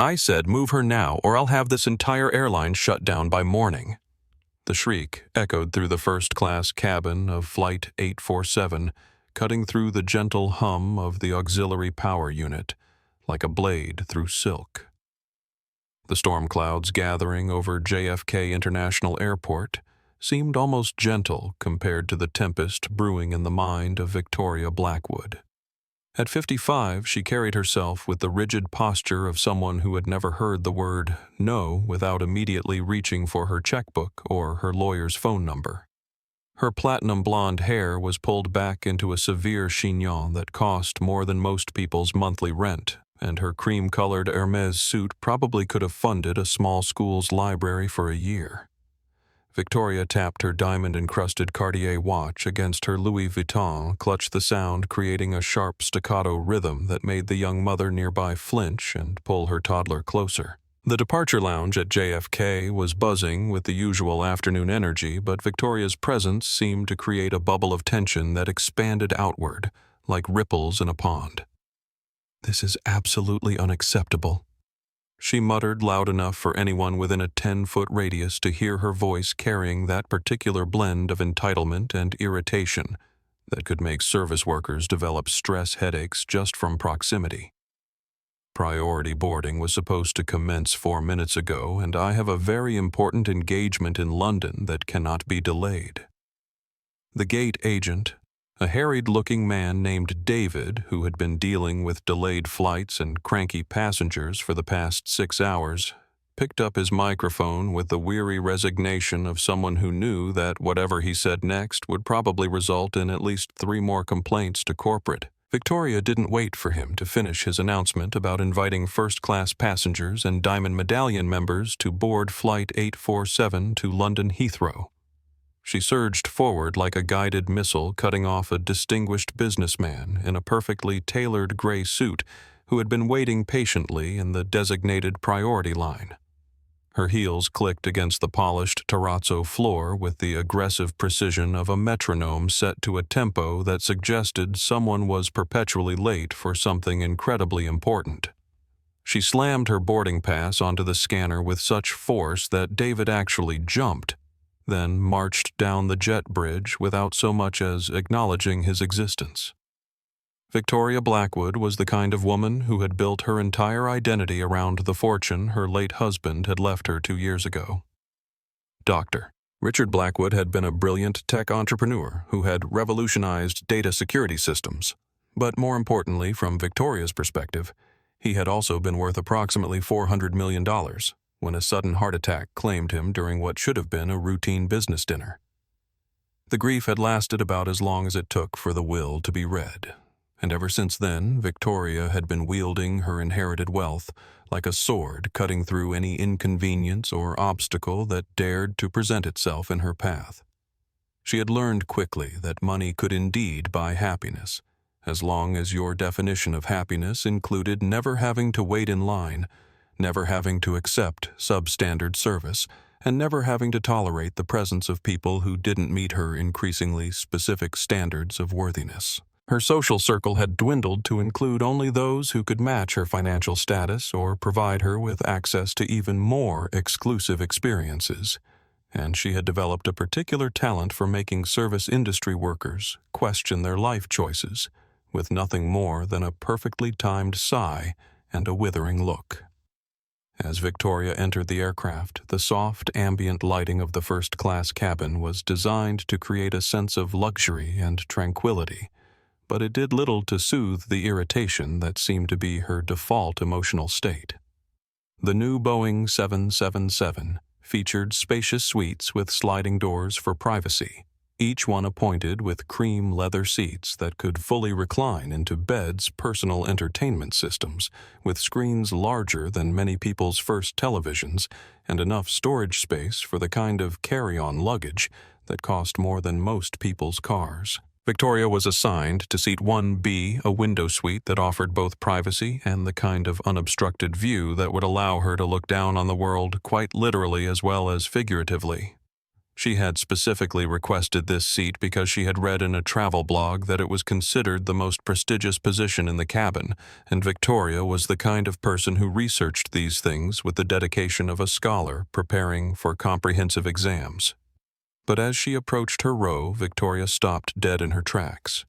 I said move her now or I'll have this entire airline shut down by morning. The shriek echoed through the first-class cabin of Flight 847, cutting through the gentle hum of the auxiliary power unit, like a blade through silk. The storm clouds gathering over JFK International Airport seemed almost gentle compared to the tempest brewing in the mind of Victoria Blackwood. At 55, she carried herself with the rigid posture of someone who had never heard the word no without immediately reaching for her checkbook or her lawyer's phone number. Her platinum blonde hair was pulled back into a severe chignon that cost more than most people's monthly rent, and her cream-colored Hermès suit probably could have funded a small school's library for a year. Victoria tapped her diamond-encrusted Cartier watch against her Louis Vuitton, clutched the sound, creating a sharp staccato rhythm that made the young mother nearby flinch and pull her toddler closer. The departure lounge at JFK was buzzing with the usual afternoon energy, but Victoria's presence seemed to create a bubble of tension that expanded outward, like ripples in a pond. "This is absolutely unacceptable," she muttered loud enough for anyone within a 10-foot radius to hear her voice carrying that particular blend of entitlement and irritation that could make service workers develop stress headaches just from proximity. Priority boarding was supposed to commence 4 minutes ago, and I have a very important engagement in London that cannot be delayed. The gate agent, a harried-looking man named David, who had been dealing with delayed flights and cranky passengers for the past 6 hours, picked up his microphone with the weary resignation of someone who knew that whatever he said next would probably result in at least 3 more complaints to corporate. Victoria didn't wait for him to finish his announcement about inviting first-class passengers and Diamond Medallion members to board Flight 847 to London Heathrow. She surged forward like a guided missile, cutting off a distinguished businessman in a perfectly tailored gray suit who had been waiting patiently in the designated priority line. Her heels clicked against the polished terrazzo floor with the aggressive precision of a metronome set to a tempo that suggested someone was perpetually late for something incredibly important. She slammed her boarding pass onto the scanner with such force that David actually jumped, then marched down the jet bridge without so much as acknowledging his existence. Victoria Blackwood was the kind of woman who had built her entire identity around the fortune her late husband had left her 2 years ago. Dr. Richard Blackwood had been a brilliant tech entrepreneur who had revolutionized data security systems. But more importantly, from Victoria's perspective, he had also been worth approximately $400 million when a sudden heart attack claimed him during what should have been a routine business dinner. The grief had lasted about as long as it took for the will to be read, and ever since then, Victoria had been wielding her inherited wealth like a sword, cutting through any inconvenience or obstacle that dared to present itself in her path. She had learned quickly that money could indeed buy happiness, as long as your definition of happiness included never having to wait in line, never having to accept substandard service, and never having to tolerate the presence of people who didn't meet her increasingly specific standards of worthiness. Her social circle had dwindled to include only those who could match her financial status or provide her with access to even more exclusive experiences, and she had developed a particular talent for making service industry workers question their life choices with nothing more than a perfectly timed sigh and a withering look. As Victoria entered the aircraft, the soft ambient lighting of the first-class cabin was designed to create a sense of luxury and tranquility, but it did little to soothe the irritation that seemed to be her default emotional state. The new Boeing 777 featured spacious suites with sliding doors for privacy, each one appointed with cream leather seats that could fully recline into beds, personal entertainment systems, with screens larger than many people's first televisions, and enough storage space for the kind of carry-on luggage that cost more than most people's cars. Victoria was assigned to seat 1B, a window suite that offered both privacy and the kind of unobstructed view that would allow her to look down on the world quite literally as well as figuratively. She had specifically requested this seat because she had read in a travel blog that it was considered the most prestigious position in the cabin, and Victoria was the kind of person who researched these things with the dedication of a scholar preparing for comprehensive exams. But as she approached her row, Victoria stopped dead in her tracks,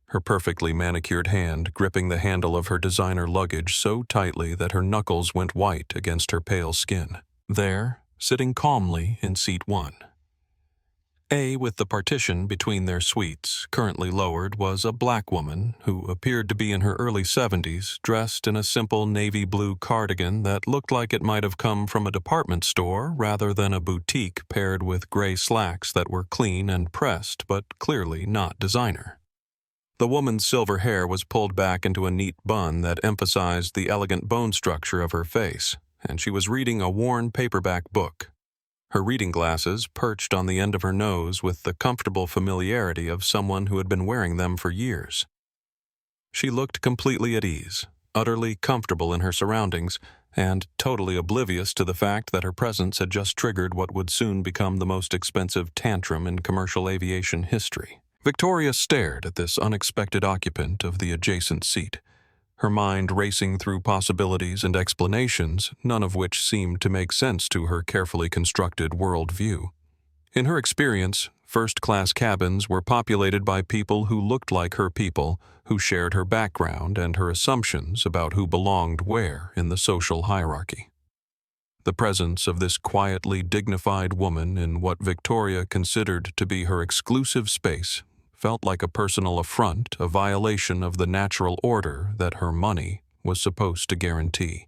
her perfectly manicured hand gripping the handle of her designer luggage so tightly that her knuckles went white against her pale skin. There, sitting calmly in seat 1. With the partition between their suites currently lowered, was a black woman who appeared to be in her early 70s, dressed in a simple navy blue cardigan that looked like it might have come from a department store rather than a boutique, paired with gray slacks that were clean and pressed but clearly not designer. The woman's silver hair was pulled back into a neat bun that emphasized the elegant bone structure of her face, and she was reading a worn paperback book. Her reading glasses perched on the end of her nose with the comfortable familiarity of someone who had been wearing them for years. She looked completely at ease, utterly comfortable in her surroundings, and totally oblivious to the fact that her presence had just triggered what would soon become the most expensive tantrum in commercial aviation history. Victoria stared at this unexpected occupant of the adjacent seat, her mind racing through possibilities and explanations, none of which seemed to make sense to her carefully constructed world view. In her experience, first-class cabins were populated by people who looked like her people, who shared her background and her assumptions about who belonged where in the social hierarchy. The presence of this quietly dignified woman in what Victoria considered to be her exclusive space felt like a personal affront, a violation of the natural order that her money was supposed to guarantee.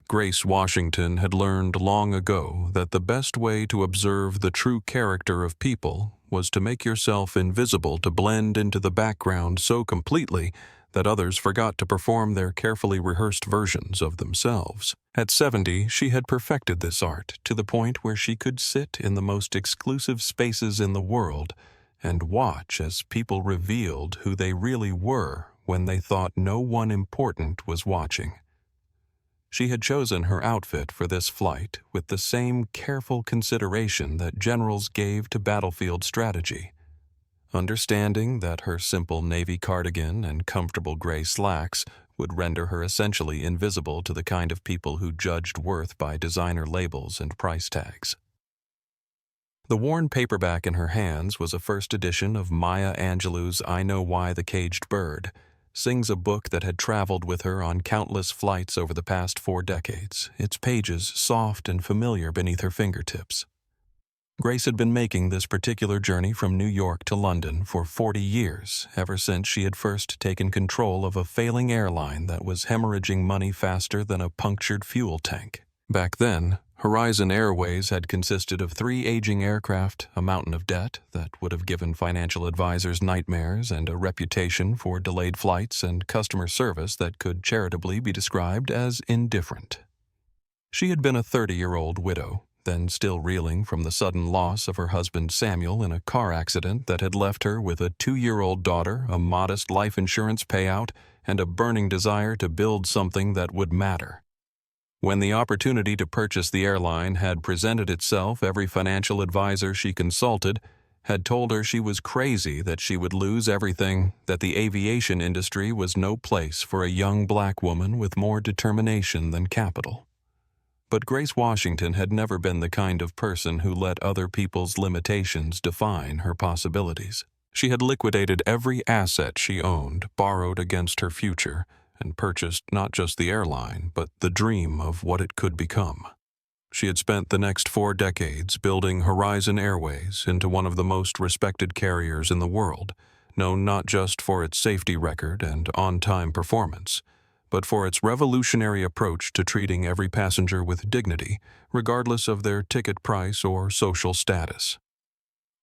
Grace Washington had learned long ago that the best way to observe the true character of people was to make yourself invisible, to blend into the background so completely that others forgot to perform their carefully rehearsed versions of themselves. At 70, she had perfected this art to the point where she could sit in the most exclusive spaces in the world and watch as people revealed who they really were when they thought no one important was watching. She had chosen her outfit for this flight with the same careful consideration that generals gave to battlefield strategy, understanding that her simple navy cardigan and comfortable gray slacks would render her essentially invisible to the kind of people who judged worth by designer labels and price tags. The worn paperback in her hands was a first edition of Maya Angelou's I Know Why the Caged Bird, sings a book that had traveled with her on countless flights over the past 4 decades, its pages soft and familiar beneath her fingertips. Grace had been making this particular journey from New York to London for 40 years, ever since she had first taken control of a failing airline that was hemorrhaging money faster than a punctured fuel tank. Back then, Horizon Airways had consisted of 3 aging aircraft, a mountain of debt that would have given financial advisors nightmares, and a reputation for delayed flights and customer service that could charitably be described as indifferent. She had been a 30-year-old widow, then still reeling from the sudden loss of her husband Samuel in a car accident that had left her with a 2-year-old daughter, a modest life insurance payout, and a burning desire to build something that would matter. When the opportunity to purchase the airline had presented itself, every financial advisor she consulted had told her she was crazy, that she would lose everything, that the aviation industry was no place for a young black woman with more determination than capital. But Grace Washington had never been the kind of person who let other people's limitations define her possibilities. She had liquidated every asset she owned, borrowed against her future, and purchased not just the airline, but the dream of what it could become. She had spent the next 4 decades building Horizon Airways into one of the most respected carriers in the world, known not just for its safety record and on-time performance, but for its revolutionary approach to treating every passenger with dignity, regardless of their ticket price or social status.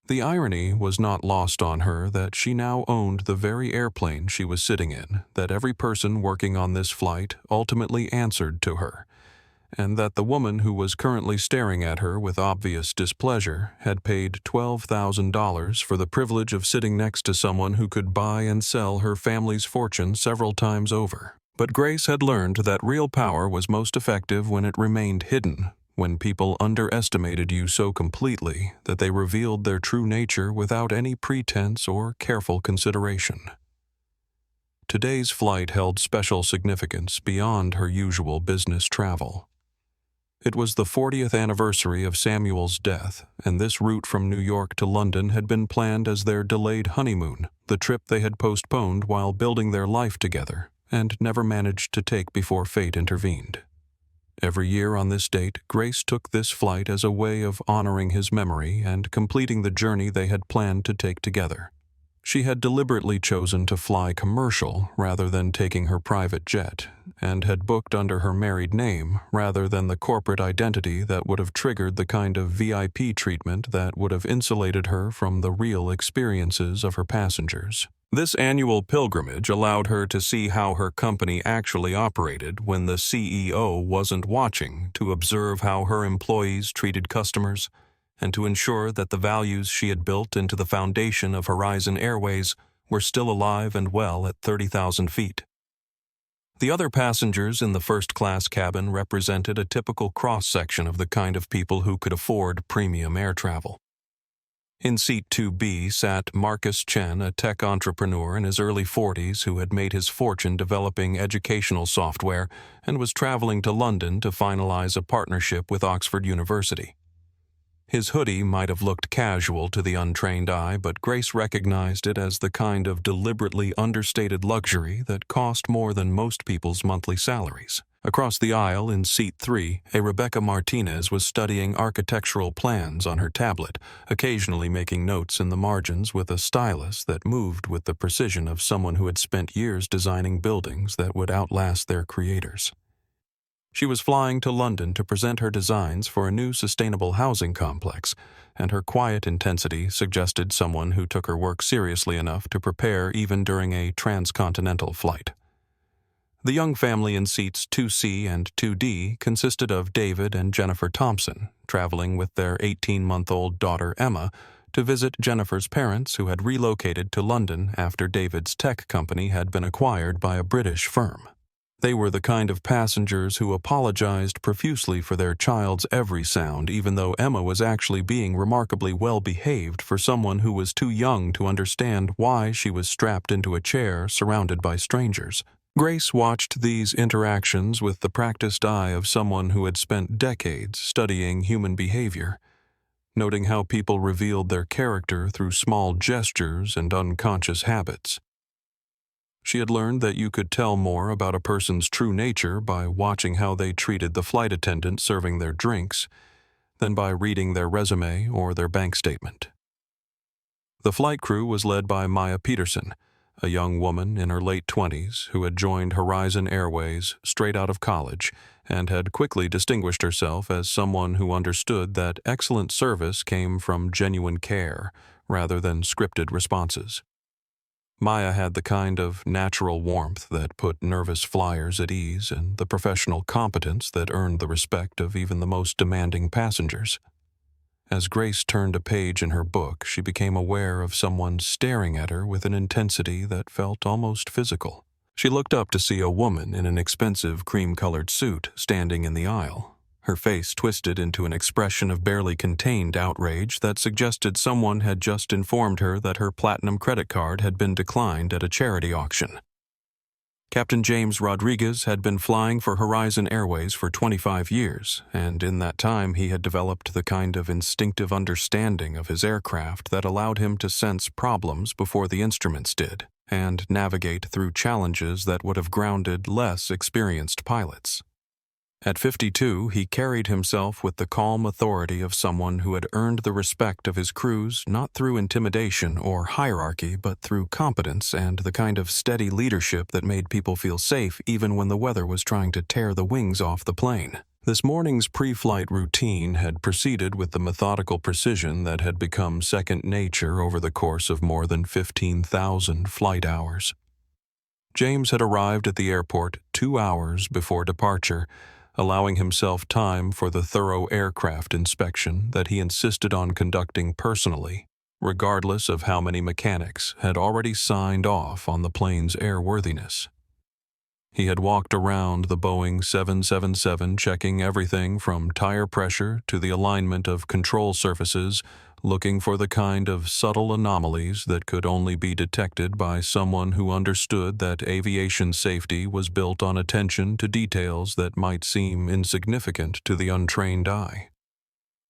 The irony was not lost on her that she now owned the very airplane she was sitting in, that every person working on this flight ultimately answered to her, and that the woman who was currently staring at her with obvious displeasure had paid $12,000 for the privilege of sitting next to someone who could buy and sell her family's fortune several times over. But Grace had learned that real power was most effective when it remained hidden, when people underestimated you so completely that they revealed their true nature without any pretense or careful consideration. Today's flight held special significance beyond her usual business travel. It was the 40th anniversary of Samuel's death, and this route from New York to London had been planned as their delayed honeymoon, the trip they had postponed while building their life together, and never managed to take before fate intervened. Every year on this date, Grace took this flight as a way of honoring his memory and completing the journey they had planned to take together. She had deliberately chosen to fly commercial rather than taking her private jet, and had booked under her married name rather than the corporate identity that would have triggered the kind of VIP treatment that would have insulated her from the real experiences of her passengers. This annual pilgrimage allowed her to see how her company actually operated when the CEO wasn't watching, to observe how her employees treated customers, and to ensure that the values she had built into the foundation of Horizon Airways were still alive and well at 30,000 feet. The other passengers in the first-class cabin represented a typical cross-section of the kind of people who could afford premium air travel. In seat 2B sat Marcus Chen, a tech entrepreneur in his early 40s who had made his fortune developing educational software and was traveling to London to finalize a partnership with Oxford University. His hoodie might have looked casual to the untrained eye, but Grace recognized it as the kind of deliberately understated luxury that cost more than most people's monthly salaries. Across the aisle in seat 3, a Rebecca Martinez was studying architectural plans on her tablet, occasionally making notes in the margins with a stylus that moved with the precision of someone who had spent years designing buildings that would outlast their creators. She was flying to London to present her designs for a new sustainable housing complex, and her quiet intensity suggested someone who took her work seriously enough to prepare even during a transcontinental flight. The young family in seats 2C and 2D consisted of David and Jennifer Thompson, traveling with their 18-month-old daughter Emma to visit Jennifer's parents who had relocated to London after David's tech company had been acquired by a British firm. They were the kind of passengers who apologized profusely for their child's every sound, even though Emma was actually being remarkably well-behaved for someone who was too young to understand why she was strapped into a chair surrounded by strangers. Grace watched these interactions with the practiced eye of someone who had spent decades studying human behavior, noting how people revealed their character through small gestures and unconscious habits. She had learned that you could tell more about a person's true nature by watching how they treated the flight attendant serving their drinks than by reading their resume or their bank statement. The flight crew was led by Maya Peterson, a young woman in her late 20s who had joined Horizon Airways straight out of college and had quickly distinguished herself as someone who understood that excellent service came from genuine care rather than scripted responses. Maya had the kind of natural warmth that put nervous flyers at ease and the professional competence that earned the respect of even the most demanding passengers. As Grace turned a page in her book, she became aware of someone staring at her with an intensity that felt almost physical. She looked up to see a woman in an expensive cream-colored suit standing in the aisle, her face twisted into an expression of barely contained outrage that suggested someone had just informed her that her platinum credit card had been declined at a charity auction. Captain James Rodriguez had been flying for Horizon Airways for 25 years, and in that time he had developed the kind of instinctive understanding of his aircraft that allowed him to sense problems before the instruments did, and navigate through challenges that would have grounded less experienced pilots. At 52, he carried himself with the calm authority of someone who had earned the respect of his crews not through intimidation or hierarchy, but through competence and the kind of steady leadership that made people feel safe even when the weather was trying to tear the wings off the plane. This morning's pre-flight routine had proceeded with the methodical precision that had become second nature over the course of more than 15,000 flight hours. James had arrived at the airport 2 hours before departure, allowing himself time for the thorough aircraft inspection that he insisted on conducting personally, regardless of how many mechanics had already signed off on the plane's airworthiness. He had walked around the Boeing 777 checking everything from tire pressure to the alignment of control surfaces, looking for the kind of subtle anomalies that could only be detected by someone who understood that aviation safety was built on attention to details that might seem insignificant to the untrained eye.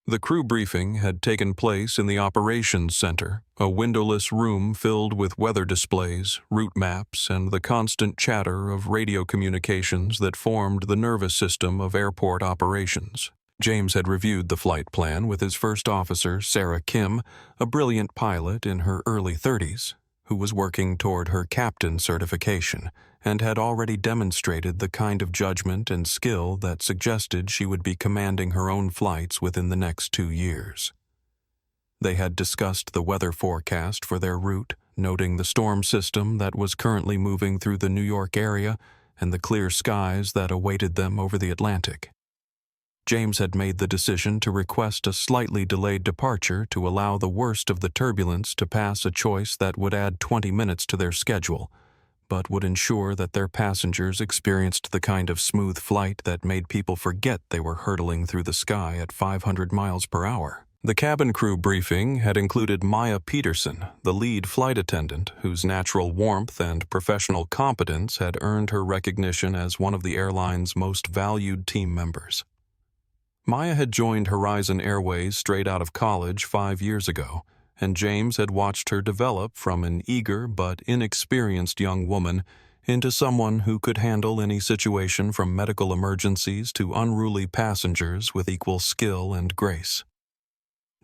The crew briefing had taken place in the operations center, a windowless room filled with weather displays, route maps, and the constant chatter of radio communications that formed the nervous system of airport operations. James had reviewed the flight plan with his first officer, Sarah Kim, a brilliant pilot in her early 30s, who was working toward her captain certification and had already demonstrated the kind of judgment and skill that suggested she would be commanding her own flights within the next 2 years. They had discussed the weather forecast for their route, noting the storm system that was currently moving through the New York area and the clear skies that awaited them over the Atlantic. James had made the decision to request a slightly delayed departure to allow the worst of the turbulence to pass, a choice that would add 20 minutes to their schedule, but would ensure that their passengers experienced the kind of smooth flight that made people forget they were hurtling through the sky at 500 miles per hour. The cabin crew briefing had included Maya Peterson, the lead flight attendant, whose natural warmth and professional competence had earned her recognition as one of the airline's most valued team members. Maya had joined Horizon Airways straight out of college 5 years ago, and James had watched her develop from an eager but inexperienced young woman into someone who could handle any situation from medical emergencies to unruly passengers with equal skill and grace.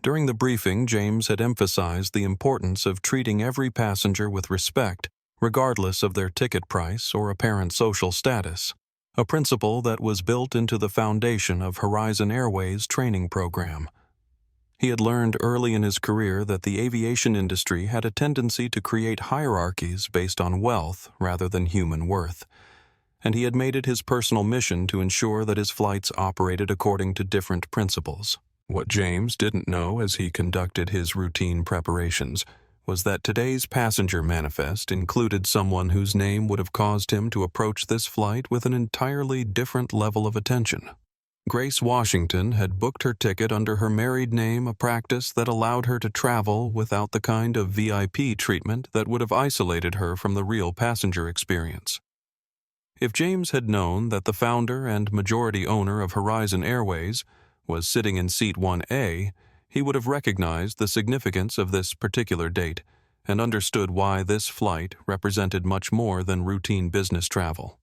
During the briefing, James had emphasized the importance of treating every passenger with respect, regardless of their ticket price or apparent social status, a principle that was built into the foundation of Horizon Airways' training program. He had learned early in his career that the aviation industry had a tendency to create hierarchies based on wealth rather than human worth, and he had made it his personal mission to ensure that his flights operated according to different principles. What James didn't know as he conducted his routine preparations was that today's passenger manifest included someone whose name would have caused him to approach this flight with an entirely different level of attention. Grace Washington had booked her ticket under her married name, a practice that allowed her to travel without the kind of VIP treatment that would have isolated her from the real passenger experience. If James had known that the founder and majority owner of Horizon Airways was sitting in seat 1A, he would have recognized the significance of this particular date and understood why this flight represented much more than routine business travel.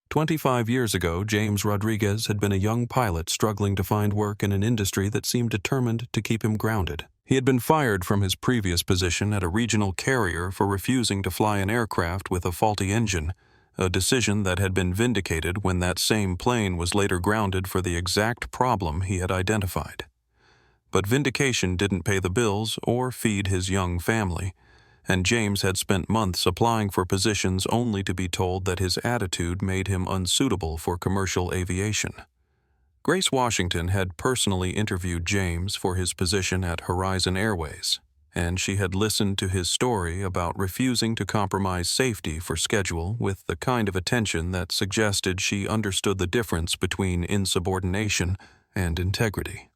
25 years ago, James Rodriguez had been a young pilot struggling to find work in an industry that seemed determined to keep him grounded. He had been fired from his previous position at a regional carrier for refusing to fly an aircraft with a faulty engine, a decision that had been vindicated when that same plane was later grounded for the exact problem he had identified. But vindication didn't pay the bills or feed his young family, and James had spent months applying for positions only to be told that his attitude made him unsuitable for commercial aviation. Grace Washington had personally interviewed James for his position at Horizon Airways, and she had listened to his story about refusing to compromise safety for schedule with the kind of attention that suggested she understood the difference between insubordination and integrity.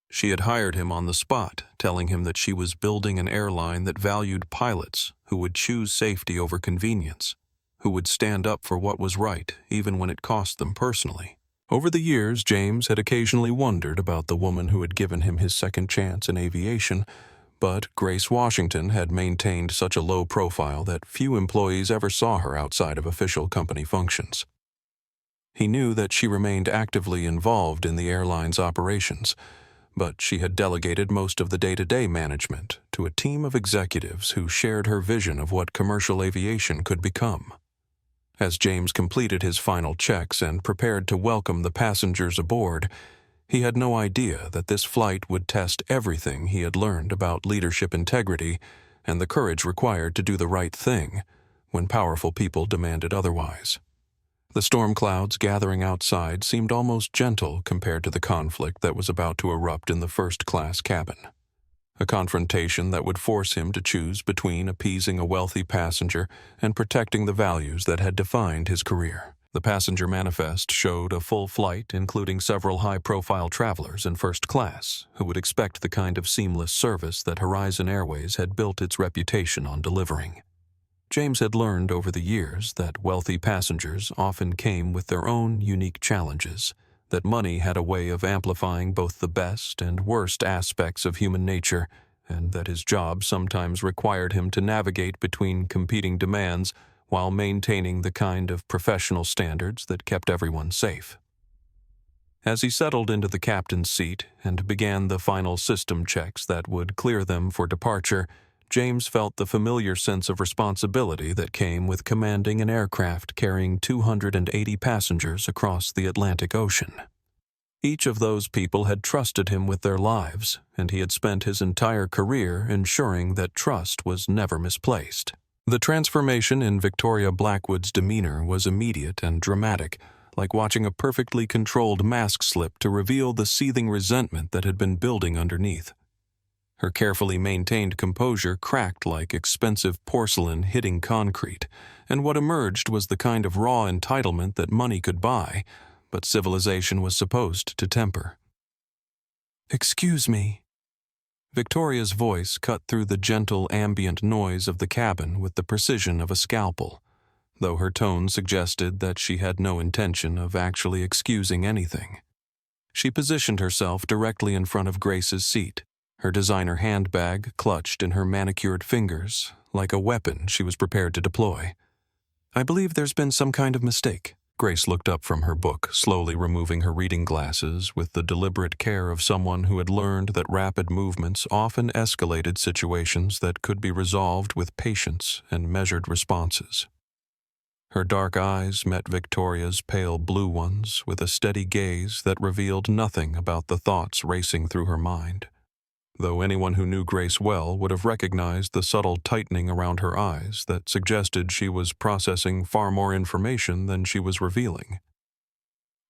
She had hired him on the spot, telling him that she was building an airline that valued pilots who would choose safety over convenience, who would stand up for what was right even when it cost them personally. Over the years, James had occasionally wondered about the woman who had given him his second chance in aviation, but Grace Washington had maintained such a low profile that few employees ever saw her outside of official company functions. He knew that she remained actively involved in the airline's operations, but she had delegated most of the day-to-day management to a team of executives who shared her vision of what commercial aviation could become. As James completed his final checks and prepared to welcome the passengers aboard, he had no idea that this flight would test everything he had learned about leadership integrity and the courage required to do the right thing when powerful people demanded otherwise. The storm clouds gathering outside seemed almost gentle compared to the conflict that was about to erupt in the first-class cabin. a confrontation that would force him to choose between appeasing a wealthy passenger and protecting the values that had defined his career. The passenger manifest showed a full flight, including several high-profile travelers in first class who would expect the kind of seamless service that Horizon Airways had built its reputation on delivering. James had learned over the years that wealthy passengers often came with their own unique challenges, that money had a way of amplifying both the best and worst aspects of human nature, and that his job sometimes required him to navigate between competing demands while maintaining the kind of professional standards that kept everyone safe. As he settled into the captain's seat and began the final system checks that would clear them for departure, James felt the familiar sense of responsibility that came with commanding an aircraft carrying 280 passengers across the Atlantic Ocean. Each of those people had trusted him with their lives, and he had spent his entire career ensuring that trust was never misplaced. The transformation in Victoria Blackwood's demeanor was immediate and dramatic, like watching a perfectly controlled mask slip to reveal the seething resentment that had been building underneath. Her carefully maintained composure cracked like expensive porcelain hitting concrete, and what emerged was the kind of raw entitlement that money could buy, but civilization was supposed to temper. "Excuse me." Victoria's voice cut through the gentle ambient noise of the cabin with the precision of a scalpel, though her tone suggested that she had no intention of actually excusing anything. She positioned herself directly in front of Grace's seat, her designer handbag clutched in her manicured fingers, like a weapon she was prepared to deploy. "I believe there's been some kind of mistake." Grace looked up from her book, slowly removing her reading glasses with the deliberate care of someone who had learned that rapid movements often escalated situations that could be resolved with patience and measured responses. Her dark eyes met Victoria's pale blue ones with a steady gaze that revealed nothing about the thoughts racing through her mind, though anyone who knew Grace well would have recognized the subtle tightening around her eyes that suggested she was processing far more information than she was revealing.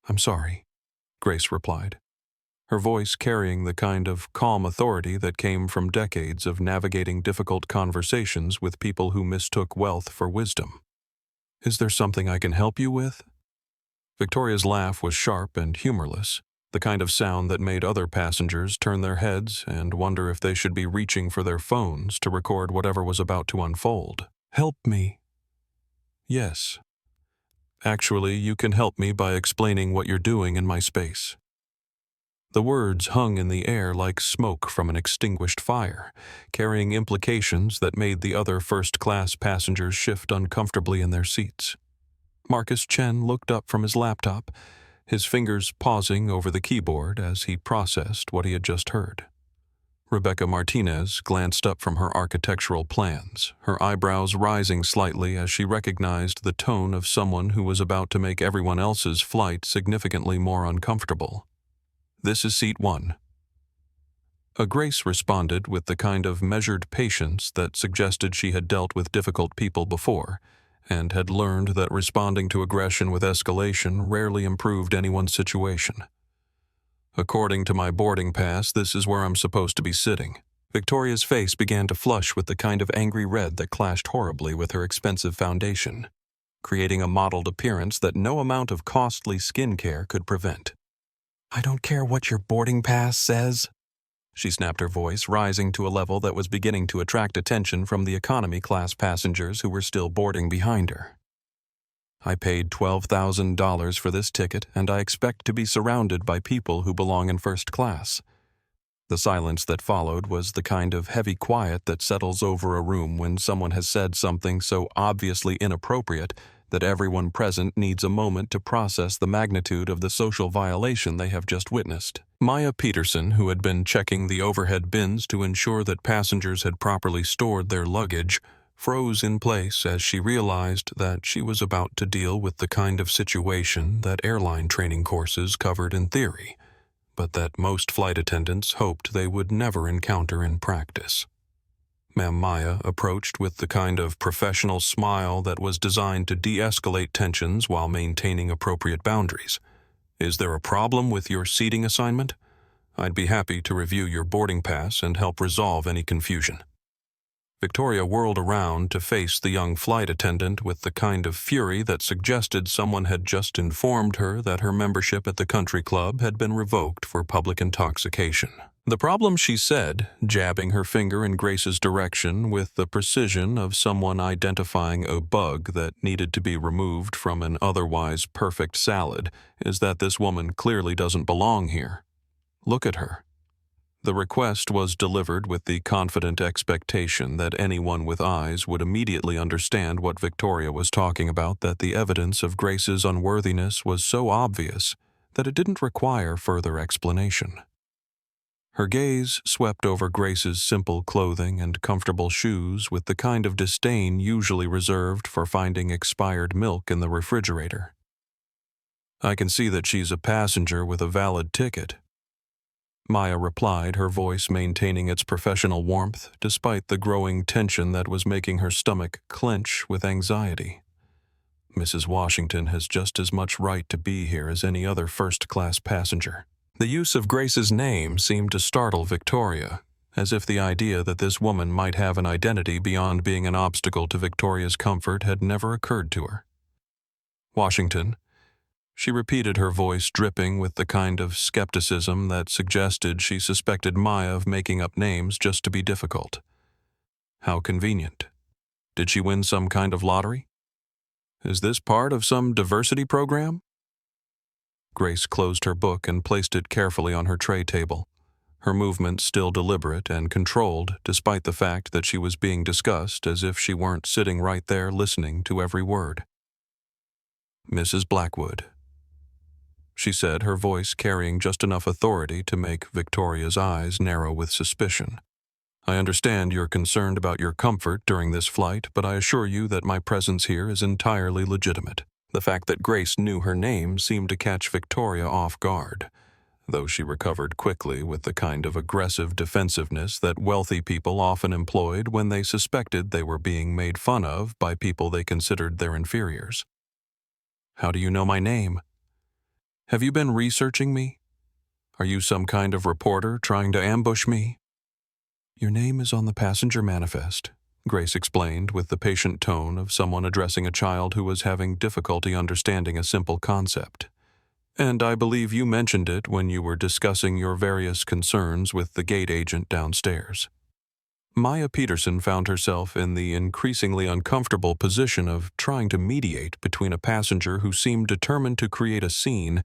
"I'm sorry," Grace replied, her voice carrying the kind of calm authority that came from decades of navigating difficult conversations with people who mistook wealth for wisdom. "Is there something I can help you with?" Victoria's laugh was sharp and humorless, the kind of sound that made other passengers turn their heads and wonder if they should be reaching for their phones to record whatever was about to unfold. "Help me?" "Yes. Actually, you can help me by explaining what you're doing in my space." The words hung in the air like smoke from an extinguished fire, carrying implications that made the other first-class passengers shift uncomfortably in their seats. Marcus Chen looked up from his laptop, his fingers pausing over the keyboard as he processed what he had just heard. Rebecca Martinez glanced up from her architectural plans, her eyebrows rising slightly as she recognized the tone of someone who was about to make everyone else's flight significantly more uncomfortable. "This is seat 1. Grace responded with the kind of measured patience that suggested she had dealt with difficult people before, and had learned that responding to aggression with escalation rarely improved anyone's situation. "According to my boarding pass, this is where I'm supposed to be sitting." Victoria's face began to flush with the kind of angry red that clashed horribly with her expensive foundation, creating a mottled appearance that no amount of costly skincare could prevent. "I don't care what your boarding pass says," she snapped, her voice rising to a level that was beginning to attract attention from the economy class passengers who were still boarding behind her. "I paid $12,000 for this ticket, and I expect to be surrounded by people who belong in first class." The silence that followed was the kind of heavy quiet that settles over a room when someone has said something so obviously inappropriate that everyone present needs a moment to process the magnitude of the social violation they have just witnessed. Maya Peterson, who had been checking the overhead bins to ensure that passengers had properly stored their luggage, froze in place as she realized that she was about to deal with the kind of situation that airline training courses covered in theory, but that most flight attendants hoped they would never encounter in practice. Ma'am Maya approached with the kind of professional smile that was designed to de-escalate tensions while maintaining appropriate boundaries. "Is there a problem with your seating assignment? I'd be happy to review your boarding pass and help resolve any confusion." Victoria whirled around to face the young flight attendant with the kind of fury that suggested someone had just informed her that her membership at the country club had been revoked for public intoxication. "The problem," she said, jabbing her finger in Grace's direction with the precision of someone identifying a bug that needed to be removed from an otherwise perfect salad, "is that this woman clearly doesn't belong here. Look at her." The request was delivered with the confident expectation that anyone with eyes would immediately understand what Victoria was talking about, that the evidence of Grace's unworthiness was so obvious that it didn't require further explanation. Her gaze swept over Grace's simple clothing and comfortable shoes with the kind of disdain usually reserved for finding expired milk in the refrigerator. "I can see that she's a passenger with a valid ticket," Maya replied, her voice maintaining its professional warmth despite the growing tension that was making her stomach clench with anxiety. "Mrs. Washington has just as much right to be here as any other first-class passenger." The use of Grace's name seemed to startle Victoria, as if the idea that this woman might have an identity beyond being an obstacle to Victoria's comfort had never occurred to her. "Washington," she repeated, her voice dripping with the kind of skepticism that suggested she suspected Maya of making up names just to be difficult. "How convenient. Did she win some kind of lottery? Is this part of some diversity program?" Grace closed her book and placed it carefully on her tray table, her movements still deliberate and controlled despite the fact that she was being discussed as if she weren't sitting right there listening to every word. "Mrs. Blackwood," she said, her voice carrying just enough authority to make Victoria's eyes narrow with suspicion. "I understand you're concerned about your comfort during this flight, but I assure you that my presence here is entirely legitimate." The fact that Grace knew her name seemed to catch Victoria off guard, though she recovered quickly with the kind of aggressive defensiveness that wealthy people often employed when they suspected they were being made fun of by people they considered their inferiors. "How do you know my name? Have you been researching me? Are you some kind of reporter trying to ambush me?" "Your name is on the passenger manifest," Grace explained with the patient tone of someone addressing a child who was having difficulty understanding a simple concept. "And I believe you mentioned it when you were discussing your various concerns with the gate agent downstairs." Maya Peterson found herself in the increasingly uncomfortable position of trying to mediate between a passenger who seemed determined to create a scene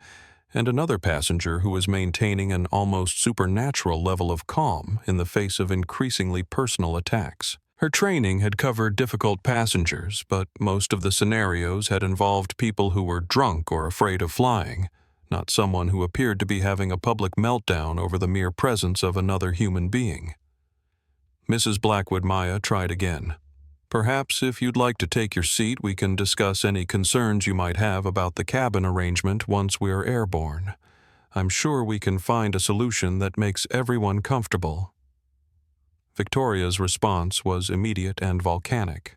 and another passenger who was maintaining an almost supernatural level of calm in the face of increasingly personal attacks. Her training had covered difficult passengers, but most of the scenarios had involved people who were drunk or afraid of flying, not someone who appeared to be having a public meltdown over the mere presence of another human being. "Mrs. Blackwood," Maya tried again. "Perhaps if you'd like to take your seat, we can discuss any concerns you might have about the cabin arrangement once we're airborne. I'm sure we can find a solution that makes everyone comfortable." Victoria's response was immediate and volcanic.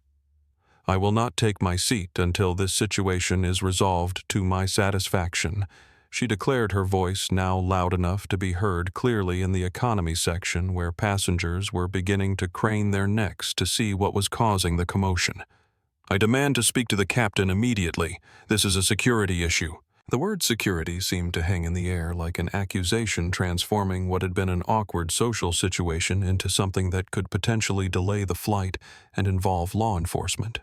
"I will not take my seat until this situation is resolved to my satisfaction," she declared, her voice now loud enough to be heard clearly in the economy section where passengers were beginning to crane their necks to see what was causing the commotion. "I demand to speak to the captain immediately. This is a security issue." The word security seemed to hang in the air like an accusation, transforming what had been an awkward social situation into something that could potentially delay the flight and involve law enforcement.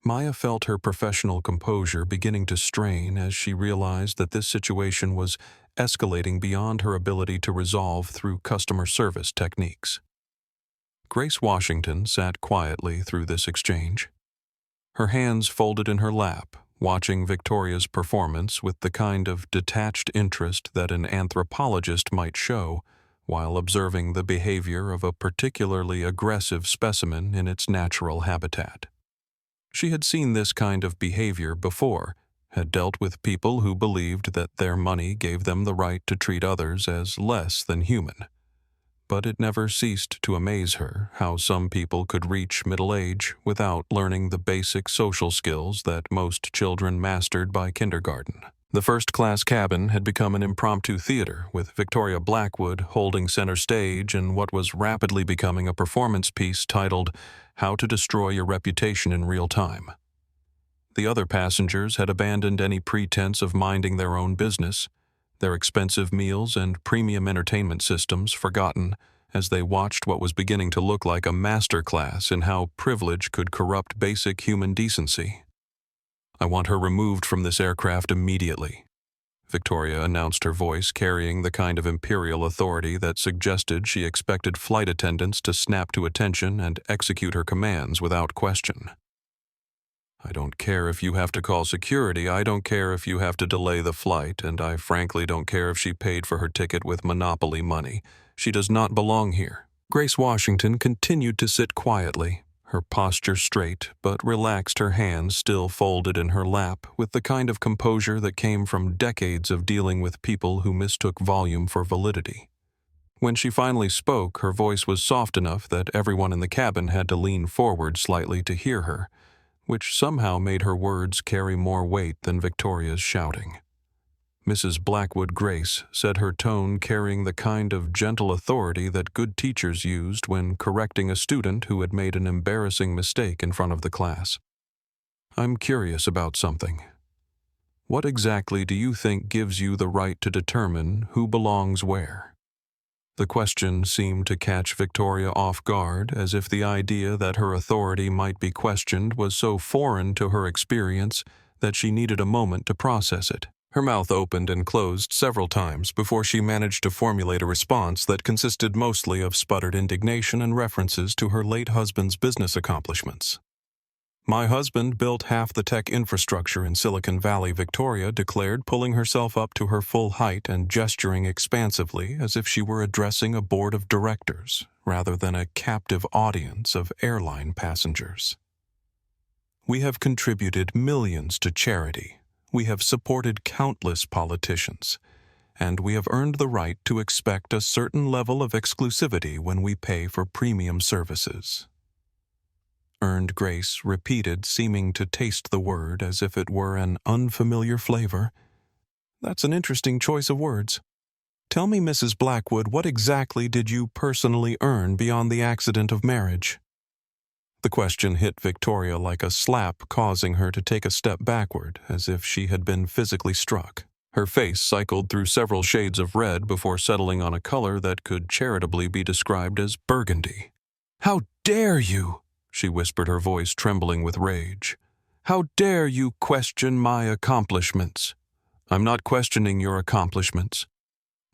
Maya felt her professional composure beginning to strain as she realized that this situation was escalating beyond her ability to resolve through customer service techniques. Grace Washington sat quietly through this exchange, her hands folded in her lap, watching Victoria's performance with the kind of detached interest that an anthropologist might show while observing the behavior of a particularly aggressive specimen in its natural habitat. She had seen this kind of behavior before, had dealt with people who believed that their money gave them the right to treat others as less than human. But it never ceased to amaze her how some people could reach middle age without learning the basic social skills that most children mastered by kindergarten. The first-class cabin had become an impromptu theater, with Victoria Blackwood holding center stage in what was rapidly becoming a performance piece titled "How to Destroy Your Reputation in Real Time." The other passengers had abandoned any pretense of minding their own business, their expensive meals and premium entertainment systems forgotten as they watched what was beginning to look like a master class in how privilege could corrupt basic human decency. "I want her removed from this aircraft immediately," Victoria announced, her voice carrying the kind of imperial authority that suggested she expected flight attendants to snap to attention and execute her commands without question. "I don't care if you have to call security, I don't care if you have to delay the flight, and I frankly don't care if she paid for her ticket with monopoly money. She does not belong here." Grace Washington continued to sit quietly, her posture straight, but relaxed, her hands still folded in her lap, with the kind of composure that came from decades of dealing with people who mistook volume for validity. When she finally spoke, her voice was soft enough that everyone in the cabin had to lean forward slightly to hear her, which somehow made her words carry more weight than Victoria's shouting. "Mrs. Blackwood Grace," said, her tone carrying the kind of gentle authority that good teachers used when correcting a student who had made an embarrassing mistake in front of the class. "I'm curious about something. What exactly do you think gives you the right to determine who belongs where?" The question seemed to catch Victoria off guard, as if the idea that her authority might be questioned was so foreign to her experience that she needed a moment to process it. Her mouth opened and closed several times before she managed to formulate a response that consisted mostly of sputtered indignation and references to her late husband's business accomplishments. "My husband built half the tech infrastructure in Silicon Valley," Victoria declared, pulling herself up to her full height and gesturing expansively as if she were addressing a board of directors rather than a captive audience of airline passengers. "We have contributed millions to charity. We have supported countless politicians, and we have earned the right to expect a certain level of exclusivity when we pay for premium services." Earned, Grace repeated, seeming to taste the word as if it were an unfamiliar flavor. "That's an interesting choice of words. Tell me, Mrs. Blackwood, what exactly did you personally earn beyond the accident of marriage?" The question hit Victoria like a slap, causing her to take a step backward, as if she had been physically struck. Her face cycled through several shades of red before settling on a color that could charitably be described as burgundy. "How dare you!" she whispered, her voice trembling with rage. "How dare you question my accomplishments?" "I'm not questioning your accomplishments,"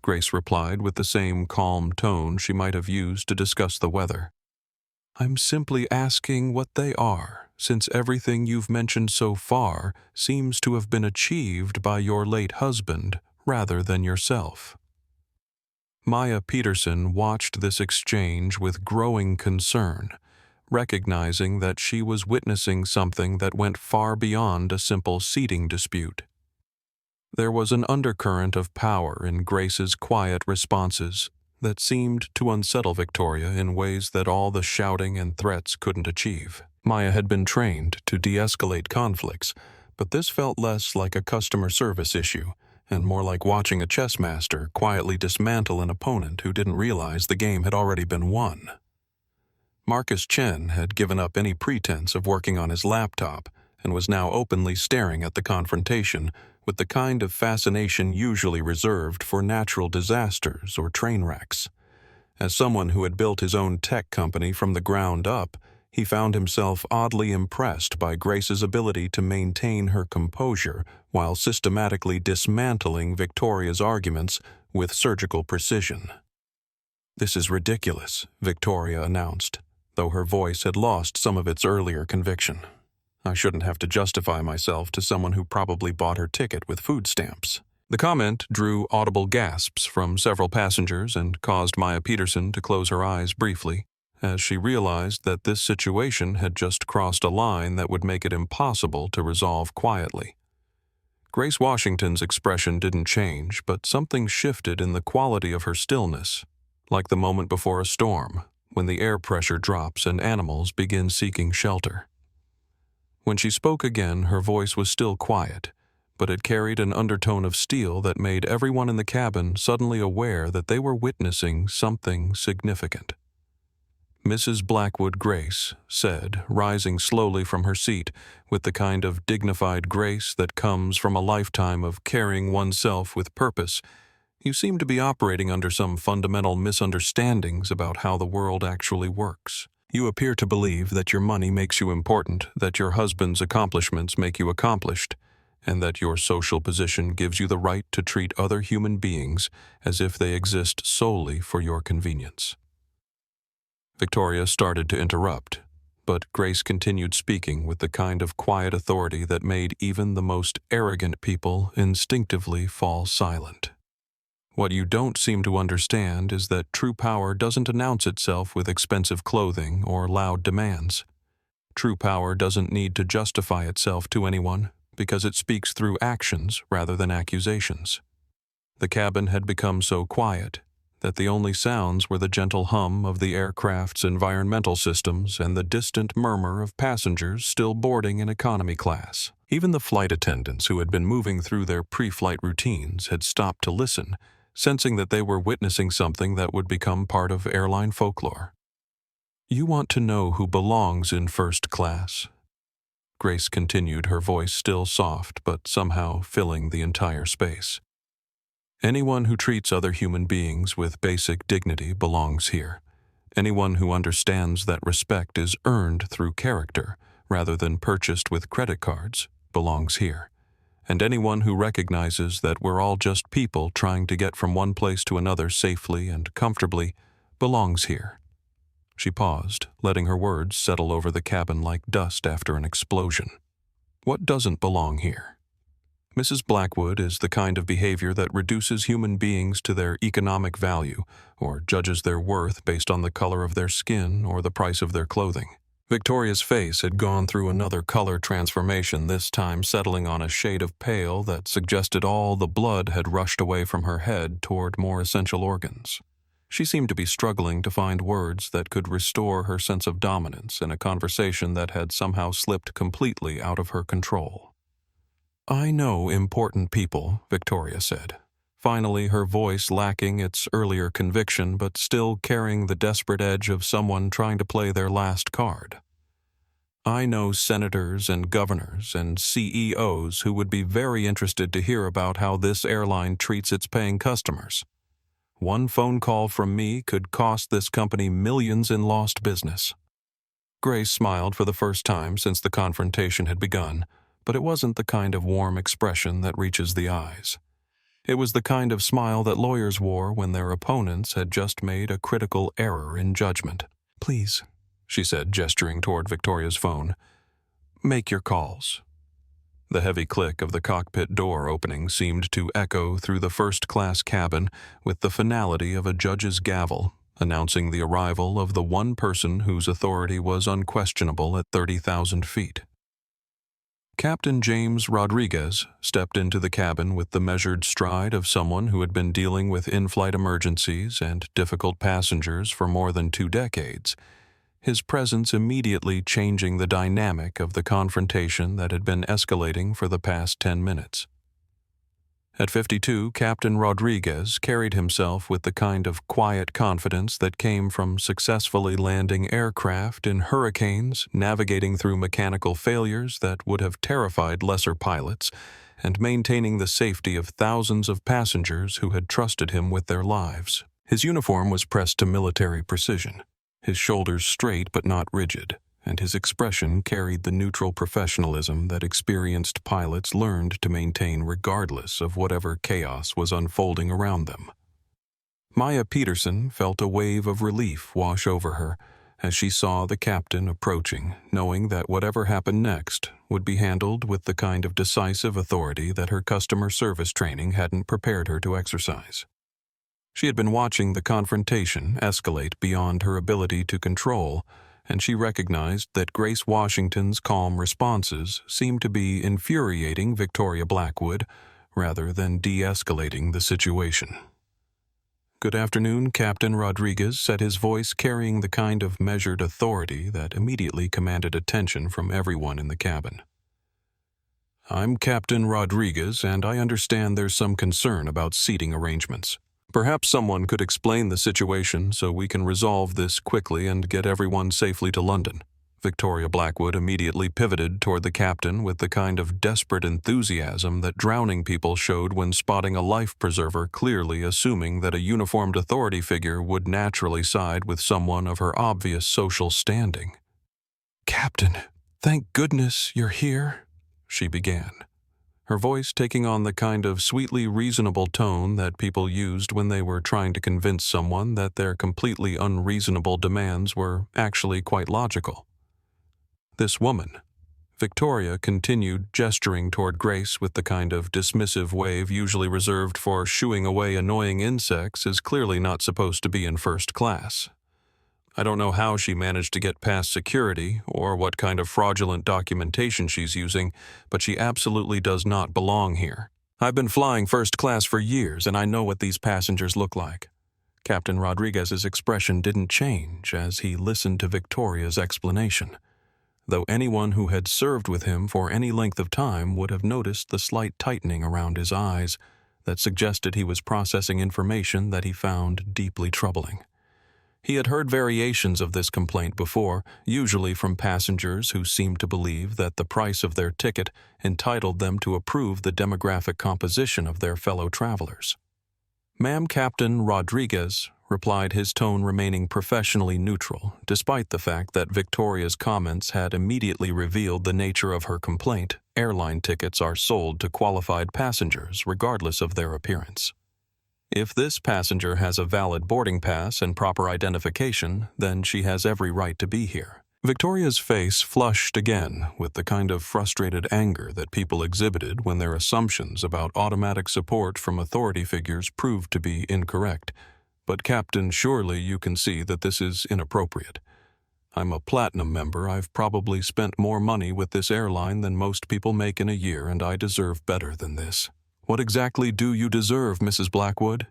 Grace replied with the same calm tone she might have used to discuss the weather. "I'm simply asking what they are, since everything you've mentioned so far seems to have been achieved by your late husband rather than yourself." Maya Peterson watched this exchange with growing concern, recognizing that she was witnessing something that went far beyond a simple seating dispute. There was an undercurrent of power in Grace's quiet responses that seemed to unsettle Victoria in ways that all the shouting and threats couldn't achieve. Maya had been trained to de-escalate conflicts, but this felt less like a customer service issue and more like watching a chess master quietly dismantle an opponent who didn't realize the game had already been won. Marcus Chen had given up any pretense of working on his laptop and was now openly staring at the confrontation with the kind of fascination usually reserved for natural disasters or train wrecks. As someone who had built his own tech company from the ground up, he found himself oddly impressed by Grace's ability to maintain her composure while systematically dismantling Victoria's arguments with surgical precision. "This is ridiculous," Victoria announced, though her voice had lost some of its earlier conviction. "I shouldn't have to justify myself to someone who probably bought her ticket with food stamps." The comment drew audible gasps from several passengers and caused Maya Peterson to close her eyes briefly, as she realized that this situation had just crossed a line that would make it impossible to resolve quietly. Grace Washington's expression didn't change, but something shifted in the quality of her stillness, like the moment before a storm, when the air pressure drops and animals begin seeking shelter. When she spoke again, her voice was still quiet, but it carried an undertone of steel that made everyone in the cabin suddenly aware that they were witnessing something significant. "Mrs. Blackwood Grace," said, rising slowly from her seat with the kind of dignified grace that comes from a lifetime of carrying oneself with purpose, "you seem to be operating under some fundamental misunderstandings about how the world actually works. You appear to believe that your money makes you important, that your husband's accomplishments make you accomplished, and that your social position gives you the right to treat other human beings as if they exist solely for your convenience." Victoria started to interrupt, but Grace continued speaking with the kind of quiet authority that made even the most arrogant people instinctively fall silent. "What you don't seem to understand is that true power doesn't announce itself with expensive clothing or loud demands. True power doesn't need to justify itself to anyone because it speaks through actions rather than accusations." The cabin had become so quiet that the only sounds were the gentle hum of the aircraft's environmental systems and the distant murmur of passengers still boarding in economy class. Even the flight attendants who had been moving through their pre-flight routines had stopped to listen, sensing that they were witnessing something that would become part of airline folklore. "You want to know who belongs in first class?" Grace continued, her voice still soft but somehow filling the entire space. "Anyone who treats other human beings with basic dignity belongs here. Anyone who understands that respect is earned through character rather than purchased with credit cards belongs here. And anyone who recognizes that we're all just people trying to get from one place to another safely and comfortably belongs here." She paused, letting her words settle over the cabin like dust after an explosion. "What doesn't belong here? Mrs. Blackwood is the kind of behavior that reduces human beings to their economic value or judges their worth based on the color of their skin or the price of their clothing." Victoria's face had gone through another color transformation, this time settling on a shade of pale that suggested all the blood had rushed away from her head toward more essential organs. She seemed to be struggling to find words that could restore her sense of dominance in a conversation that had somehow slipped completely out of her control. "I know important people," Victoria said, finally her voice lacking its earlier conviction but still carrying the desperate edge of someone trying to play their last card. "I know senators and governors and CEOs who would be very interested to hear about how this airline treats its paying customers. One phone call from me could cost this company millions in lost business." Grace smiled for the first time since the confrontation had begun, but it wasn't the kind of warm expression that reaches the eyes. It was the kind of smile that lawyers wore when their opponents had just made a critical error in judgment. "Please," she said, gesturing toward Victoria's phone, "make your calls." The heavy click of the cockpit door opening seemed to echo through the first-class cabin with the finality of a judge's gavel, announcing the arrival of the one person whose authority was unquestionable at 30,000 feet. Captain James Rodriguez stepped into the cabin with the measured stride of someone who had been dealing with in-flight emergencies and difficult passengers for more than 2 decades, his presence immediately changing the dynamic of the confrontation that had been escalating for the past 10 minutes. At 52, Captain Rodriguez carried himself with the kind of quiet confidence that came from successfully landing aircraft in hurricanes, navigating through mechanical failures that would have terrified lesser pilots, and maintaining the safety of thousands of passengers who had trusted him with their lives. His uniform was pressed to military precision, his shoulders straight but not rigid, and his expression carried the neutral professionalism that experienced pilots learned to maintain regardless of whatever chaos was unfolding around them. Maya Peterson felt a wave of relief wash over her as she saw the captain approaching, knowing that whatever happened next would be handled with the kind of decisive authority that her customer service training hadn't prepared her to exercise. She had been watching the confrontation escalate beyond her ability to control, and she recognized that Grace Washington's calm responses seemed to be infuriating Victoria Blackwood rather than de-escalating the situation. "Good afternoon," Captain Rodriguez said, his voice carrying the kind of measured authority that immediately commanded attention from everyone in the cabin. I'm Captain Rodriguez, and I understand there's some concern about seating arrangements. Perhaps someone could explain the situation so we can resolve this quickly and get everyone safely to London." Victoria Blackwood immediately pivoted toward the captain with the kind of desperate enthusiasm that drowning people showed when spotting a life preserver, clearly assuming that a uniformed authority figure would naturally side with someone of her obvious social standing. "Captain, thank goodness you're here," she began, her voice taking on the kind of sweetly reasonable tone that people used when they were trying to convince someone that their completely unreasonable demands were actually quite logical. This woman, Victoria continued gesturing toward Grace with the kind of dismissive wave usually reserved for shooing away annoying insects, is clearly not supposed to be in first class. I don't know how she managed to get past security or what kind of fraudulent documentation she's using, but she absolutely does not belong here. I've been flying first class for years, and I know what these passengers look like. Captain Rodriguez's expression didn't change as he listened to Victoria's explanation, though anyone who had served with him for any length of time would have noticed the slight tightening around his eyes that suggested he was processing information that he found deeply troubling. He had heard variations of this complaint before, usually from passengers who seemed to believe that the price of their ticket entitled them to approve the demographic composition of their fellow travelers. "Ma'am, Captain Rodriguez," replied, his tone remaining professionally neutral, despite the fact that Victoria's comments had immediately revealed the nature of her complaint. Airline tickets are sold to qualified passengers, regardless of their appearance. If this passenger has a valid boarding pass and proper identification, then she has every right to be here. Victoria's face flushed again with the kind of frustrated anger that people exhibited when their assumptions about automatic support from authority figures proved to be incorrect. "But Captain, surely you can see that this is inappropriate. I'm a platinum member. I've probably spent more money with this airline than most people make in a year, and I deserve better than this." "What exactly do you deserve, Mrs. Blackwood?"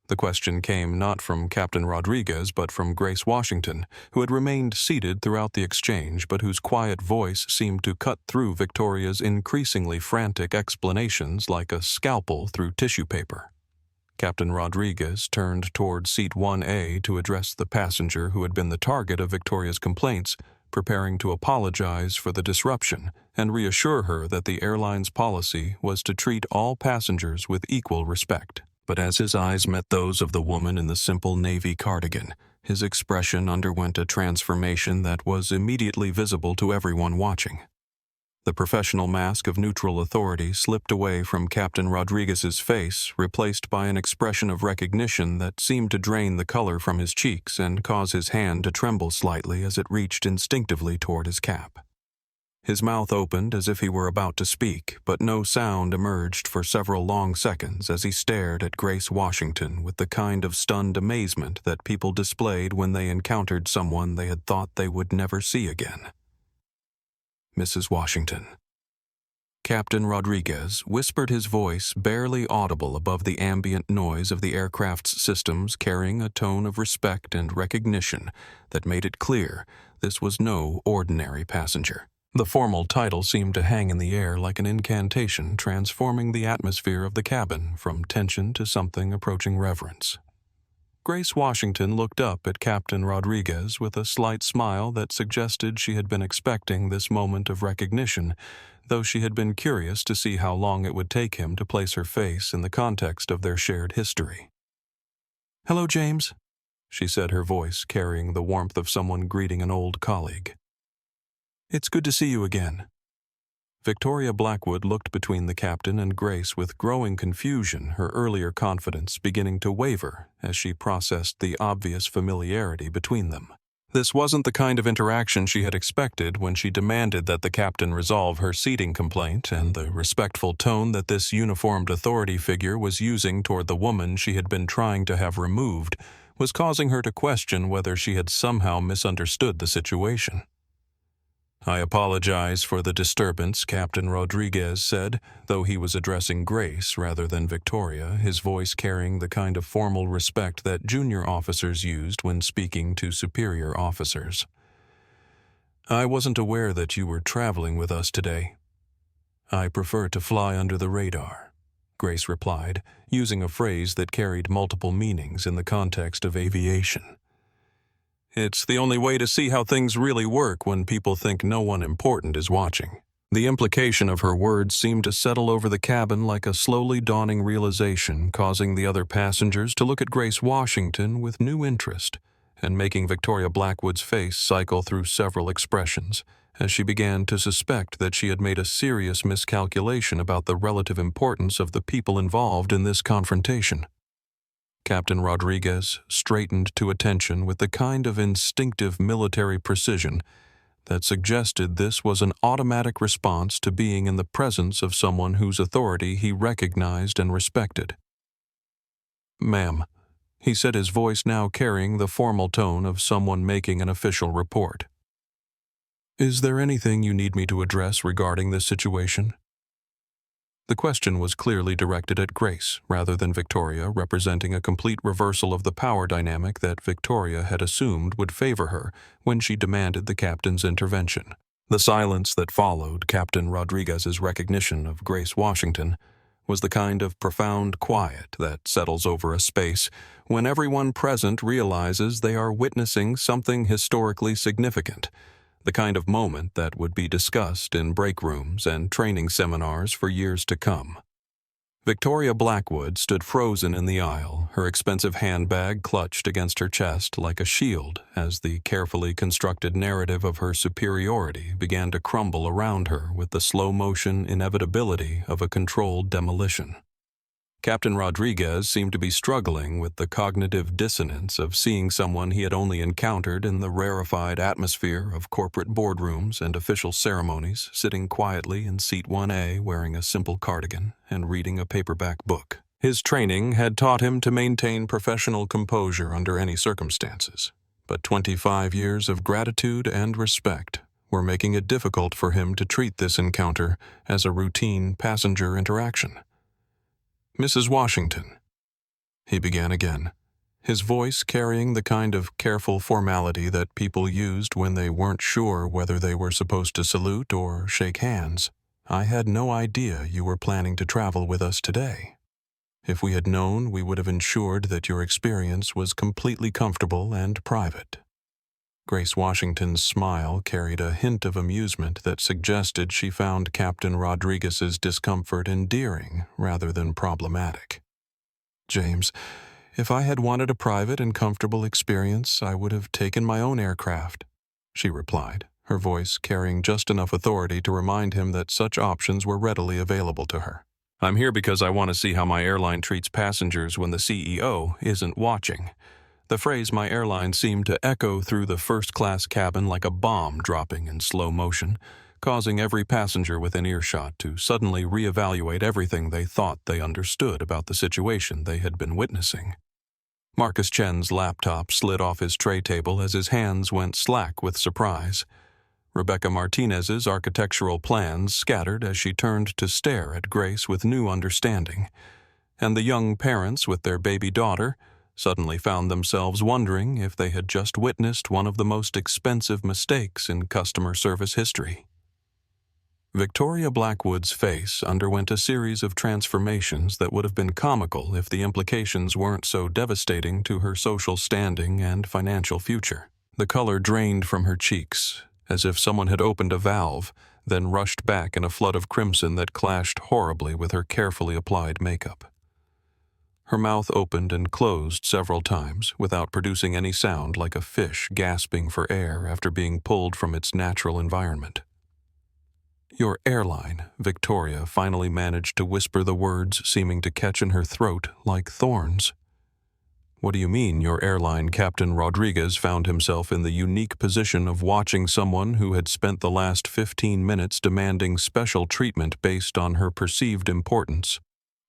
The question came not from Captain Rodriguez but from Grace Washington, who had remained seated throughout the exchange but whose quiet voice seemed to cut through Victoria's increasingly frantic explanations like a scalpel through tissue paper. Captain Rodriguez turned toward seat 1A to address the passenger who had been the target of Victoria's complaints, preparing to apologize for the disruption and reassure her that the airline's policy was to treat all passengers with equal respect. But as his eyes met those of the woman in the simple navy cardigan, his expression underwent a transformation that was immediately visible to everyone watching. The professional mask of neutral authority slipped away from Captain Rodriguez's face, replaced by an expression of recognition that seemed to drain the color from his cheeks and cause his hand to tremble slightly as it reached instinctively toward his cap. His mouth opened as if he were about to speak, but no sound emerged for several long seconds as he stared at Grace Washington with the kind of stunned amazement that people displayed when they encountered someone they had thought they would never see again. "Mrs. Washington." Captain Rodriguez whispered, his voice barely audible above the ambient noise of the aircraft's systems, carrying a tone of respect and recognition that made it clear this was no ordinary passenger. The formal title seemed to hang in the air like an incantation, transforming the atmosphere of the cabin from tension to something approaching reverence. Grace Washington looked up at Captain Rodriguez with a slight smile that suggested she had been expecting this moment of recognition, though she had been curious to see how long it would take him to place her face in the context of their shared history. "Hello, James," she said, her voice carrying the warmth of someone greeting an old colleague. "It's good to see you again." Victoria Blackwood looked between the captain and Grace with growing confusion, her earlier confidence beginning to waver as she processed the obvious familiarity between them. This wasn't the kind of interaction she had expected when she demanded that the captain resolve her seating complaint, and the respectful tone that this uniformed authority figure was using toward the woman she had been trying to have removed was causing her to question whether she had somehow misunderstood the situation. "I apologize for the disturbance," Captain Rodriguez said, though he was addressing Grace rather than Victoria, his voice carrying the kind of formal respect that junior officers used when speaking to superior officers. "I wasn't aware that you were traveling with us today." "I prefer to fly under the radar," Grace replied, using a phrase that carried multiple meanings in the context of aviation. "It's the only way to see how things really work when people think no one important is watching." The implication of her words seemed to settle over the cabin like a slowly dawning realization, causing the other passengers to look at Grace Washington with new interest, and making Victoria Blackwood's face cycle through several expressions, as she began to suspect that she had made a serious miscalculation about the relative importance of the people involved in this confrontation. Captain Rodriguez straightened to attention with the kind of instinctive military precision that suggested this was an automatic response to being in the presence of someone whose authority he recognized and respected. "Ma'am," he said, his voice now carrying the formal tone of someone making an official report. "Is there anything you need me to address regarding this situation?" The question was clearly directed at Grace, rather than Victoria, representing a complete reversal of the power dynamic that Victoria had assumed would favor her when she demanded the captain's intervention. The silence that followed Captain Rodriguez's recognition of Grace Washington was the kind of profound quiet that settles over a space when everyone present realizes they are witnessing something historically significant, the kind of moment that would be discussed in break rooms and training seminars for years to come. Victoria Blackwood stood frozen in the aisle, her expensive handbag clutched against her chest like a shield as the carefully constructed narrative of her superiority began to crumble around her with the slow-motion inevitability of a controlled demolition. Captain Rodriguez seemed to be struggling with the cognitive dissonance of seeing someone he had only encountered in the rarefied atmosphere of corporate boardrooms and official ceremonies, sitting quietly in seat 1A wearing a simple cardigan and reading a paperback book. His training had taught him to maintain professional composure under any circumstances, but 25 years of gratitude and respect were making it difficult for him to treat this encounter as a routine passenger interaction. "Mrs. Washington," he began again, his voice carrying the kind of careful formality that people used when they weren't sure whether they were supposed to salute or shake hands. "I had no idea you were planning to travel with us today. If we had known, we would have ensured that your experience was completely comfortable and private." Grace Washington's smile carried a hint of amusement that suggested she found Captain Rodriguez's discomfort endearing rather than problematic. "James, if I had wanted a private and comfortable experience, I would have taken my own aircraft," she replied, her voice carrying just enough authority to remind him that such options were readily available to her. "I'm here because I want to see how my airline treats passengers when the CEO isn't watching." The phrase "my airline" seemed to echo through the first-class cabin like a bomb dropping in slow motion, causing every passenger within earshot to suddenly reevaluate everything they thought they understood about the situation they had been witnessing. Marcus Chen's laptop slid off his tray table as his hands went slack with surprise. Rebecca Martinez's architectural plans scattered as she turned to stare at Grace with new understanding, and the young parents with their baby daughter suddenly found themselves wondering if they had just witnessed one of the most expensive mistakes in customer service history. Victoria Blackwood's face underwent a series of transformations that would have been comical if the implications weren't so devastating to her social standing and financial future. The color drained from her cheeks, as if someone had opened a valve, then rushed back in a flood of crimson that clashed horribly with her carefully applied makeup. Her mouth opened and closed several times without producing any sound, like a fish gasping for air after being pulled from its natural environment. "Your airline," Victoria finally managed to whisper the words seeming to catch in her throat like thorns. "What do you mean, your airline?" Captain Rodriguez found himself in the unique position of watching someone who had spent the last 15 minutes demanding special treatment based on her perceived importance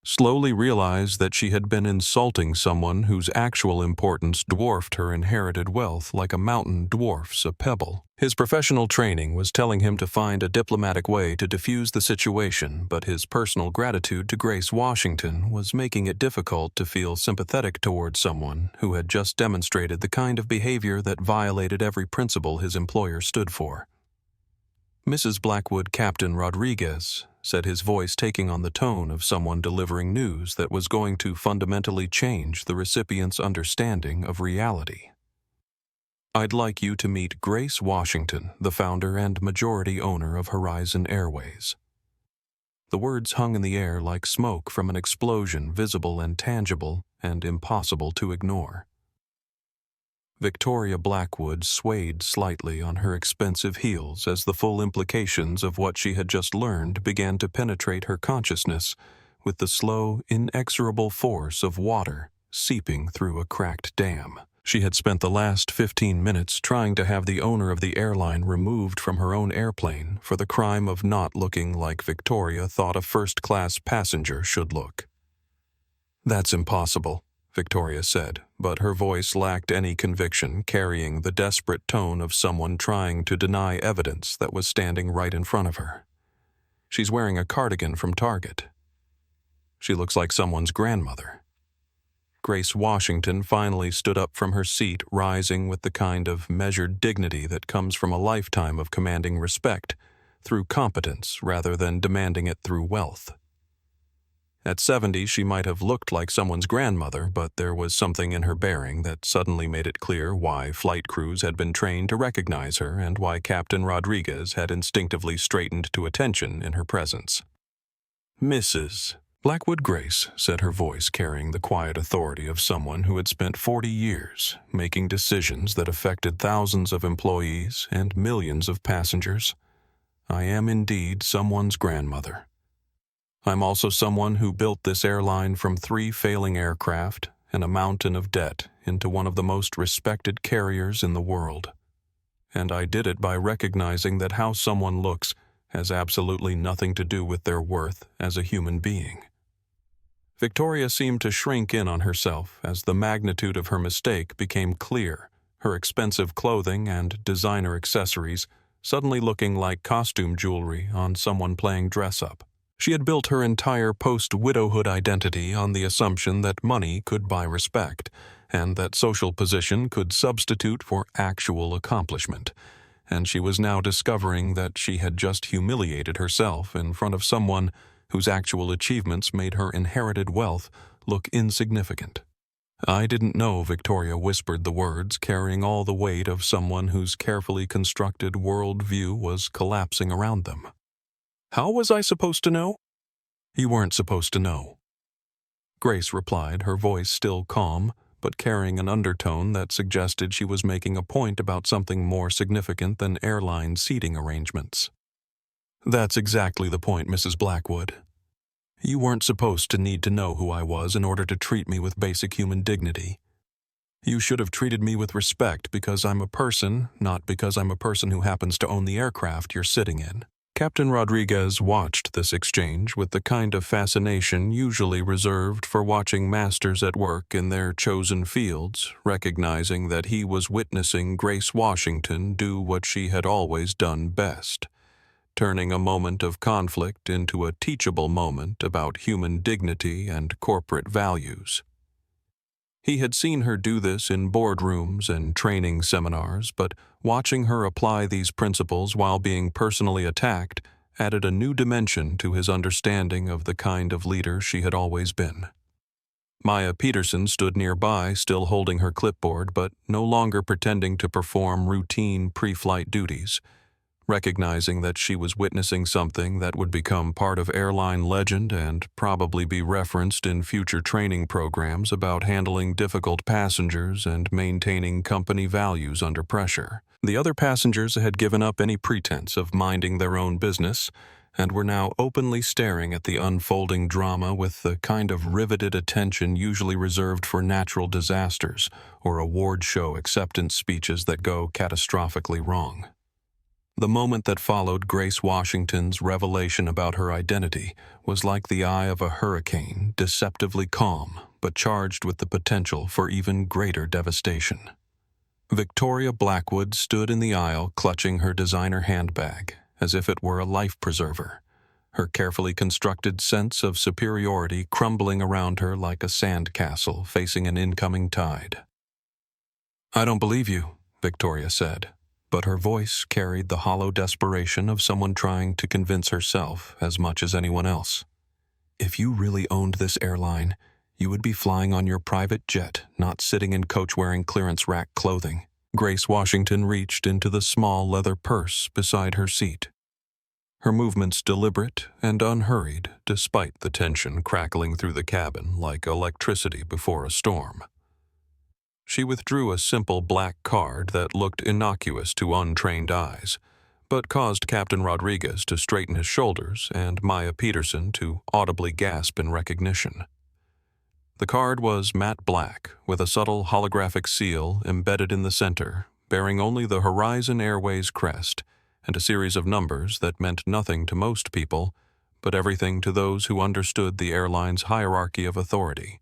slowly realized that she had been insulting someone whose actual importance dwarfed her inherited wealth like a mountain dwarfs a pebble. His professional training was telling him to find a diplomatic way to defuse the situation, but his personal gratitude to Grace Washington was making it difficult to feel sympathetic towards someone who had just demonstrated the kind of behavior that violated every principle his employer stood for. Mrs. Blackwood, Captain Rodriguez, said, his voice taking on the tone of someone delivering news that was going to fundamentally change the recipient's understanding of reality. I'd like you to meet Grace Washington, the founder and majority owner of Horizon Airways. The words hung in the air like smoke from an explosion, visible and tangible and impossible to ignore. Victoria Blackwood swayed slightly on her expensive heels as the full implications of what she had just learned began to penetrate her consciousness with the slow, inexorable force of water seeping through a cracked dam. She had spent the last 15 minutes trying to have the owner of the airline removed from her own airplane for the crime of not looking like Victoria thought a first-class passenger should look. "That's impossible," Victoria said, but her voice lacked any conviction, carrying the desperate tone of someone trying to deny evidence that was standing right in front of her. "She's wearing a cardigan from Target. She looks like someone's grandmother." Grace Washington finally stood up from her seat, rising with the kind of measured dignity that comes from a lifetime of commanding respect through competence rather than demanding it through wealth. At 70, she might have looked like someone's grandmother, but there was something in her bearing that suddenly made it clear why flight crews had been trained to recognize her and why Captain Rodriguez had instinctively straightened to attention in her presence. "Mrs. Blackwood Grace," said her voice carrying the quiet authority of someone who had spent 40 years making decisions that affected thousands of employees and millions of passengers. "I am indeed someone's grandmother. I'm also someone who built this airline from 3 failing aircraft and a mountain of debt into one of the most respected carriers in the world. And I did it by recognizing that how someone looks has absolutely nothing to do with their worth as a human being." Victoria seemed to shrink in on herself as the magnitude of her mistake became clear, her expensive clothing and designer accessories suddenly looking like costume jewelry on someone playing dress-up. She had built her entire post-widowhood identity on the assumption that money could buy respect, and that social position could substitute for actual accomplishment, and she was now discovering that she had just humiliated herself in front of someone whose actual achievements made her inherited wealth look insignificant. "I didn't know," Victoria whispered the words, carrying all the weight of someone whose carefully constructed world view was collapsing around them. "How was I supposed to know?" "You weren't supposed to know," Grace replied, her voice still calm, but carrying an undertone that suggested she was making a point about something more significant than airline seating arrangements. "That's exactly the point, Mrs. Blackwood. You weren't supposed to need to know who I was in order to treat me with basic human dignity. You should have treated me with respect because I'm a person, not because I'm a person who happens to own the aircraft you're sitting in." Captain Rodriguez watched this exchange with the kind of fascination usually reserved for watching masters at work in their chosen fields, recognizing that he was witnessing Grace Washington do what she had always done best, turning a moment of conflict into a teachable moment about human dignity and corporate values. He had seen her do this in boardrooms and training seminars, but watching her apply these principles while being personally attacked added a new dimension to his understanding of the kind of leader she had always been. Maya Peterson stood nearby, still holding her clipboard, but no longer pretending to perform routine pre-flight duties. Recognizing that she was witnessing something that would become part of airline legend and probably be referenced in future training programs about handling difficult passengers and maintaining company values under pressure. The other passengers had given up any pretense of minding their own business and were now openly staring at the unfolding drama with the kind of riveted attention usually reserved for natural disasters or award show acceptance speeches that go catastrophically wrong. The moment that followed Grace Washington's revelation about her identity was like the eye of a hurricane, deceptively calm, but charged with the potential for even greater devastation. Victoria Blackwood stood in the aisle clutching her designer handbag, as if it were a life preserver, her carefully constructed sense of superiority crumbling around her like a sandcastle facing an incoming tide. "I don't believe you," Victoria said. but her voice carried the hollow desperation of someone trying to convince herself as much as anyone else. If you really owned this airline, you would be flying on your private jet, not sitting in coach wearing clearance rack clothing. Grace Washington reached into the small leather purse beside her seat. Her movements deliberate and unhurried, despite the tension crackling through the cabin like electricity before a storm. She withdrew a simple black card that looked innocuous to untrained eyes, but caused Captain Rodriguez to straighten his shoulders and Maya Peterson to audibly gasp in recognition. The card was matte black, with a subtle holographic seal embedded in the center, bearing only the Horizon Airways crest and a series of numbers that meant nothing to most people, but everything to those who understood the airline's hierarchy of authority.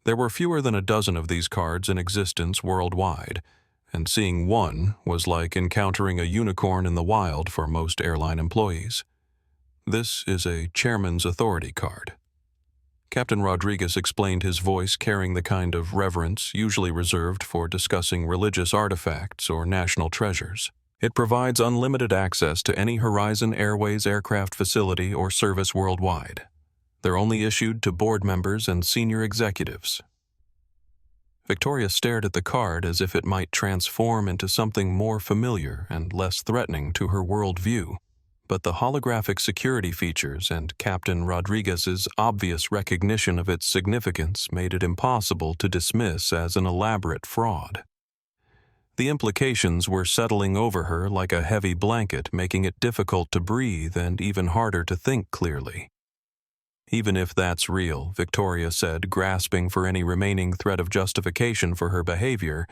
There were fewer than a dozen of these cards in existence worldwide, and seeing one was like encountering a unicorn in the wild for most airline employees. This is a chairman's authority card. Captain Rodriguez explained, his voice carrying the kind of reverence usually reserved for discussing religious artifacts or national treasures. It provides unlimited access to any Horizon Airways aircraft facility or service worldwide. They're only issued to board members and senior executives. Victoria stared at the card as if it might transform into something more familiar and less threatening to her worldview. But the holographic security features and Captain Rodriguez's obvious recognition of its significance made it impossible to dismiss as an elaborate fraud. The implications were settling over her like a heavy blanket, making it difficult to breathe and even harder to think clearly. Even if that's real, Victoria said, grasping for any remaining thread of justification for her behavior,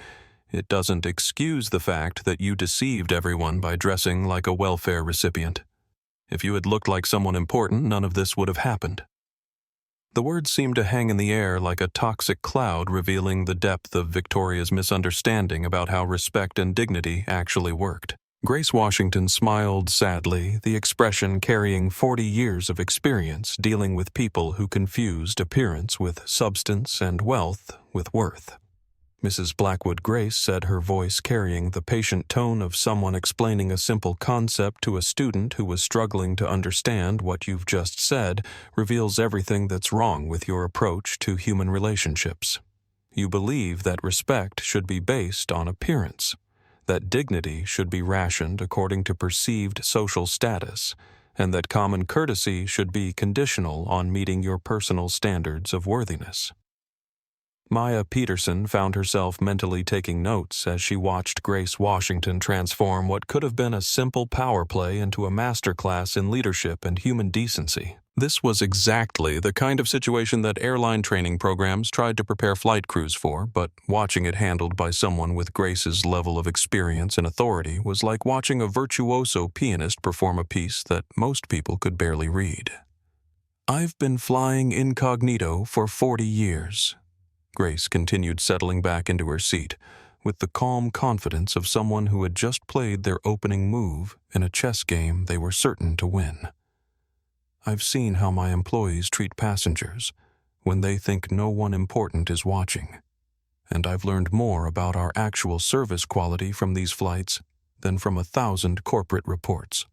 it doesn't excuse the fact that you deceived everyone by dressing like a welfare recipient. If you had looked like someone important, none of this would have happened. The words seemed to hang in the air like a toxic cloud, revealing the depth of Victoria's misunderstanding about how respect and dignity actually worked. Grace Washington smiled sadly, the expression carrying 40 years of experience dealing with people who confused appearance with substance and wealth with worth. Mrs. Blackwood Grace said, her voice carrying the patient tone of someone explaining a simple concept to a student who was struggling to understand what you've just said, reveals everything that's wrong with your approach to human relationships. You believe that respect should be based on appearance, that dignity should be rationed according to perceived social status, and that common courtesy should be conditional on meeting your personal standards of worthiness. Maya Peterson found herself mentally taking notes as she watched Grace Washington transform what could have been a simple power play into a masterclass in leadership and human decency. This was exactly the kind of situation that airline training programs tried to prepare flight crews for, but watching it handled by someone with Grace's level of experience and authority was like watching a virtuoso pianist perform a piece that most people could barely read. "I've been flying incognito for 40 years. Grace continued, settling back into her seat, with the calm confidence of someone who had just played their opening move in a chess game they were certain to win. "I've seen how my employees treat passengers when they think no one important is watching, and I've learned more about our actual service quality from these flights than from 1,000 corporate reports."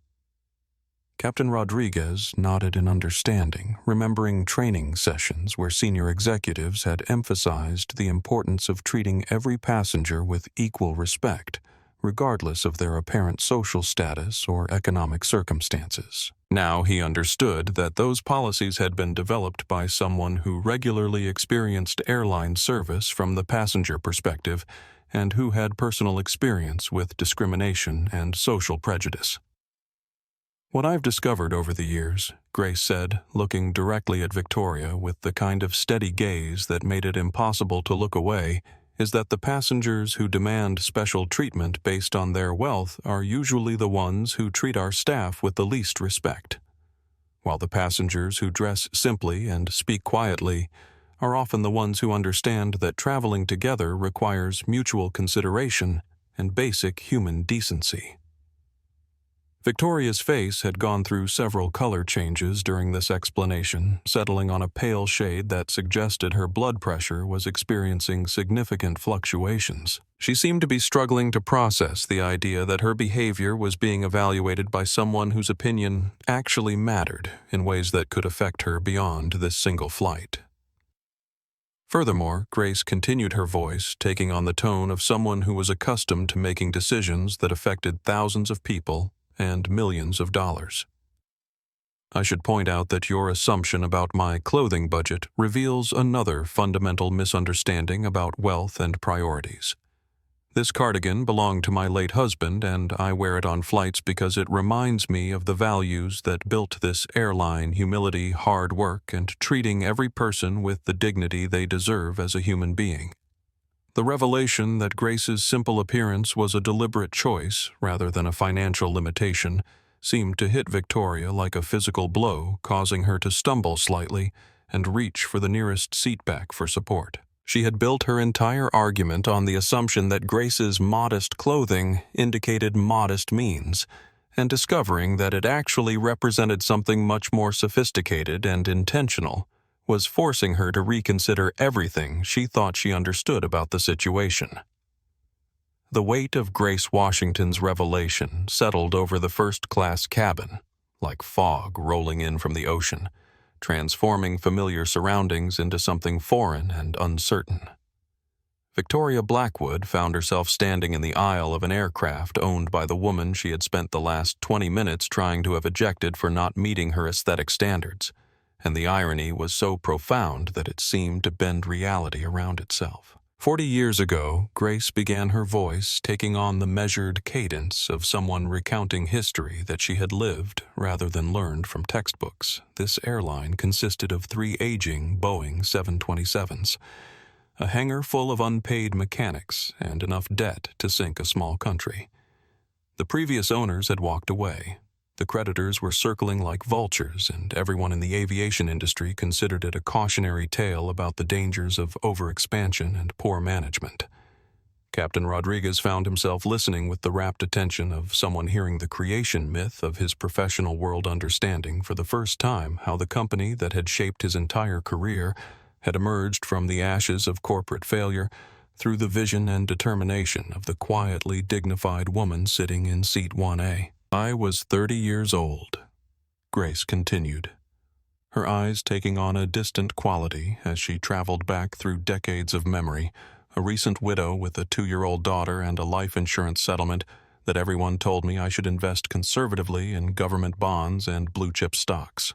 Captain Rodriguez nodded in understanding, remembering training sessions where senior executives had emphasized the importance of treating every passenger with equal respect, regardless of their apparent social status or economic circumstances. Now he understood that those policies had been developed by someone who regularly experienced airline service from the passenger perspective and who had personal experience with discrimination and social prejudice. "What I've discovered over the years," Grace said, looking directly at Victoria with the kind of steady gaze that made it impossible to look away, "is that the passengers who demand special treatment based on their wealth are usually the ones who treat our staff with the least respect, while the passengers who dress simply and speak quietly are often the ones who understand that traveling together requires mutual consideration and basic human decency." Victoria's face had gone through several color changes during this explanation, settling on a pale shade that suggested her blood pressure was experiencing significant fluctuations. She seemed to be struggling to process the idea that her behavior was being evaluated by someone whose opinion actually mattered in ways that could affect her beyond this single flight. Furthermore, Grace continued her voice, taking on the tone of someone who was accustomed to making decisions that affected thousands of people and millions of dollars. I should point out that your assumption about my clothing budget reveals another fundamental misunderstanding about wealth and priorities. This cardigan belonged to my late husband, and I wear it on flights because it reminds me of the values that built this airline: humility, hard work, and treating every person with the dignity they deserve as a human being. The revelation that Grace's simple appearance was a deliberate choice rather than a financial limitation seemed to hit Victoria like a physical blow, causing her to stumble slightly and reach for the nearest seat back for support. She had built her entire argument on the assumption that Grace's modest clothing indicated modest means, and discovering that it actually represented something much more sophisticated and intentional was forcing her to reconsider everything she thought she understood about the situation. The weight of Grace Washington's revelation settled over the first-class cabin, like fog rolling in from the ocean, transforming familiar surroundings into something foreign and uncertain. Victoria Blackwood found herself standing in the aisle of an aircraft owned by the woman she had spent the last 20 minutes trying to have ejected for not meeting her aesthetic standards, and the irony was so profound that it seemed to bend reality around itself. 40 years ago, Grace began her voice taking on the measured cadence of someone recounting history that she had lived rather than learned from textbooks. This airline consisted of 3 aging Boeing 727s, a hangar full of unpaid mechanics, and enough debt to sink a small country. The previous owners had walked away. The creditors were circling like vultures, and everyone in the aviation industry considered it a cautionary tale about the dangers of overexpansion and poor management. Captain Rodriguez found himself listening with the rapt attention of someone hearing the creation myth of his professional world, understanding for the first time how the company that had shaped his entire career had emerged from the ashes of corporate failure through the vision and determination of the quietly dignified woman sitting in seat 1A. I was 30 years old, Grace continued, her eyes taking on a distant quality as she traveled back through decades of memory, a recent widow with a 2-year-old daughter and a life insurance settlement that everyone told me I should invest conservatively in government bonds and blue-chip stocks.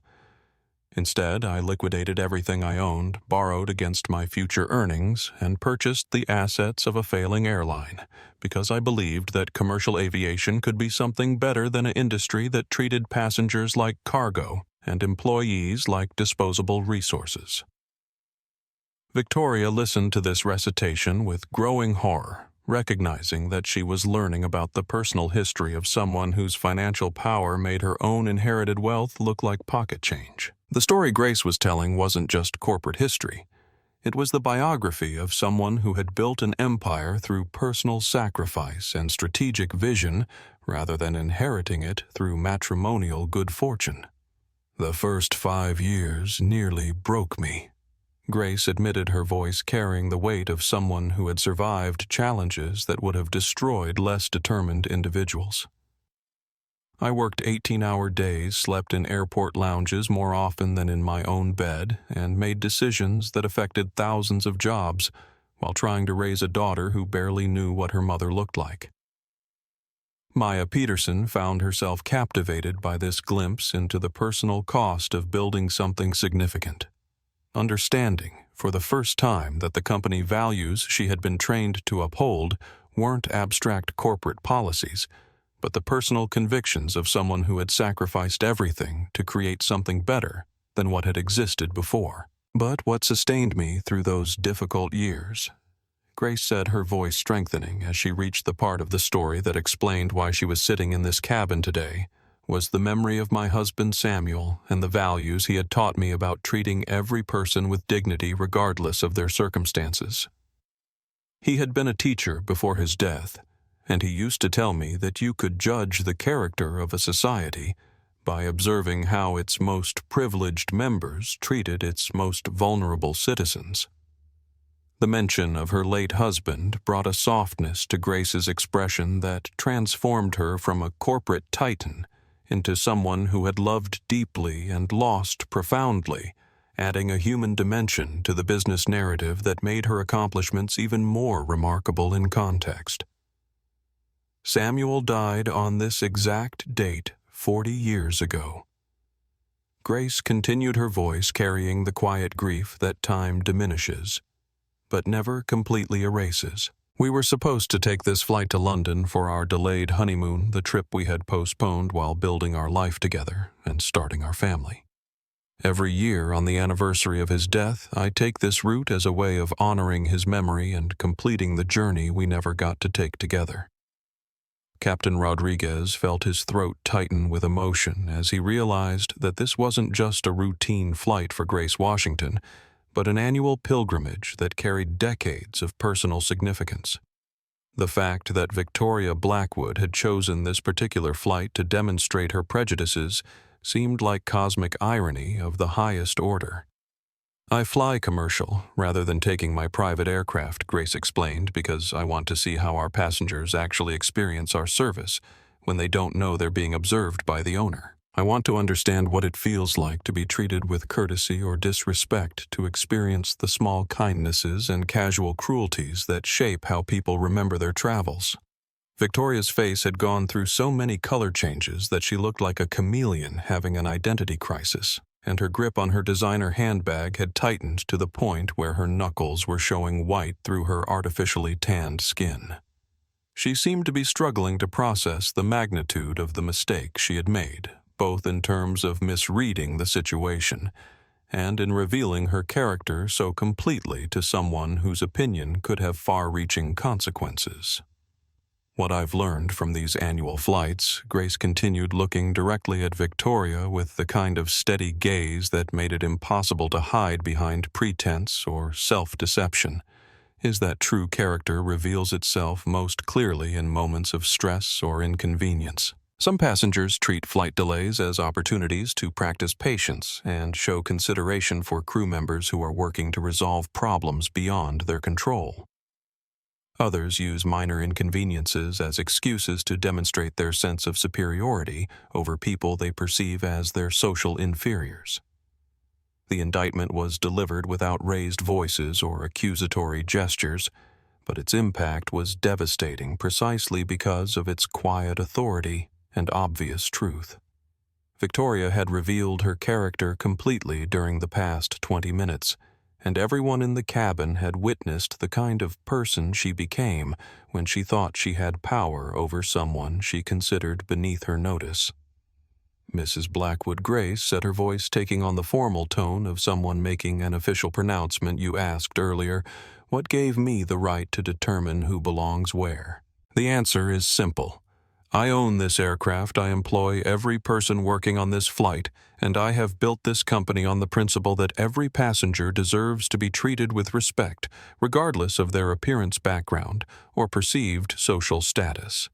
Instead, I liquidated everything I owned, borrowed against my future earnings, and purchased the assets of a failing airline, because I believed that commercial aviation could be something better than an industry that treated passengers like cargo and employees like disposable resources. Victoria listened to this recitation with growing horror, recognizing that she was learning about the personal history of someone whose financial power made her own inherited wealth look like pocket change. The story Grace was telling wasn't just corporate history. It was the biography of someone who had built an empire through personal sacrifice and strategic vision rather than inheriting it through matrimonial good fortune. The first 5 years nearly broke me. Grace admitted, her voice carrying the weight of someone who had survived challenges that would have destroyed less determined individuals. I worked 18-hour days, slept in airport lounges more often than in my own bed, and made decisions that affected thousands of jobs while trying to raise a daughter who barely knew what her mother looked like. Maya Peterson found herself captivated by this glimpse into the personal cost of building something significant. Understanding, for the first time, that the company values she had been trained to uphold weren't abstract corporate policies, but the personal convictions of someone who had sacrificed everything to create something better than what had existed before. But what sustained me through those difficult years, Grace said, her voice strengthening as she reached the part of the story that explained why she was sitting in this cabin today, was the memory of my husband Samuel and the values he had taught me about treating every person with dignity regardless of their circumstances. He had been a teacher before his death, And he used to tell me that you could judge the character of a society by observing how its most privileged members treated its most vulnerable citizens. The mention of her late husband brought a softness to Grace's expression that transformed her from a corporate titan into someone who had loved deeply and lost profoundly, adding a human dimension to the business narrative that made her accomplishments even more remarkable in context. Samuel died on this exact date 40 years ago. Grace continued, her voice carrying the quiet grief that time diminishes, but never completely erases. We were supposed to take this flight to London for our delayed honeymoon, the trip we had postponed while building our life together and starting our family. Every year on the anniversary of his death, I take this route as a way of honoring his memory and completing the journey we never got to take together. Captain Rodriguez felt his throat tighten with emotion as he realized that this wasn't just a routine flight for Grace Washington, but an annual pilgrimage that carried decades of personal significance. The fact that Victoria Blackwood had chosen this particular flight to demonstrate her prejudices seemed like cosmic irony of the highest order. "I fly commercial rather than taking my private aircraft," Grace explained, "because I want to see how our passengers actually experience our service when they don't know they're being observed by the owner. I want to understand what it feels like to be treated with courtesy or disrespect, to experience the small kindnesses and casual cruelties that shape how people remember their travels." Victoria's face had gone through so many color changes that she looked like a chameleon having an identity crisis, and her grip on her designer handbag had tightened to the point where her knuckles were showing white through her artificially tanned skin. She seemed to be struggling to process the magnitude of the mistake she had made, both in terms of misreading the situation and in revealing her character so completely to someone whose opinion could have far-reaching consequences. "What I've learned from these annual flights," Grace continued, looking directly at Victoria with the kind of steady gaze that made it impossible to hide behind pretense or self-deception, "is that true character reveals itself most clearly in moments of stress or inconvenience. Some passengers treat flight delays as opportunities to practice patience and show consideration for crew members who are working to resolve problems beyond their control. Others use minor inconveniences as excuses to demonstrate their sense of superiority over people they perceive as their social inferiors." The indictment was delivered without raised voices or accusatory gestures, but its impact was devastating precisely because of its quiet authority and obvious truth. Victoria had revealed her character completely during the past 20 minutes, and everyone in the cabin had witnessed the kind of person she became when she thought she had power over someone she considered beneath her notice. "Mrs. Blackwood," Grace said, her voice taking on the formal tone of someone making an official pronouncement, "you asked earlier, what gave me the right to determine who belongs where? The answer is simple. I own this aircraft, I employ every person working on this flight, and I have built this company on the principle that every passenger deserves to be treated with respect, regardless of their appearance, background, or perceived social status."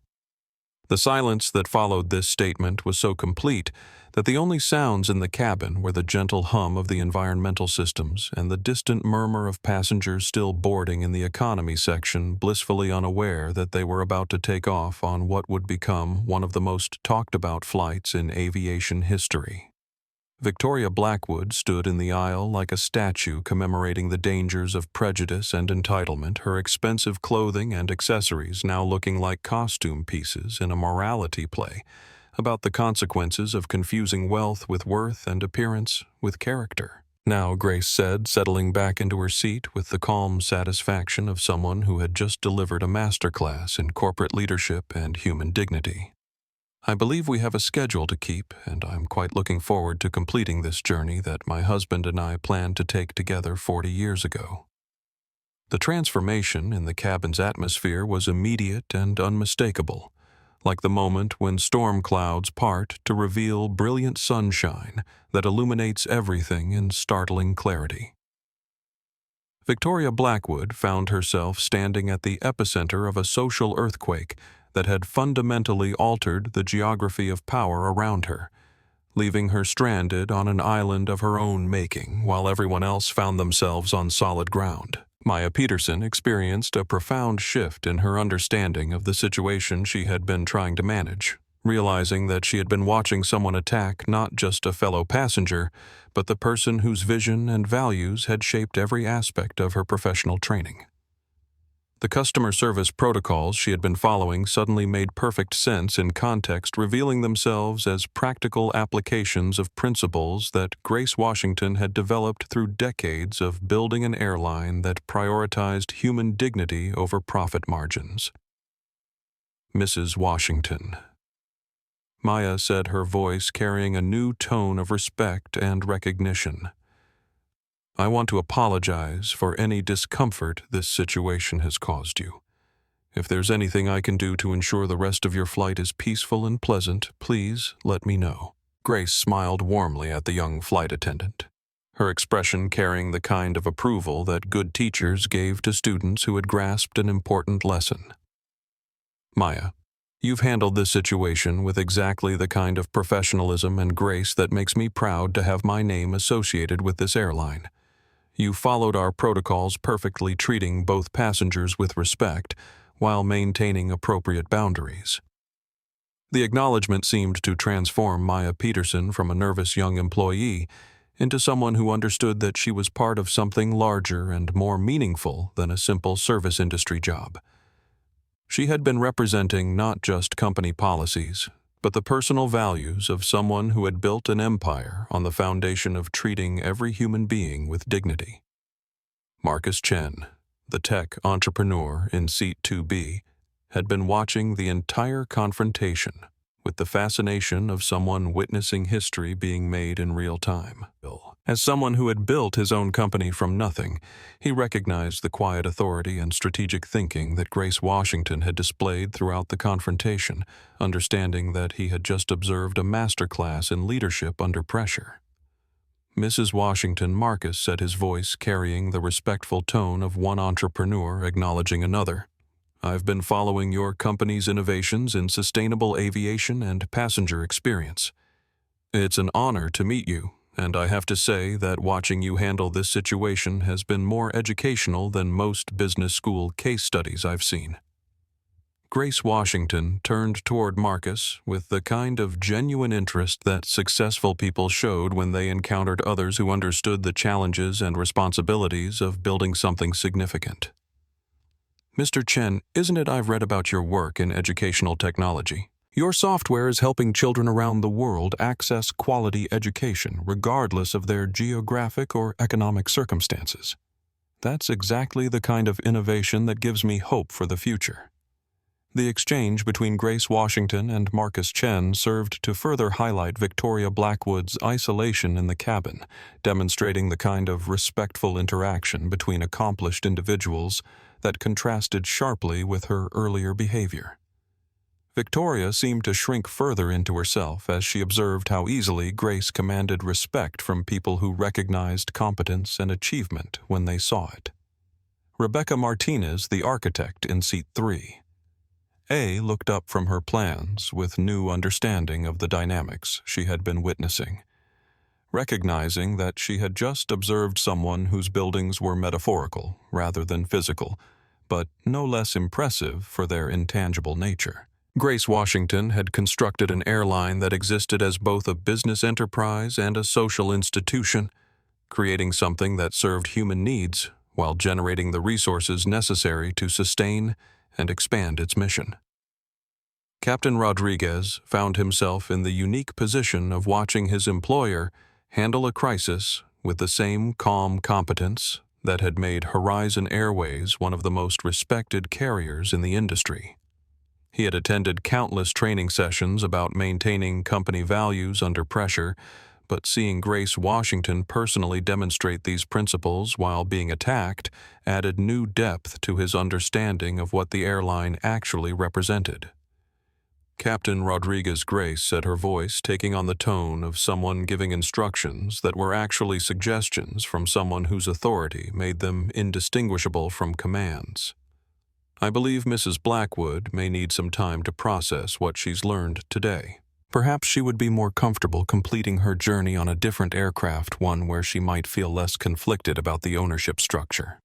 The silence that followed this statement was so complete that the only sounds in the cabin were the gentle hum of the environmental systems and the distant murmur of passengers still boarding in the economy section, blissfully unaware that they were about to take off on what would become one of the most talked-about flights in aviation history. Victoria Blackwood stood in the aisle like a statue commemorating the dangers of prejudice and entitlement, her expensive clothing and accessories now looking like costume pieces in a morality play about the consequences of confusing wealth with worth and appearance with character. "Now," Grace said, settling back into her seat with the calm satisfaction of someone who had just delivered a masterclass in corporate leadership and human dignity, "I believe we have a schedule to keep, and I'm quite looking forward to completing this journey that my husband and I planned to take together 40 years ago." The transformation in the cabin's atmosphere was immediate and unmistakable, like the moment when storm clouds part to reveal brilliant sunshine that illuminates everything in startling clarity. Victoria Blackwood found herself standing at the epicenter of a social earthquake that had fundamentally altered the geography of power around her, leaving her stranded on an island of her own making while everyone else found themselves on solid ground. Maya Peterson experienced a profound shift in her understanding of the situation she had been trying to manage, realizing that she had been watching someone attack not just a fellow passenger, but the person whose vision and values had shaped every aspect of her professional training. The customer service protocols she had been following suddenly made perfect sense in context, revealing themselves as practical applications of principles that Grace Washington had developed through decades of building an airline that prioritized human dignity over profit margins. Mrs. Washington. Maya said, her voice carrying a new tone of respect and recognition. I want to apologize for any discomfort this situation has caused you. If there's anything I can do to ensure the rest of your flight is peaceful and pleasant, please let me know. Grace smiled warmly at the young flight attendant, her expression carrying the kind of approval that good teachers gave to students who had grasped an important lesson. Maya, you've handled this situation with exactly the kind of professionalism and grace that makes me proud to have my name associated with this airline. You followed our protocols perfectly, treating both passengers with respect while maintaining appropriate boundaries. The acknowledgement seemed to transform Maya Peterson from a nervous young employee into someone who understood that she was part of something larger and more meaningful than a simple service industry job. She had been representing not just company policies, but the personal values of someone who had built an empire on the foundation of treating every human being with dignity. Marcus Chen, the tech entrepreneur in seat 2B, had been watching the entire confrontation with the fascination of someone witnessing history being made in real time. As someone who had built his own company from nothing, he recognized the quiet authority and strategic thinking that Grace Washington had displayed throughout the confrontation, understanding that he had just observed a masterclass in leadership under pressure. Mrs. Washington, Marcus said, his voice carrying the respectful tone of one entrepreneur acknowledging another. I've been following your company's innovations in sustainable aviation and passenger experience. It's an honor to meet you, and I have to say that watching you handle this situation has been more educational than most business school case studies I've seen. Grace Washington turned toward Marcus with the kind of genuine interest that successful people showed when they encountered others who understood the challenges and responsibilities of building something significant. Mr. Chen, isn't it I've read about your work in educational technology? Your software is helping children around the world access quality education regardless of their geographic or economic circumstances. That's exactly the kind of innovation that gives me hope for the future. The exchange between Grace Washington and Marcus Chen served to further highlight Victoria Blackwood's isolation in the cabin, demonstrating the kind of respectful interaction between accomplished individuals that contrasted sharply with her earlier behavior. Victoria seemed to shrink further into herself as she observed how easily Grace commanded respect from people who recognized competence and achievement when they saw it. Rebecca Martinez, the architect in seat 3. A looked up from her plans with new understanding of the dynamics she had been witnessing, recognizing that she had just observed someone whose buildings were metaphorical rather than physical, but no less impressive for their intangible nature. Grace Washington had constructed an airline that existed as both a business enterprise and a social institution, creating something that served human needs while generating the resources necessary to sustain and expand its mission. Captain Rodriguez found himself in the unique position of watching his employer handle a crisis with the same calm competence that had made Horizon Airways one of the most respected carriers in the industry. He had attended countless training sessions about maintaining company values under pressure, but seeing Grace Washington personally demonstrate these principles while being attacked added new depth to his understanding of what the airline actually represented. Captain Rodriguez Grace said, her voice taking on the tone of someone giving instructions that were actually suggestions from someone whose authority made them indistinguishable from commands. I believe Mrs. Blackwood may need some time to process what she's learned today. Perhaps she would be more comfortable completing her journey on a different aircraft, one where she might feel less conflicted about the ownership structure.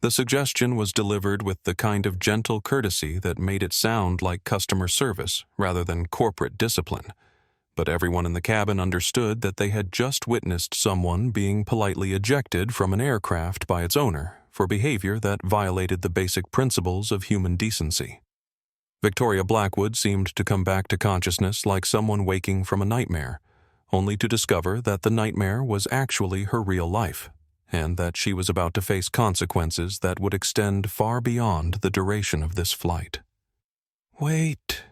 The suggestion was delivered with the kind of gentle courtesy that made it sound like customer service rather than corporate discipline. But everyone in the cabin understood that they had just witnessed someone being politely ejected from an aircraft by its owner for behavior that violated the basic principles of human decency. Victoria Blackwood seemed to come back to consciousness like someone waking from a nightmare, only to discover that the nightmare was actually her real life, and that she was about to face consequences that would extend far beyond the duration of this flight. "Wait,"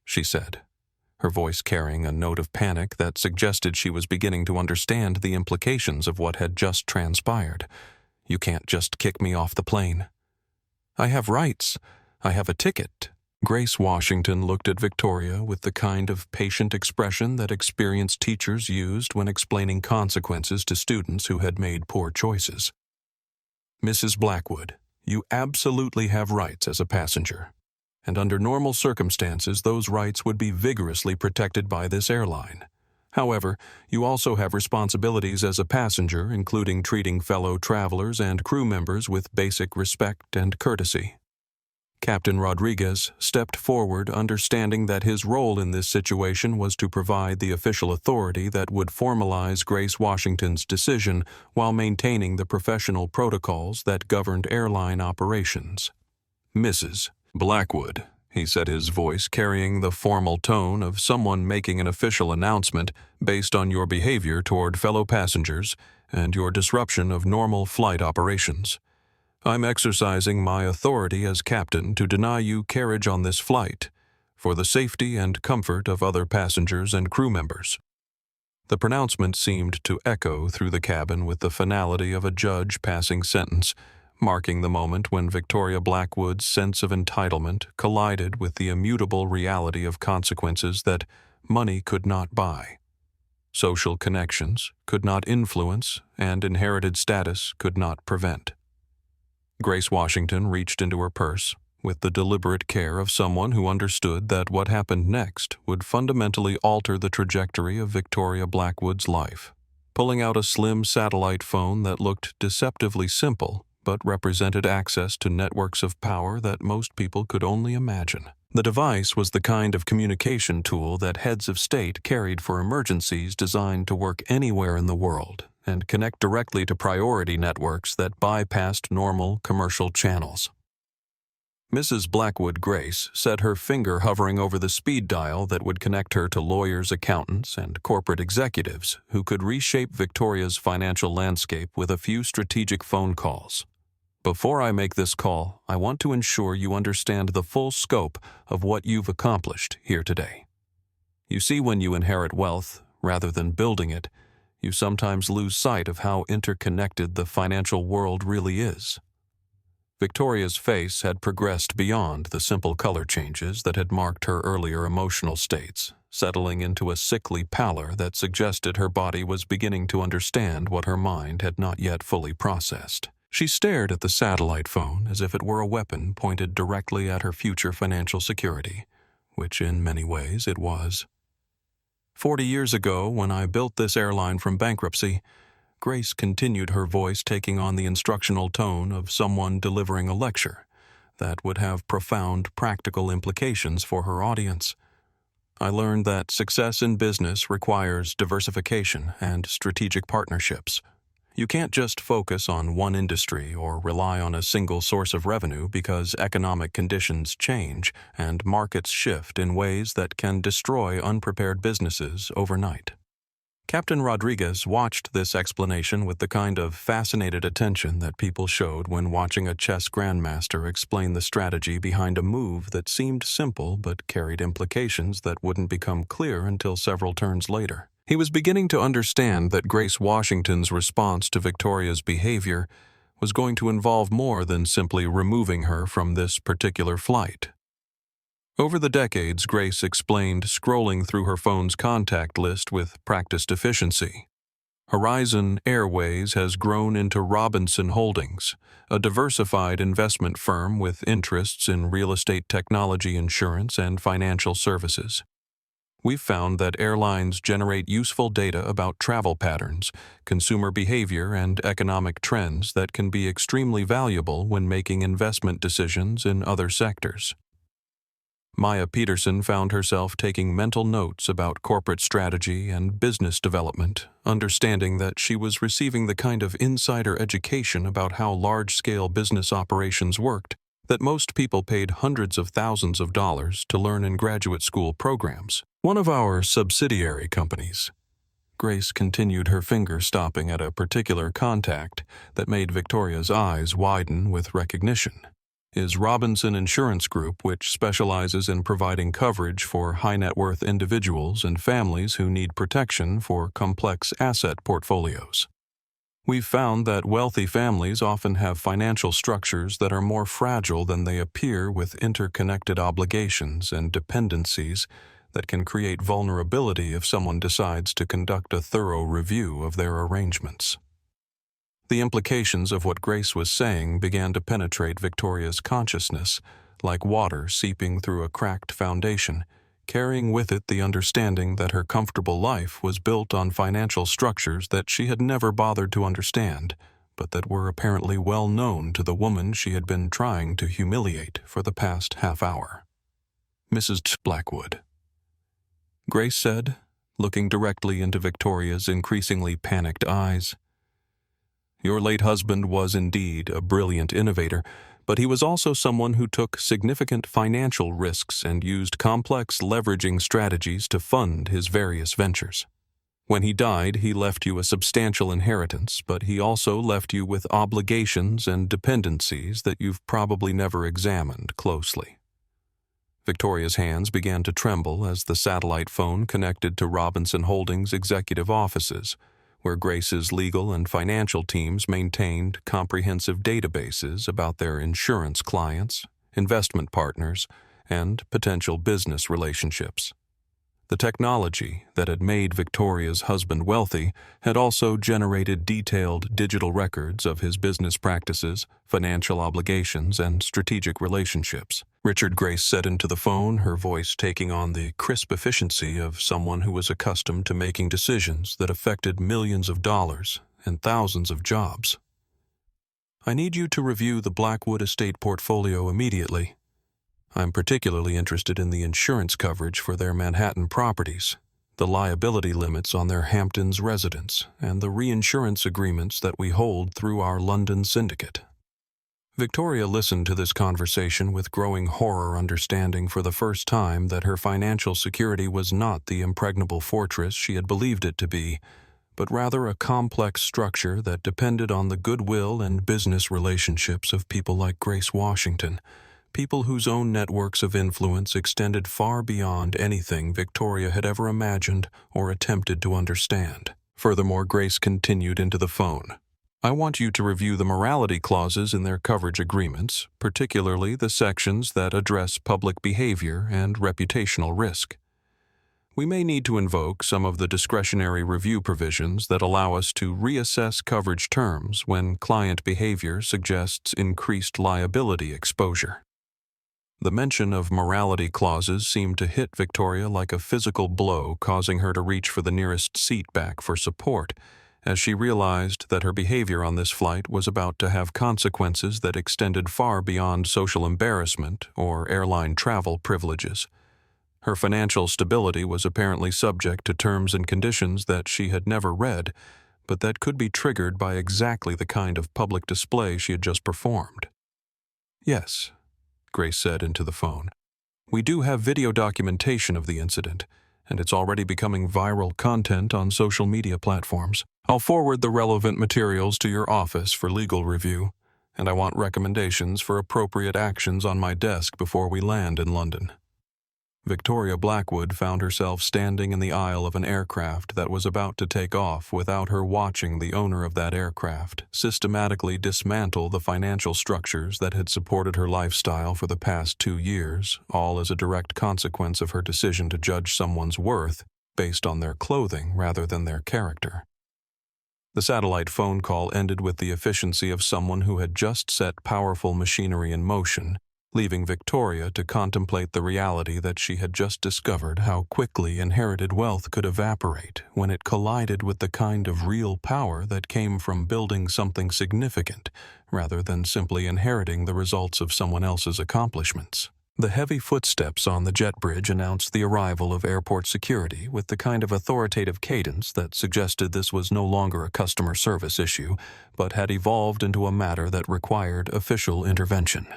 she said, her voice carrying a note of panic that suggested she was beginning to understand the implications of what had just transpired. "You can't just kick me off the plane. I have rights. I have a ticket." Grace Washington looked at Victoria with the kind of patient expression that experienced teachers used when explaining consequences to students who had made poor choices. "Mrs. Blackwood, you absolutely have rights as a passenger, and under normal circumstances those rights would be vigorously protected by this airline. However, you also have responsibilities as a passenger, including treating fellow travelers and crew members with basic respect and courtesy." Captain Rodriguez stepped forward, understanding that his role in this situation was to provide the official authority that would formalize Grace Washington's decision while maintaining the professional protocols that governed airline operations. "Mrs. Blackwood," he said, his voice carrying the formal tone of someone making an official announcement based on your behavior toward fellow passengers and your disruption of normal flight operations. "I'm exercising my authority as captain to deny you carriage on this flight for the safety and comfort of other passengers and crew members." The pronouncement seemed to echo through the cabin with the finality of a judge passing sentence, marking the moment when Victoria Blackwood's sense of entitlement collided with the immutable reality of consequences that money could not buy. Social connections could not influence, and inherited status could not prevent. Grace Washington reached into her purse with the deliberate care of someone who understood that what happened next would fundamentally alter the trajectory of Victoria Blackwood's life. Pulling out a slim satellite phone that looked deceptively simple but represented access to networks of power that most people could only imagine. The device was the kind of communication tool that heads of state carried for emergencies, designed to work anywhere in the world and connect directly to priority networks that bypassed normal commercial channels. Mrs. Blackwood Grace set her finger hovering over the speed dial that would connect her to lawyers, accountants, and corporate executives who could reshape Victoria's financial landscape with a few strategic phone calls. "Before I make this call, I want to ensure you understand the full scope of what you've accomplished here today. You see, when you inherit wealth, rather than building it, you sometimes lose sight of how interconnected the financial world really is." Victoria's face had progressed beyond the simple color changes that had marked her earlier emotional states, settling into a sickly pallor that suggested her body was beginning to understand what her mind had not yet fully processed. She stared at the satellite phone as if it were a weapon pointed directly at her future financial security, which in many ways it was. 40 years ago, when I built this airline from bankruptcy," Grace continued, her voice taking on the instructional tone of someone delivering a lecture that would have profound practical implications for her audience, "I learned that success in business requires diversification and strategic partnerships. You can't just focus on one industry or rely on a single source of revenue, because economic conditions change and markets shift in ways that can destroy unprepared businesses overnight." Captain Rodriguez watched this explanation with the kind of fascinated attention that people showed when watching a chess grandmaster explain the strategy behind a move that seemed simple but carried implications that wouldn't become clear until several turns later. He was beginning to understand that Grace Washington's response to Victoria's behavior was going to involve more than simply removing her from this particular flight. Over the decades, Grace explained, scrolling through her phone's contact list with practiced efficiency. Horizon Airways has grown into Robinson Holdings, a diversified investment firm with interests in real estate technology, insurance, and financial services. We've found that airlines generate useful data about travel patterns, consumer behavior, and economic trends that can be extremely valuable when making investment decisions in other sectors. Maya Peterson found herself taking mental notes about corporate strategy and business development, understanding that she was receiving the kind of insider education about how large-scale business operations worked that most people paid hundreds of thousands of dollars to learn in graduate school programs. One of our subsidiary companies. Grace continued, her finger stopping at a particular contact that made Victoria's eyes widen with recognition. Is Robinson Insurance Group, which specializes in providing coverage for high-net-worth individuals and families who need protection for complex asset portfolios. We've found that wealthy families often have financial structures that are more fragile than they appear, with interconnected obligations and dependencies that can create vulnerability if someone decides to conduct a thorough review of their arrangements. The implications of what Grace was saying began to penetrate Victoria's consciousness, like water seeping through a cracked foundation, carrying with it the understanding that her comfortable life was built on financial structures that she had never bothered to understand, but that were apparently well known to the woman she had been trying to humiliate for the past half hour. Mrs. Blackwood, Grace said, looking directly into Victoria's increasingly panicked eyes. Your late husband was indeed a brilliant innovator, but he was also someone who took significant financial risks and used complex leveraging strategies to fund his various ventures. When he died, he left you a substantial inheritance, but he also left you with obligations and dependencies that you've probably never examined closely. Victoria's hands began to tremble as the satellite phone connected to Robinson Holdings' executive offices, where Grace's legal and financial teams maintained comprehensive databases about their insurance clients, investment partners, and potential business relationships. The technology that had made Victoria's husband wealthy had also generated detailed digital records of his business practices, financial obligations, and strategic relationships. Richard, Grace said into the phone, her voice taking on the crisp efficiency of someone who was accustomed to making decisions that affected millions of dollars and thousands of jobs. I need you to review the Blackwood estate portfolio immediately. I'm particularly interested in the insurance coverage for their Manhattan properties, the liability limits on their Hamptons residence, and the reinsurance agreements that we hold through our London syndicate. Victoria listened to this conversation with growing horror, understanding for the first time that her financial security was not the impregnable fortress she had believed it to be, but rather a complex structure that depended on the goodwill and business relationships of people like Grace Washington, people whose own networks of influence extended far beyond anything Victoria had ever imagined or attempted to understand. Furthermore, Grace continued into the phone. I want you to review the morality clauses in their coverage agreements, particularly the sections that address public behavior and reputational risk. We may need to invoke some of the discretionary review provisions that allow us to reassess coverage terms when client behavior suggests increased liability exposure. The mention of morality clauses seemed to hit Victoria like a physical blow, causing her to reach for the nearest seat back for support, as she realized that her behavior on this flight was about to have consequences that extended far beyond social embarrassment or airline travel privileges. Her financial stability was apparently subject to terms and conditions that she had never read, but that could be triggered by exactly the kind of public display she had just performed. Yes, Grace said into the phone. We do have video documentation of the incident, and it's already becoming viral content on social media platforms. I'll forward the relevant materials to your office for legal review, and I want recommendations for appropriate actions on my desk before we land in London. Victoria Blackwood found herself standing in the aisle of an aircraft that was about to take off without her watching the owner of that aircraft systematically dismantle the financial structures that had supported her lifestyle for the past 2 years, all as a direct consequence of her decision to judge someone's worth based on their clothing rather than their character. The satellite phone call ended with the efficiency of someone who had just set powerful machinery in motion, leaving Victoria to contemplate the reality that she had just discovered how quickly inherited wealth could evaporate when it collided with the kind of real power that came from building something significant rather than simply inheriting the results of someone else's accomplishments. The heavy footsteps on the jet bridge announced the arrival of airport security with the kind of authoritative cadence that suggested this was no longer a customer service issue, but had evolved into a matter that required official intervention.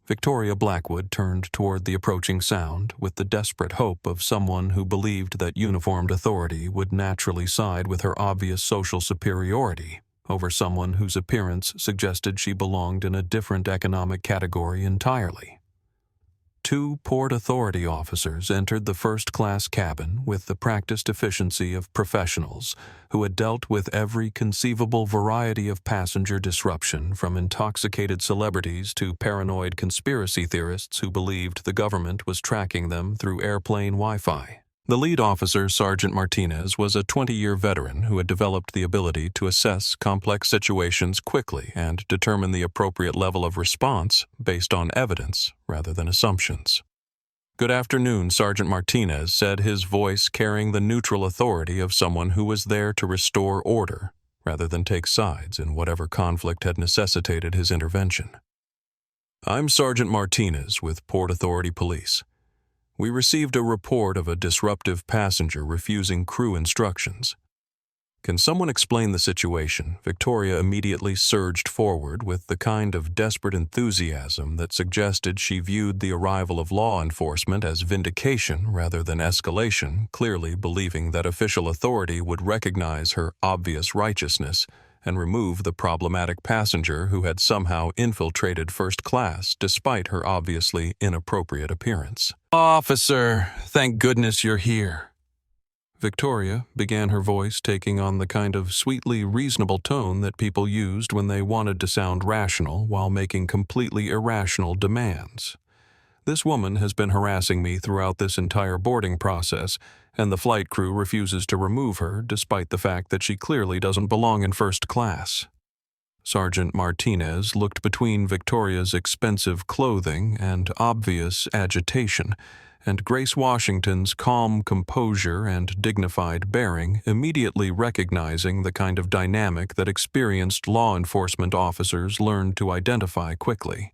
Victoria Blackwood turned toward the approaching sound with the desperate hope of someone who believed that uniformed authority would naturally side with her obvious social superiority over someone whose appearance suggested she belonged in a different economic category entirely. 2 Port Authority officers entered the first-class cabin with the practiced efficiency of professionals who had dealt with every conceivable variety of passenger disruption, from intoxicated celebrities to paranoid conspiracy theorists who believed the government was tracking them through airplane Wi-Fi. The lead officer, Sergeant Martinez, was a 20-year veteran who had developed the ability to assess complex situations quickly and determine the appropriate level of response based on evidence rather than assumptions. "Good afternoon," Sergeant Martinez said, his voice carrying the neutral authority of someone who was there to restore order rather than take sides in whatever conflict had necessitated his intervention. "I'm Sergeant Martinez with Port Authority Police. We received a report of a disruptive passenger refusing crew instructions. Can someone explain the situation?" Victoria immediately surged forward with the kind of desperate enthusiasm that suggested she viewed the arrival of law enforcement as vindication rather than escalation, clearly believing that official authority would recognize her obvious righteousness and remove the problematic passenger who had somehow infiltrated first class despite her obviously inappropriate appearance. "Officer, thank goodness you're here." Victoria began, her voice taking on the kind of sweetly reasonable tone that people used when they wanted to sound rational while making completely irrational demands. "This woman has been harassing me throughout this entire boarding process, and the flight crew refuses to remove her despite the fact that she clearly doesn't belong in first class." Sergeant Martinez looked between Victoria's expensive clothing and obvious agitation, and Grace Washington's calm composure and dignified bearing, immediately recognizing the kind of dynamic that experienced law enforcement officers learned to identify quickly.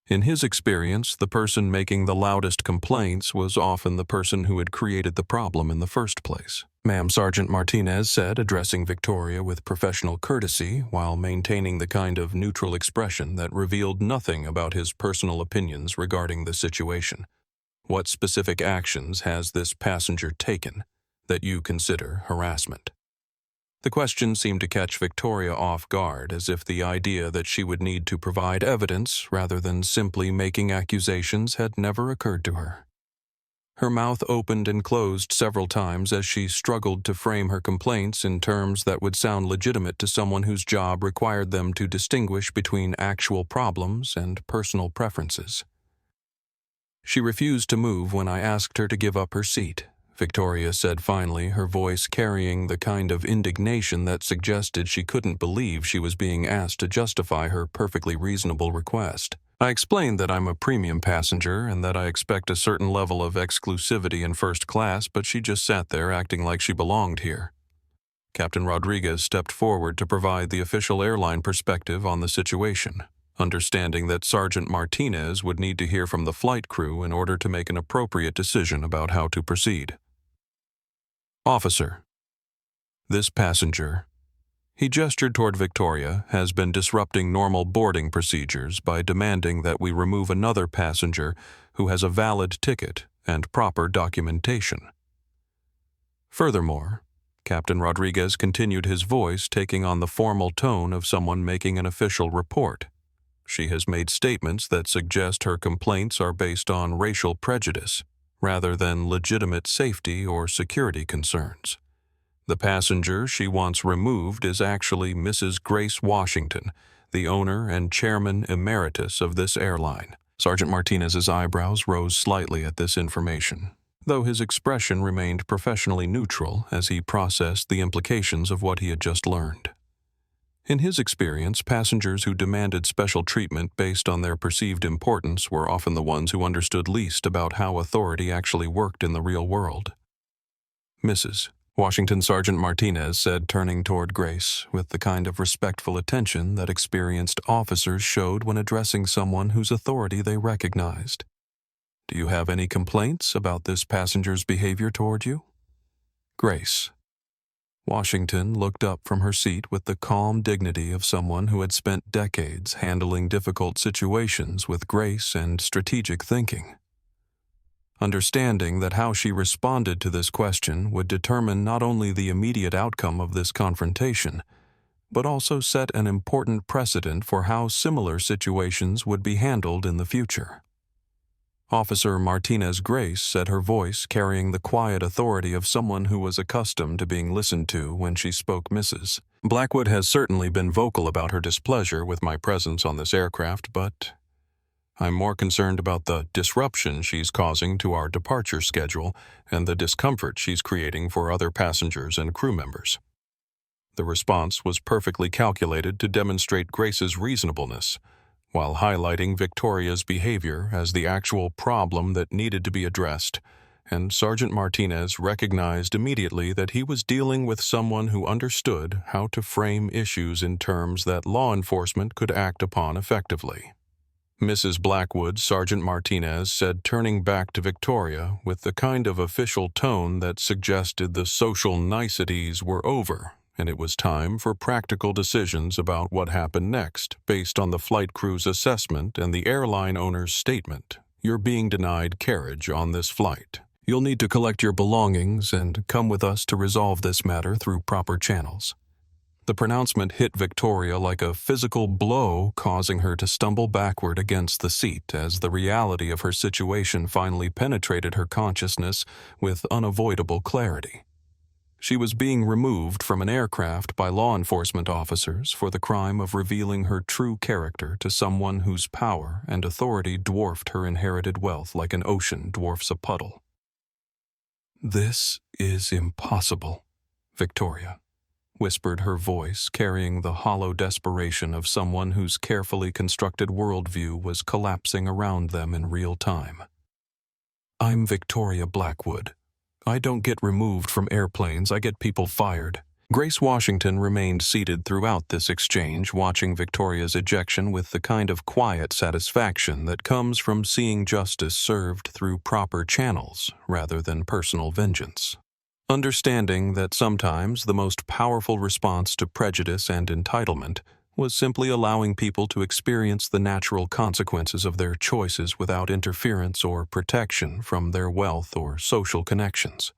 In his experience, the person making the loudest complaints was often the person who had created the problem in the first place. "Ma'am," Sergeant Martinez said, addressing Victoria with professional courtesy while maintaining the kind of neutral expression that revealed nothing about his personal opinions regarding the situation. "What specific actions has this passenger taken that you consider harassment?" The question seemed to catch Victoria off guard, as if the idea that she would need to provide evidence rather than simply making accusations had never occurred to her. Her mouth opened and closed several times as she struggled to frame her complaints in terms that would sound legitimate to someone whose job required them to distinguish between actual problems and personal preferences. "She refused to move when I asked her to give up her seat," Victoria said finally, her voice carrying the kind of indignation that suggested she couldn't believe she was being asked to justify her perfectly reasonable request. "I explained that I'm a premium passenger and that I expect a certain level of exclusivity in first class, but she just sat there acting like she belonged here." Captain Rodriguez stepped forward to provide the official airline perspective on the situation, understanding that Sergeant Martinez would need to hear from the flight crew in order to make an appropriate decision about how to proceed. "Officer, this passenger," he gestured toward Victoria, "has been disrupting normal boarding procedures by demanding that we remove another passenger who has a valid ticket and proper documentation. Furthermore," Captain Rodriguez continued, his voice taking on the formal tone of someone making an official report, "she has made statements that suggest her complaints are based on racial prejudice rather than legitimate safety or security concerns. The passenger she wants removed is actually Mrs. Grace Washington, the owner and chairman emeritus of this airline." Sergeant Martinez's eyebrows rose slightly at this information. though his expression remained professionally neutral as he processed the implications of what he had just learned. In his experience, passengers who demanded special treatment based on their perceived importance were often the ones who understood least about how authority actually worked in the real world. "Mrs. Washington," Sergeant Martinez said, turning toward Grace with the kind of respectful attention that experienced officers showed when addressing someone whose authority they recognized. "Do you have any complaints about this passenger's behavior toward you?" Grace. Washington looked up from her seat with the calm dignity of someone who had spent decades handling difficult situations with grace and strategic thinking. Understanding that how she responded to this question would determine not only the immediate outcome of this confrontation, but also set an important precedent for how similar situations would be handled in the future. Officer Martinez Grace said, her voice carrying the quiet authority of someone who was accustomed to being listened to when she spoke. "Mrs. Blackwood has certainly been vocal about her displeasure with my presence on this aircraft, but I'm more concerned about the disruption she's causing to our departure schedule and the discomfort she's creating for other passengers and crew members." The response was perfectly calculated to demonstrate Grace's reasonableness, while highlighting Victoria's behavior as the actual problem that needed to be addressed, and Sergeant Martinez recognized immediately that he was dealing with someone who understood how to frame issues in terms that law enforcement could act upon effectively. "Mrs. Blackwood," Sergeant Martinez said, turning back to Victoria with the kind of official tone that suggested the social niceties were over, and it was time for practical decisions about what happened next based on the flight crew's assessment and the airline owner's statement. "You're being denied carriage on this flight. You'll need to collect your belongings and come with us to resolve this matter through proper channels." The pronouncement hit Victoria like a physical blow, causing her to stumble backward against the seat as the reality of her situation finally penetrated her consciousness with unavoidable clarity. She was being removed from an aircraft by law enforcement officers for the crime of revealing her true character to someone whose power and authority dwarfed her inherited wealth like an ocean dwarfs a puddle. "This is impossible," Victoria whispered, her voice carrying the hollow desperation of someone whose carefully constructed worldview was collapsing around them in real time. "I'm Victoria Blackwood. I don't get removed from airplanes, I get people fired." Grace Washington remained seated throughout this exchange, watching Victoria's ejection with the kind of quiet satisfaction that comes from seeing justice served through proper channels rather than personal vengeance. Understanding that sometimes the most powerful response to prejudice and entitlement was simply allowing people to experience the natural consequences of their choices without interference or protection from their wealth or social connections.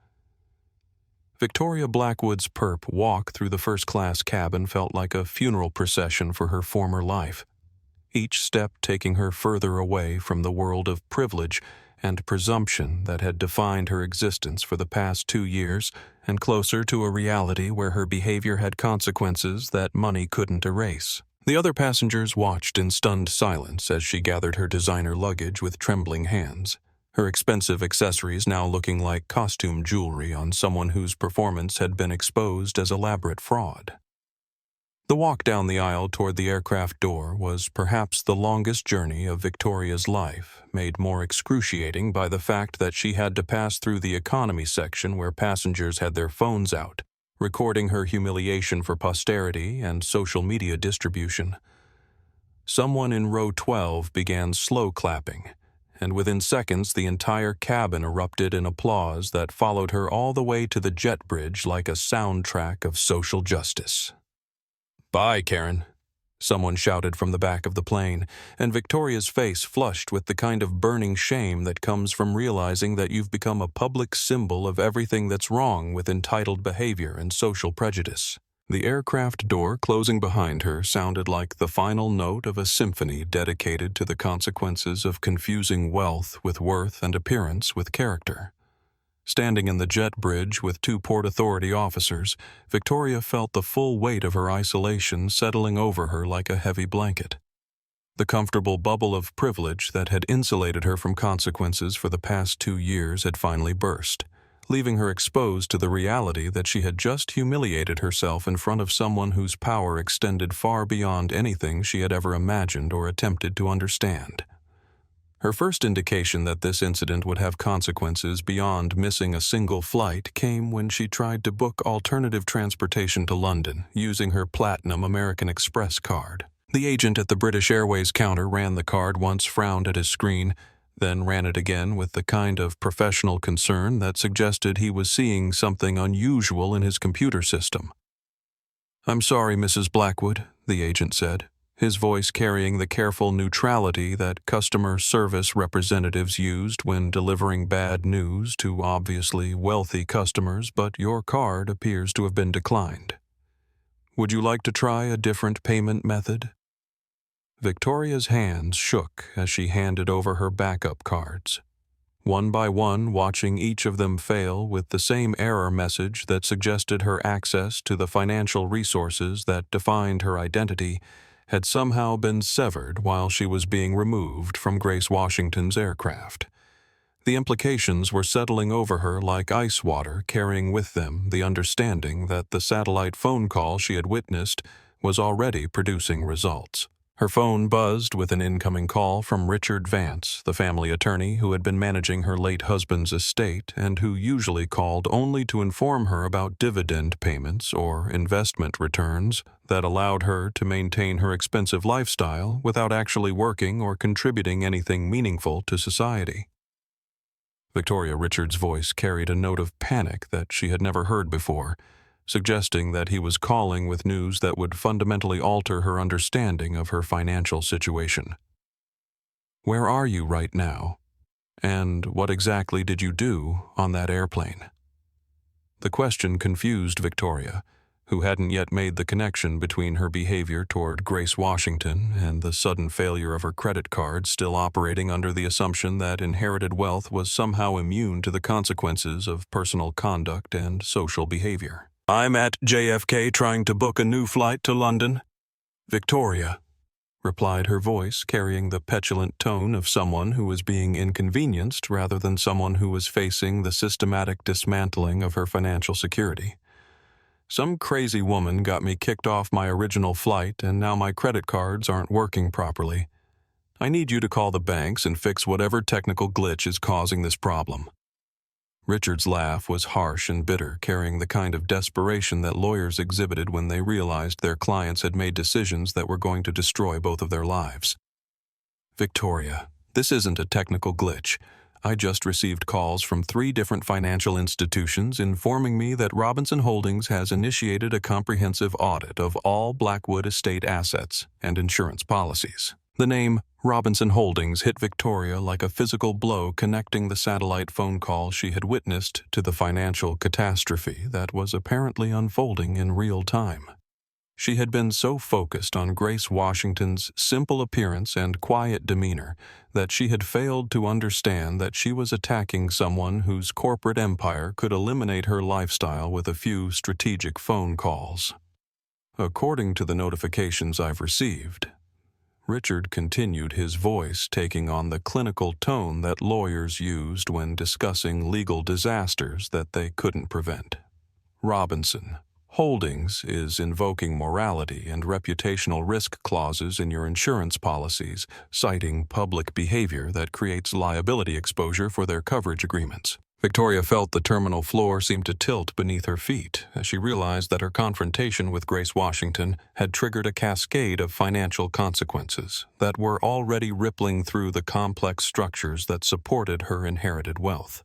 Victoria Blackwood's perp walk through the first-class cabin felt like a funeral procession for her former life, each step taking her further away from the world of privilege and presumption that had defined her existence for the past 2 years, and closer to a reality where her behavior had consequences that money couldn't erase. The other passengers watched in stunned silence as she gathered her designer luggage with trembling hands, her expensive accessories now looking like costume jewelry on someone whose performance had been exposed as elaborate fraud. The walk down the aisle toward the aircraft door was perhaps the longest journey of Victoria's life, made more excruciating by the fact that she had to pass through the economy section where passengers had their phones out, recording her humiliation for posterity and social media distribution. Someone in row 12 began slow clapping, and within seconds the entire cabin erupted in applause that followed her all the way to the jet bridge like a soundtrack of social justice. "Bye, Karen," someone shouted from the back of the plane, and Victoria's face flushed with the kind of burning shame that comes from realizing that you've become a public symbol of everything that's wrong with entitled behavior and social prejudice. The aircraft door closing behind her sounded like the final note of a symphony dedicated to the consequences of confusing wealth with worth and appearance with character. Standing in the jet bridge with 2 Port Authority officers, Victoria felt the full weight of her isolation settling over her like a heavy blanket. The comfortable bubble of privilege that had insulated her from consequences for the past 2 years had finally burst, leaving her exposed to the reality that she had just humiliated herself in front of someone whose power extended far beyond anything she had ever imagined or attempted to understand. Her first indication that this incident would have consequences beyond missing a single flight came when she tried to book alternative transportation to London using her Platinum American Express card. The agent at the British Airways counter ran the card once, frowned at his screen, then ran it again with the kind of professional concern that suggested he was seeing something unusual in his computer system. "I'm sorry, Mrs. Blackwood," the agent said, his voice carrying the careful neutrality that customer service representatives used when delivering bad news to obviously wealthy customers, "but your card appears to have been declined. Would you like to try a different payment method?" Victoria's hands shook as she handed over her backup cards, one by one watching each of them fail with the same error message that suggested her access to the financial resources that defined her identity had somehow been severed while she was being removed from Grace Washington's aircraft. The implications were settling over her like ice water, carrying with them the understanding that the satellite phone call she had witnessed was already producing results. Her phone buzzed with an incoming call from Richard Vance, the family attorney who had been managing her late husband's estate and who usually called only to inform her about dividend payments or investment returns that allowed her to maintain her expensive lifestyle without actually working or contributing anything meaningful to society. Victoria Richards' voice carried a note of panic that she had never heard before, suggesting that he was calling with news that would fundamentally alter her understanding of her financial situation. "Where are you right now? And what exactly did you do on that airplane?" The question confused Victoria, who hadn't yet made the connection between her behavior toward Grace Washington and the sudden failure of her credit card, still operating under the assumption that inherited wealth was somehow immune to the consequences of personal conduct and social behavior. "I'm at JFK trying to book a new flight to London." "Victoria," replied her voice, carrying the petulant tone of someone who was being inconvenienced rather than someone who was facing the systematic dismantling of her financial security. "Some crazy woman got me kicked off my original flight, and now my credit cards aren't working properly. I need you to call the banks and fix whatever technical glitch is causing this problem." Richard's laugh was harsh and bitter, carrying the kind of desperation that lawyers exhibited when they realized their clients had made decisions that were going to destroy both of their lives. "Victoria, this isn't a technical glitch. I just received calls from 3 different financial institutions informing me that Robinson Holdings has initiated a comprehensive audit of all Blackwood estate assets and insurance policies." The name Robinson Holdings hit Victoria like a physical blow, connecting the satellite phone call she had witnessed to the financial catastrophe that was apparently unfolding in real time. She had been so focused on Grace Washington's simple appearance and quiet demeanor that she had failed to understand that she was attacking someone whose corporate empire could eliminate her lifestyle with a few strategic phone calls. "According to the notifications I've received," Richard continued, his voice taking on the clinical tone that lawyers used when discussing legal disasters that they couldn't prevent, "Robinson Holdings is invoking morality and reputational risk clauses in your insurance policies, citing public behavior that creates liability exposure for their coverage agreements." Victoria felt the terminal floor seem to tilt beneath her feet as she realized that her confrontation with Grace Washington had triggered a cascade of financial consequences that were already rippling through the complex structures that supported her inherited wealth.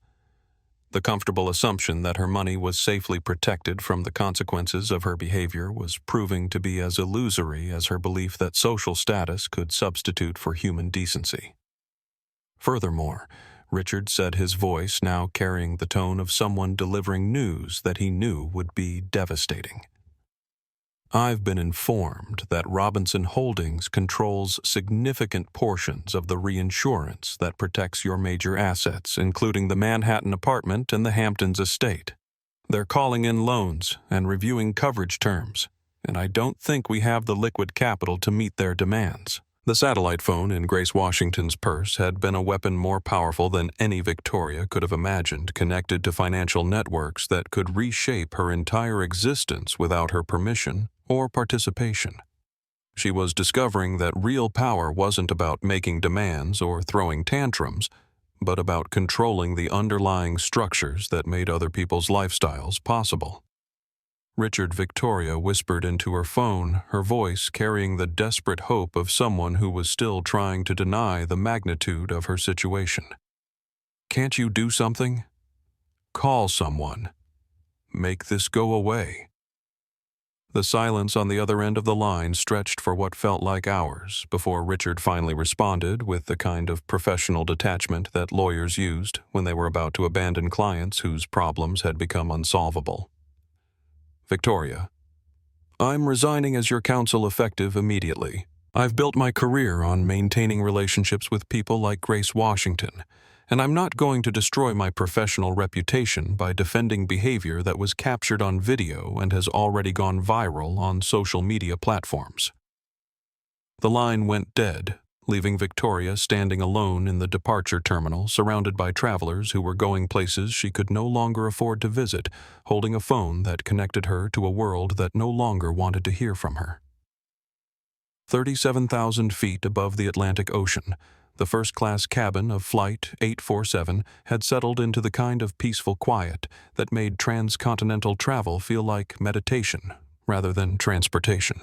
The comfortable assumption that her money was safely protected from the consequences of her behavior was proving to be as illusory as her belief that social status could substitute for human decency. Furthermore, Richard said, his voice now carrying the tone of someone delivering news that he knew would be devastating. "I've been informed that Robinson Holdings controls significant portions of the reinsurance that protects your major assets, including the Manhattan apartment and the Hamptons estate. They're calling in loans and reviewing coverage terms, and I don't think we have the liquid capital to meet their demands. The satellite phone in Grace Washington's purse had been a weapon more powerful than any Victoria could have imagined, connected to financial networks that could reshape her entire existence without her permission or participation. She was discovering that real power wasn't about making demands or throwing tantrums, but about controlling the underlying structures that made other people's lifestyles possible. Richard Victoria whispered into her phone, her voice carrying the desperate hope of someone who was still trying to deny the magnitude of her situation. "Can't you do something? Call someone. Make this go away." The silence on the other end of the line stretched for what felt like hours before Richard finally responded with the kind of professional detachment that lawyers used when they were about to abandon clients whose problems had become unsolvable. "Victoria, I'm resigning as your counsel effective immediately. I've built my career on maintaining relationships with people like Grace Washington, and I'm not going to destroy my professional reputation by defending behavior that was captured on video and has already gone viral on social media platforms." The line went dead, leaving Victoria standing alone in the departure terminal, surrounded by travelers who were going places she could no longer afford to visit, holding a phone that connected her to a world that no longer wanted to hear from her. 37,000 feet above the Atlantic Ocean, the first-class cabin of Flight 847 had settled into the kind of peaceful quiet that made transcontinental travel feel like meditation rather than transportation.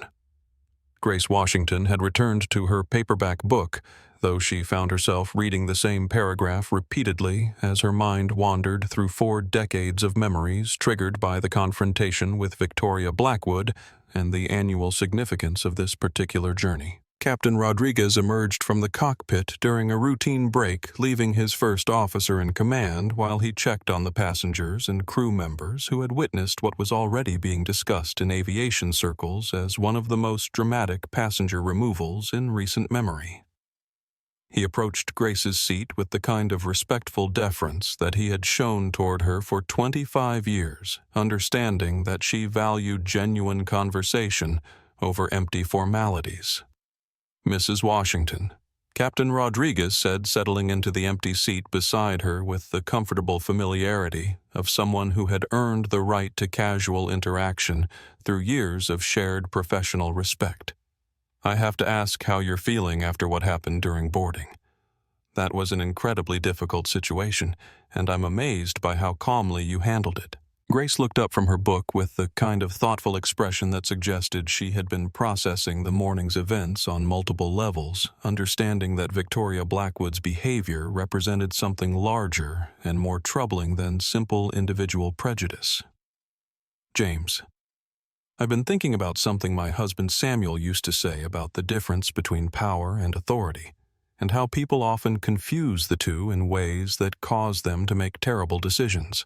Grace Washington had returned to her paperback book, though she found herself reading the same paragraph repeatedly as her mind wandered through 4 decades of memories triggered by the confrontation with Victoria Blackwood and the annual significance of this particular journey. Captain Rodriguez emerged from the cockpit during a routine break, leaving his first officer in command while he checked on the passengers and crew members who had witnessed what was already being discussed in aviation circles as one of the most dramatic passenger removals in recent memory. He approached Grace's seat with the kind of respectful deference that he had shown toward her for 25 years, understanding that she valued genuine conversation over empty formalities. "Mrs. Washington," Captain Rodriguez said, settling into the empty seat beside her with the comfortable familiarity of someone who had earned the right to casual interaction through years of shared professional respect. "I have to ask how you're feeling after what happened during boarding. That was an incredibly difficult situation, and I'm amazed by how calmly you handled it." Grace looked up from her book with the kind of thoughtful expression that suggested she had been processing the morning's events on multiple levels, understanding that Victoria Blackwood's behavior represented something larger and more troubling than simple individual prejudice. "James, I've been thinking about something my husband Samuel used to say about the difference between power and authority, and how people often confuse the two in ways that cause them to make terrible decisions."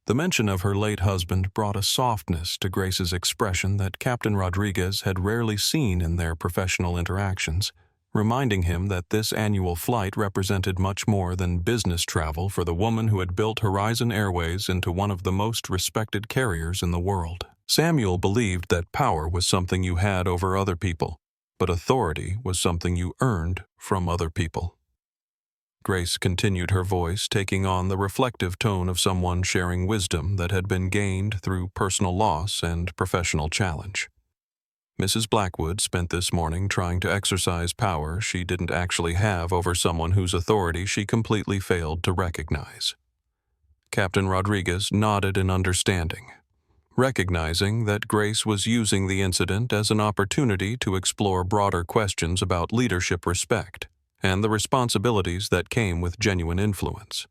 The mention of her late husband brought a softness to Grace's expression that Captain Rodriguez had rarely seen in their professional interactions, reminding him that this annual flight represented much more than business travel for the woman who had built Horizon Airways into one of the most respected carriers in the world. Samuel believed that power was something you had over other people, but authority was something you earned from other people. Grace continued her voice, taking on the reflective tone of someone sharing wisdom that had been gained through personal loss and professional challenge. "Mrs. Blackwood spent this morning trying to exercise power she didn't actually have over someone whose authority she completely failed to recognize." Captain Rodriguez nodded in understanding, recognizing that Grace was using the incident as an opportunity to explore broader questions about leadership respect and the responsibilities that came with genuine influence.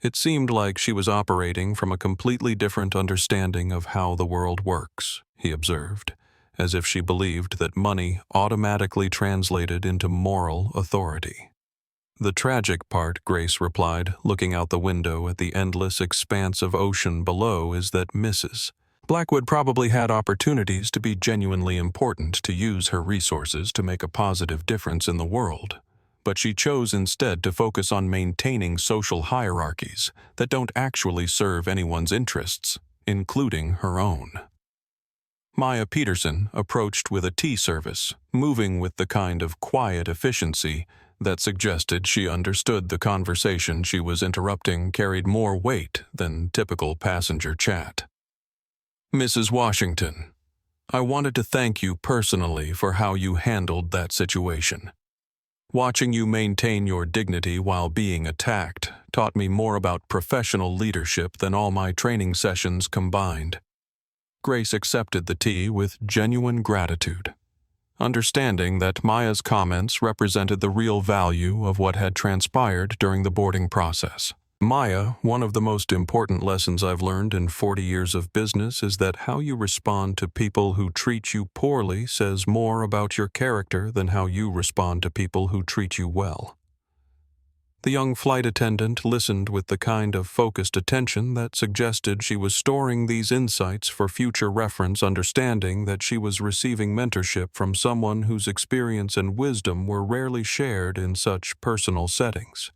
It seemed like she was operating from a completely different understanding of how the world works, he observed, as if she believed that money automatically translated into moral authority. "The tragic part," Grace replied, looking out the window at the endless expanse of ocean below, "is that Mrs. Blackwood probably had opportunities to be genuinely important, to use her resources to make a positive difference in the world. But she chose instead to focus on maintaining social hierarchies that don't actually serve anyone's interests, including her own." Maya Peterson approached with a tea service, moving with the kind of quiet efficiency that suggested she understood the conversation she was interrupting carried more weight than typical passenger chat. "Mrs. Washington, I wanted to thank you personally for how you handled that situation. Watching you maintain your dignity while being attacked taught me more about professional leadership than all my training sessions combined." Grace accepted the tea with genuine gratitude, understanding that Maya's comments represented the real value of what had transpired during the boarding process. "Maya, one of the most important lessons I've learned in 40 years of business is that how you respond to people who treat you poorly says more about your character than how you respond to people who treat you well." The young flight attendant listened with the kind of focused attention that suggested she was storing these insights for future reference, understanding that she was receiving mentorship from someone whose experience and wisdom were rarely shared in such personal settings.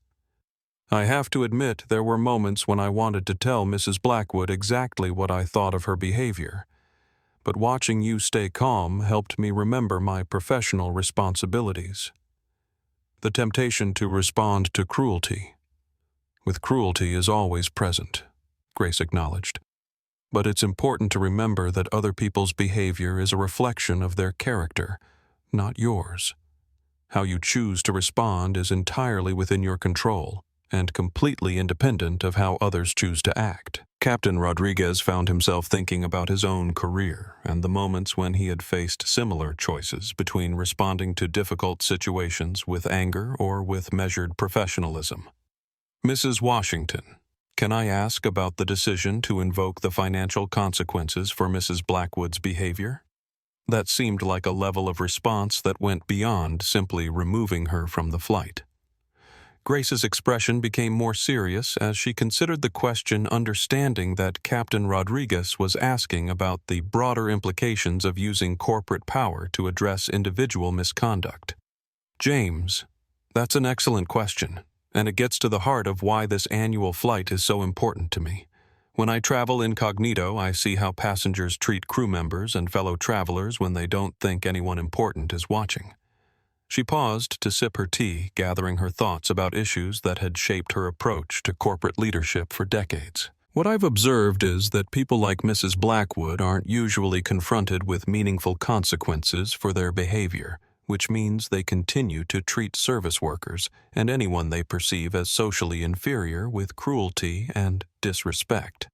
"I have to admit there were moments when I wanted to tell Mrs. Blackwood exactly what I thought of her behavior, but watching you stay calm helped me remember my professional responsibilities. The temptation to respond to cruelty with cruelty is always present," Grace acknowledged. "But it's important to remember that other people's behavior is a reflection of their character, not yours. How you choose to respond is entirely within your control and completely independent of how others choose to act." Captain Rodriguez found himself thinking about his own career and the moments when he had faced similar choices between responding to difficult situations with anger or with measured professionalism. "Mrs. Washington, can I ask about the decision to invoke the financial consequences for Mrs. Blackwood's behavior?" That seemed like a level of response that went beyond simply removing her from the flight. Grace's expression became more serious as she considered the question, understanding that Captain Rodriguez was asking about the broader implications of using corporate power to address individual misconduct. "James, that's an excellent question, and it gets to the heart of why this annual flight is so important to me. When I travel incognito, I see how passengers treat crew members and fellow travelers when they don't think anyone important is watching." She paused to sip her tea, gathering her thoughts about issues that had shaped her approach to corporate leadership for decades. "What I've observed is that people like Mrs. Blackwood aren't usually confronted with meaningful consequences for their behavior, which means they continue to treat service workers and anyone they perceive as socially inferior with cruelty and disrespect.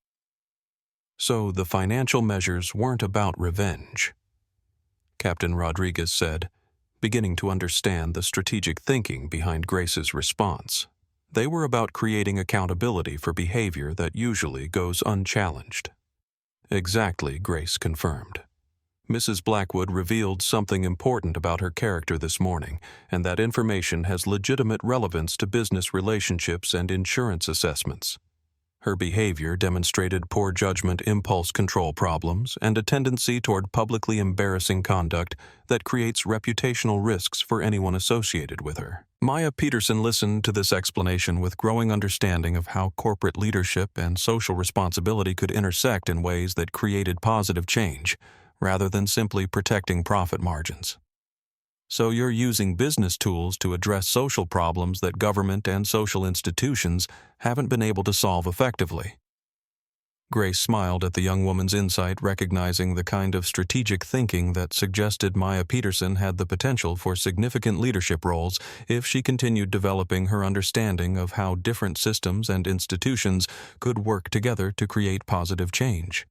So the financial measures weren't about revenge," Captain Rodriguez said, beginning to understand the strategic thinking behind Grace's response. "They were about creating accountability for behavior that usually goes unchallenged." "Exactly," Grace confirmed. "Mrs. Blackwood revealed something important about her character this morning, and that information has legitimate relevance to business relationships and insurance assessments. Her behavior demonstrated poor judgment, impulse control problems, and a tendency toward publicly embarrassing conduct that creates reputational risks for anyone associated with her." Maya Peterson listened to this explanation with growing understanding of how corporate leadership and social responsibility could intersect in ways that created positive change, rather than simply protecting profit margins. "So you're using business tools to address social problems that government and social institutions haven't been able to solve effectively." Grace smiled at the young woman's insight, recognizing the kind of strategic thinking that suggested Maya Peterson had the potential for significant leadership roles if she continued developing her understanding of how different systems and institutions could work together to create positive change.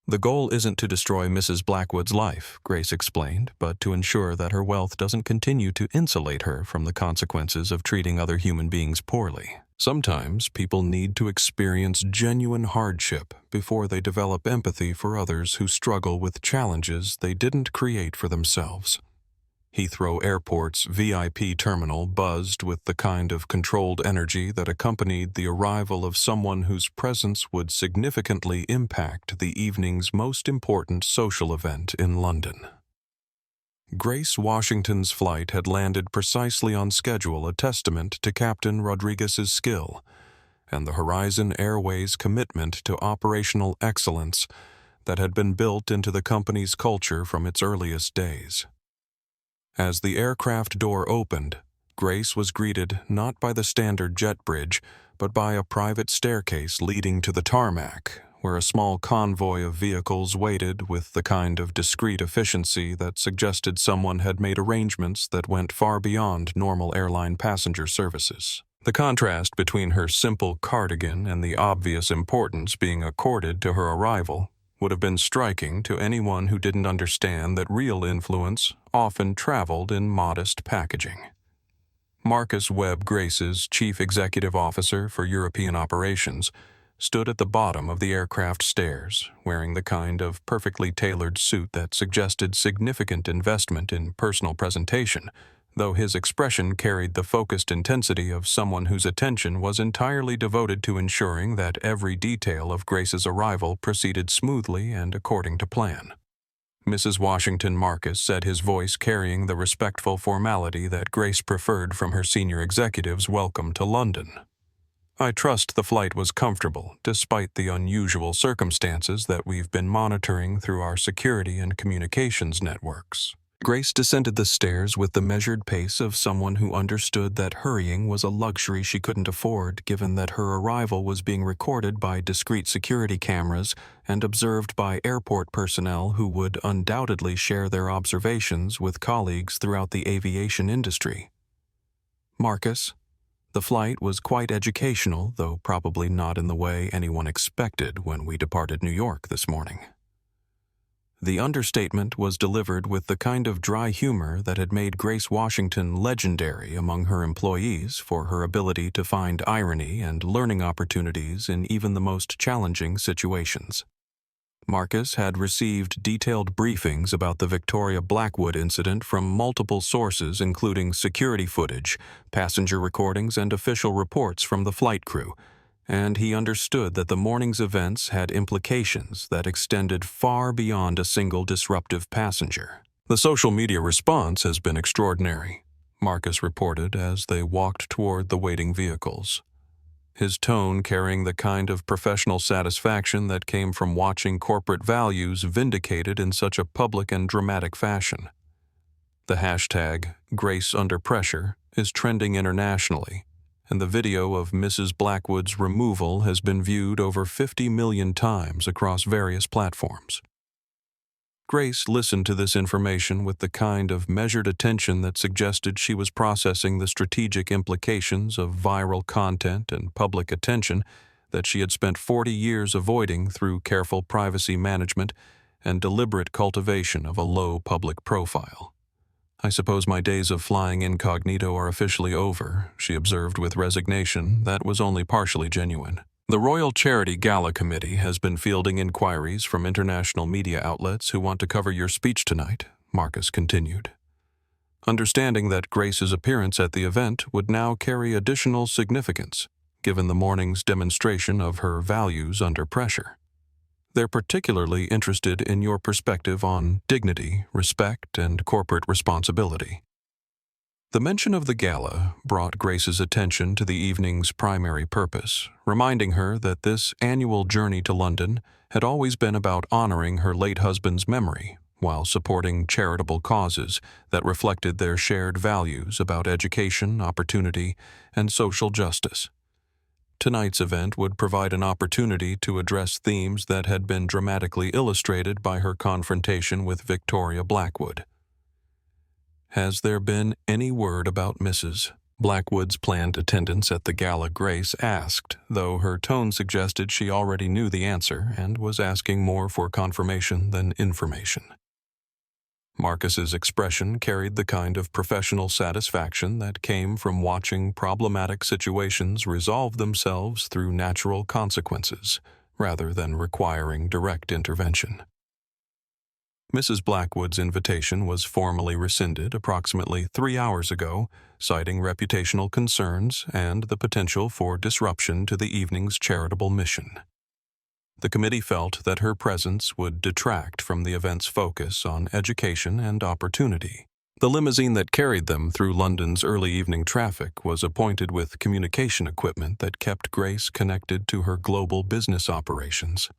"The goal isn't to destroy Mrs. Blackwood's life," Grace explained, "but to ensure that her wealth doesn't continue to insulate her from the consequences of treating other human beings poorly. Sometimes people need to experience genuine hardship before they develop empathy for others who struggle with challenges they didn't create for themselves." Heathrow Airport's VIP terminal buzzed with the kind of controlled energy that accompanied the arrival of someone whose presence would significantly impact the evening's most important social event in London. Grace Washington's flight had landed precisely on schedule, a testament to Captain Rodriguez's skill and the Horizon Airways' commitment to operational excellence that had been built into the company's culture from its earliest days. As the aircraft door opened, Grace was greeted not by the standard jet bridge, but by a private staircase leading to the tarmac, where a small convoy of vehicles waited with the kind of discreet efficiency that suggested someone had made arrangements that went far beyond normal airline passenger services. The contrast between her simple cardigan and the obvious importance being accorded to her arrival would have been striking to anyone who didn't understand that real influence often traveled in modest packaging. Marcus Webb Grace's chief executive officer for European operations stood at the bottom of the aircraft stairs, wearing the kind of perfectly tailored suit that suggested significant investment in personal presentation, though his expression carried the focused intensity of someone whose attention was entirely devoted to ensuring that every detail of Grace's arrival proceeded smoothly and according to plan. Mrs. Washington Marcus said, his voice carrying the respectful formality that Grace preferred from her senior executive's welcome to London. "I trust the flight was comfortable, despite the unusual circumstances that we've been monitoring through our security and communications networks." Grace descended the stairs with the measured pace of someone who understood that hurrying was a luxury she couldn't afford, given that her arrival was being recorded by discreet security cameras and observed by airport personnel who would undoubtedly share their observations with colleagues throughout the aviation industry. "Marcus, the flight was quite educational, though probably not in the way anyone expected when we departed New York this morning." The understatement was delivered with the kind of dry humor that had made Grace Washington legendary among her employees for her ability to find irony and learning opportunities in even the most challenging situations. Marcus had received detailed briefings about the Victoria Blackwood incident from multiple sources, including security footage, passenger recordings, and official reports from the flight crew, and he understood that the morning's events had implications that extended far beyond a single disruptive passenger. "The social media response has been extraordinary," Marcus reported as they walked toward the waiting vehicles, his tone carrying the kind of professional satisfaction that came from watching corporate values vindicated in such a public and dramatic fashion. The hashtag #GraceUnderPressure is trending internationally, and the video of Mrs. Blackwood's removal has been viewed over 50 million times across various platforms. Grace listened to this information with the kind of measured attention that suggested she was processing the strategic implications of viral content and public attention that she had spent 40 years avoiding through careful privacy management and deliberate cultivation of a low public profile. "I suppose my days of flying incognito are officially over," she observed with resignation that was only partially genuine. "The Royal Charity Gala Committee has been fielding inquiries from international media outlets who want to cover your speech tonight," Marcus continued, understanding that Grace's appearance at the event would now carry additional significance, given the morning's demonstration of her values under pressure. "They're particularly interested in your perspective on dignity, respect, and corporate responsibility." The mention of the gala brought Grace's attention to the evening's primary purpose, reminding her that this annual journey to London had always been about honoring her late husband's memory while supporting charitable causes that reflected their shared values about education, opportunity, and social justice. Tonight's event would provide an opportunity to address themes that had been dramatically illustrated by her confrontation with Victoria Blackwood. "Has there been any word about Mrs. Blackwood's planned attendance at the gala?" Grace asked, though her tone suggested she already knew the answer and was asking more for confirmation than information. Marcus's expression carried the kind of professional satisfaction that came from watching problematic situations resolve themselves through natural consequences, rather than requiring direct intervention. Mrs. Blackwood's invitation was formally rescinded approximately 3 hours ago, citing reputational concerns and the potential for disruption to the evening's charitable mission. The committee felt that her presence would detract from the event's focus on education and opportunity. The limousine that carried them through London's early evening traffic was appointed with communication equipment that kept Grace connected to her global business operations.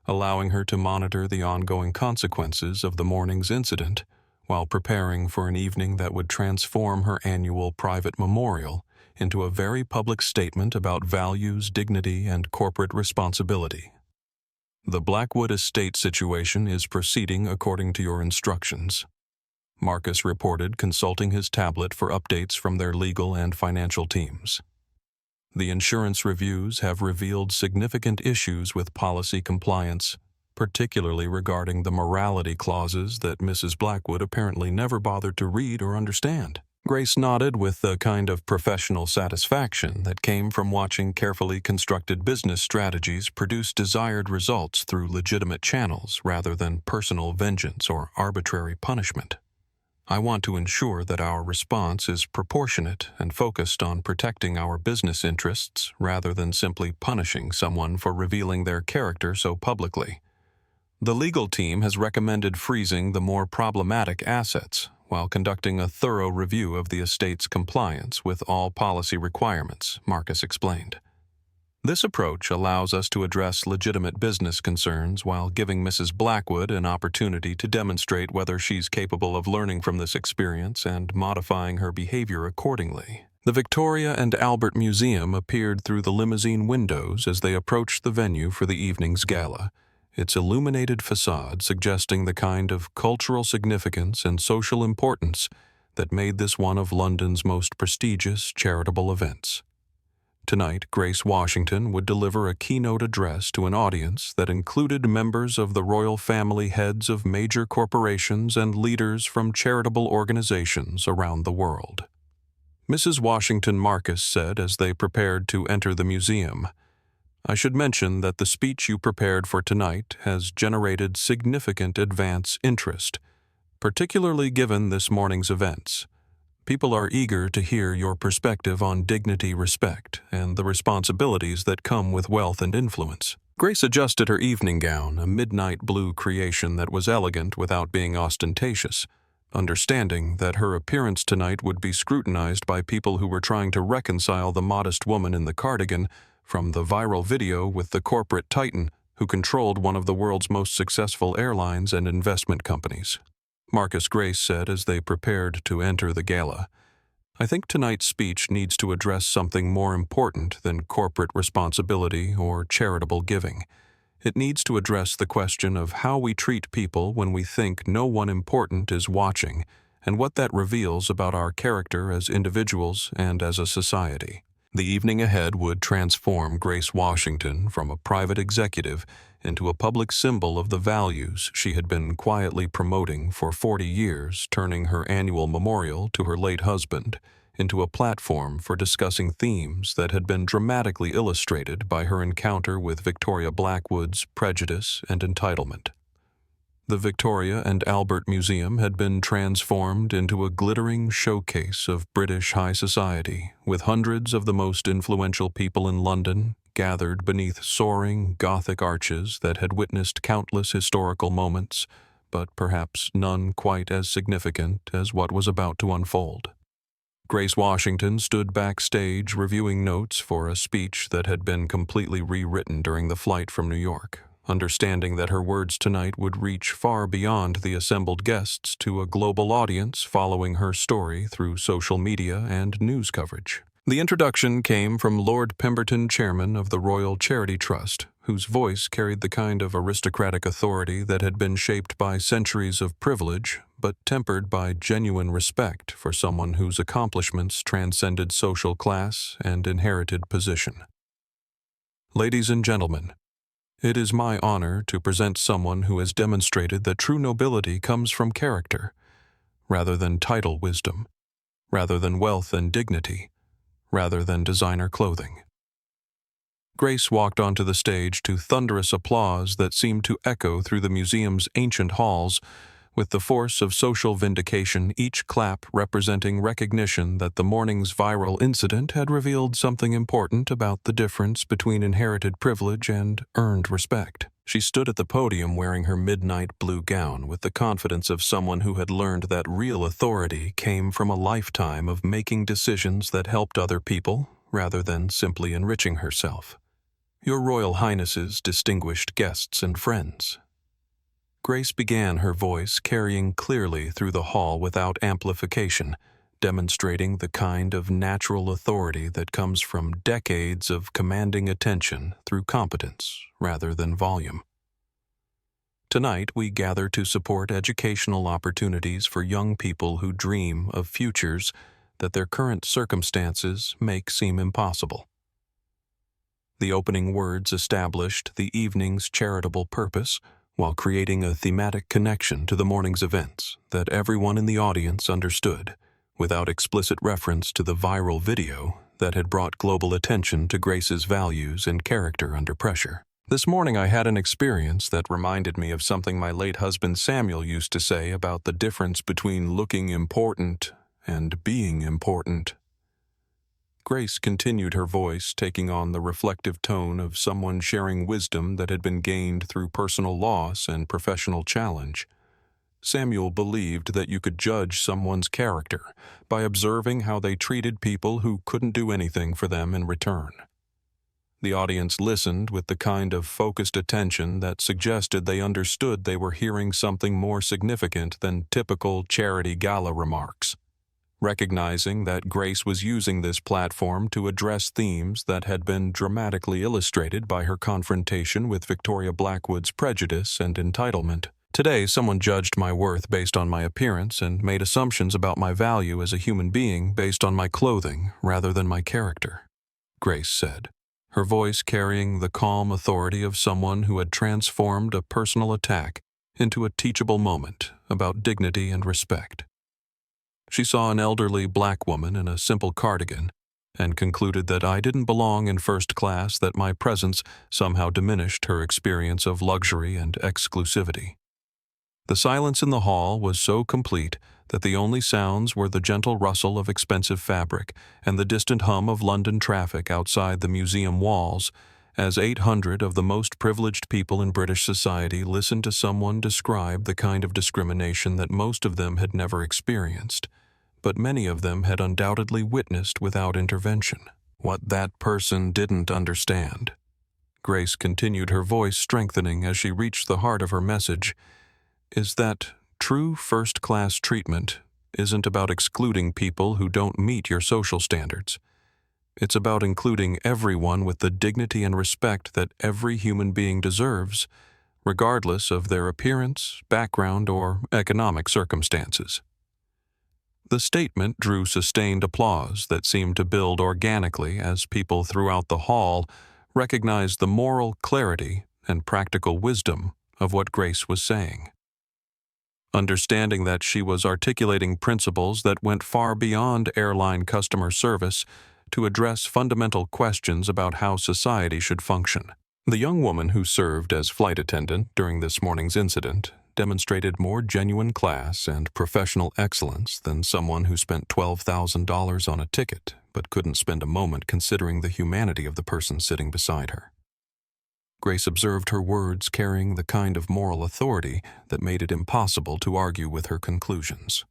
allowing her to monitor the ongoing consequences of the morning's incident while preparing for an evening that would transform her annual private memorial into a very public statement about values, dignity, and corporate responsibility. The Blackwood estate situation is proceeding according to your instructions, Marcus reported, consulting his tablet for updates from their legal and financial teams. The insurance reviews have revealed significant issues with policy compliance, particularly regarding the morality clauses that Mrs. Blackwood apparently never bothered to read or understand. Grace nodded with the kind of professional satisfaction that came from watching carefully constructed business strategies produce desired results through legitimate channels rather than personal vengeance or arbitrary punishment. I want to ensure that our response is proportionate and focused on protecting our business interests rather than simply punishing someone for revealing their character so publicly. The legal team has recommended freezing the more problematic assets while conducting a thorough review of the estate's compliance with all policy requirements, Marcus explained. This approach allows us to address legitimate business concerns while giving Mrs. Blackwood an opportunity to demonstrate whether she's capable of learning from this experience and modifying her behavior accordingly. The Victoria and Albert Museum appeared through the limousine windows as they approached the venue for the evening's gala, its illuminated facade suggesting the kind of cultural significance and social importance that made this one of London's most prestigious charitable events. Tonight, Grace Washington would deliver a keynote address to an audience that included members of the royal family, heads of major corporations, and leaders from charitable organizations around the world. Mrs. Washington, Marcus said as they prepared to enter the museum, "I should mention that the speech you prepared for tonight has generated significant advance interest, particularly given this morning's events. People are eager to hear your perspective on dignity, respect, and the responsibilities that come with wealth and influence." Grace adjusted her evening gown, a midnight blue creation that was elegant without being ostentatious, understanding that her appearance tonight would be scrutinized by people who were trying to reconcile the modest woman in the cardigan from the viral video with the corporate titan who controlled one of the world's most successful airlines and investment companies. Marcus Grace said as they prepared to enter the gala, "I think tonight's speech needs to address something more important than corporate responsibility or charitable giving. It needs to address the question of how we treat people when we think no one important is watching, and what that reveals about our character as individuals and as a society." The evening ahead would transform Grace Washington from a private executive into a public symbol of the values she had been quietly promoting for 40 years, turning her annual memorial to her late husband into a platform for discussing themes that had been dramatically illustrated by her encounter with Victoria Blackwood's prejudice and entitlement. The Victoria and Albert Museum had been transformed into a glittering showcase of British high society, with hundreds of the most influential people in London gathered beneath soaring Gothic arches that had witnessed countless historical moments, but perhaps none quite as significant as what was about to unfold. Grace Washington stood backstage reviewing notes for a speech that had been completely rewritten during the flight from New York, understanding that her words tonight would reach far beyond the assembled guests to a global audience following her story through social media and news coverage. The introduction came from Lord Pemberton, chairman of the Royal Charity Trust, whose voice carried the kind of aristocratic authority that had been shaped by centuries of privilege, but tempered by genuine respect for someone whose accomplishments transcended social class and inherited position. "Ladies and gentlemen, it is my honor to present someone who has demonstrated that true nobility comes from character, rather than title wisdom, rather than wealth and dignity, rather than designer clothing." Grace walked onto the stage to thunderous applause that seemed to echo through the museum's ancient halls, with the force of social vindication, each clap representing recognition that the morning's viral incident had revealed something important about the difference between inherited privilege and earned respect. She stood at the podium wearing her midnight blue gown with the confidence of someone who had learned that real authority came from a lifetime of making decisions that helped other people rather than simply enriching herself. Your Royal Highnesses, distinguished guests and friends. Grace began, her voice carrying clearly through the hall without amplification, demonstrating the kind of natural authority that comes from decades of commanding attention through competence rather than volume. Tonight, we gather to support educational opportunities for young people who dream of futures that their current circumstances make seem impossible. The opening words established the evening's charitable purpose while creating a thematic connection to the morning's events that everyone in the audience understood, without explicit reference to the viral video that had brought global attention to Grace's values and character under pressure. This morning I had an experience that reminded me of something my late husband Samuel used to say about the difference between looking important and being important. Grace continued, her voice taking on the reflective tone of someone sharing wisdom that had been gained through personal loss and professional challenge. Samuel believed that you could judge someone's character by observing how they treated people who couldn't do anything for them in return. The audience listened with the kind of focused attention that suggested they understood they were hearing something more significant than typical charity gala remarks. Recognizing that Grace was using this platform to address themes that had been dramatically illustrated by her confrontation with Victoria Blackwood's prejudice and entitlement. Today, someone judged my worth based on my appearance and made assumptions about my value as a human being based on my clothing rather than my character, Grace said, her voice carrying the calm authority of someone who had transformed a personal attack into a teachable moment about dignity and respect. She saw an elderly black woman in a simple cardigan and concluded that I didn't belong in first class, that my presence somehow diminished her experience of luxury and exclusivity. The silence in the hall was so complete that the only sounds were the gentle rustle of expensive fabric and the distant hum of London traffic outside the museum walls, as 800 of the most privileged people in British society listened to someone describe the kind of discrimination that most of them had never experienced, but many of them had undoubtedly witnessed without intervention. What that person didn't understand. Grace continued, her voice strengthening as she reached the heart of her message, is that true first-class treatment isn't about excluding people who don't meet your social standards. It's about including everyone with the dignity and respect that every human being deserves, regardless of their appearance, background, or economic circumstances. The statement drew sustained applause that seemed to build organically as people throughout the hall recognized the moral clarity and practical wisdom of what Grace was saying. Understanding that she was articulating principles that went far beyond airline customer service to address fundamental questions about how society should function. The young woman who served as flight attendant during this morning's incident demonstrated more genuine class and professional excellence than someone who spent $12,000 on a ticket but couldn't spend a moment considering the humanity of the person sitting beside her. Grace observed her words carrying the kind of moral authority that made it impossible to argue with her conclusions.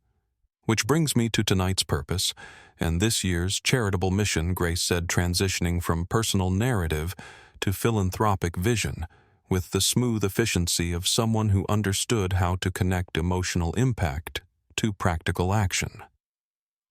Which brings me to tonight's purpose, and this year's charitable mission, Grace said, transitioning from personal narrative to philanthropic vision, with the smooth efficiency of someone who understood how to connect emotional impact to practical action.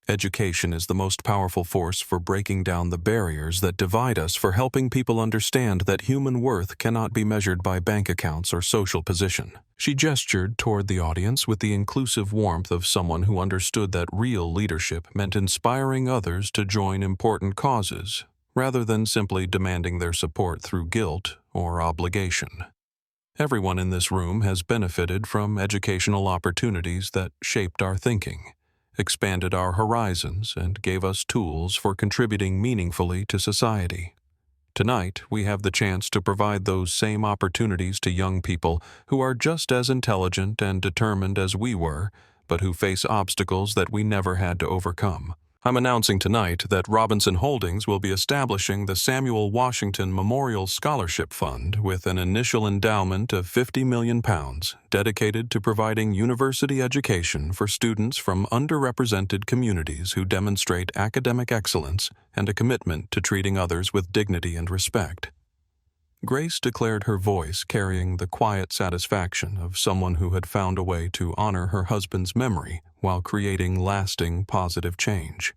Education is the most powerful force for breaking down the barriers that divide us, for helping people understand that human worth cannot be measured by bank accounts or social position. She gestured toward the audience with the inclusive warmth of someone who understood that real leadership meant inspiring others to join important causes, rather than simply demanding their support through guilt or obligation. Everyone in this room has benefited from educational opportunities that shaped our thinking, expanded our horizons, and gave us tools for contributing meaningfully to society. Tonight, we have the chance to provide those same opportunities to young people who are just as intelligent and determined as we were, but who face obstacles that we never had to overcome. I'm announcing tonight that Robinson Holdings will be establishing the Samuel Washington Memorial Scholarship Fund with an initial endowment of £50 million dedicated to providing university education for students from underrepresented communities who demonstrate academic excellence and a commitment to treating others with dignity and respect. Grace declared, her voice carrying the quiet satisfaction of someone who had found a way to honor her husband's memory while creating lasting positive change.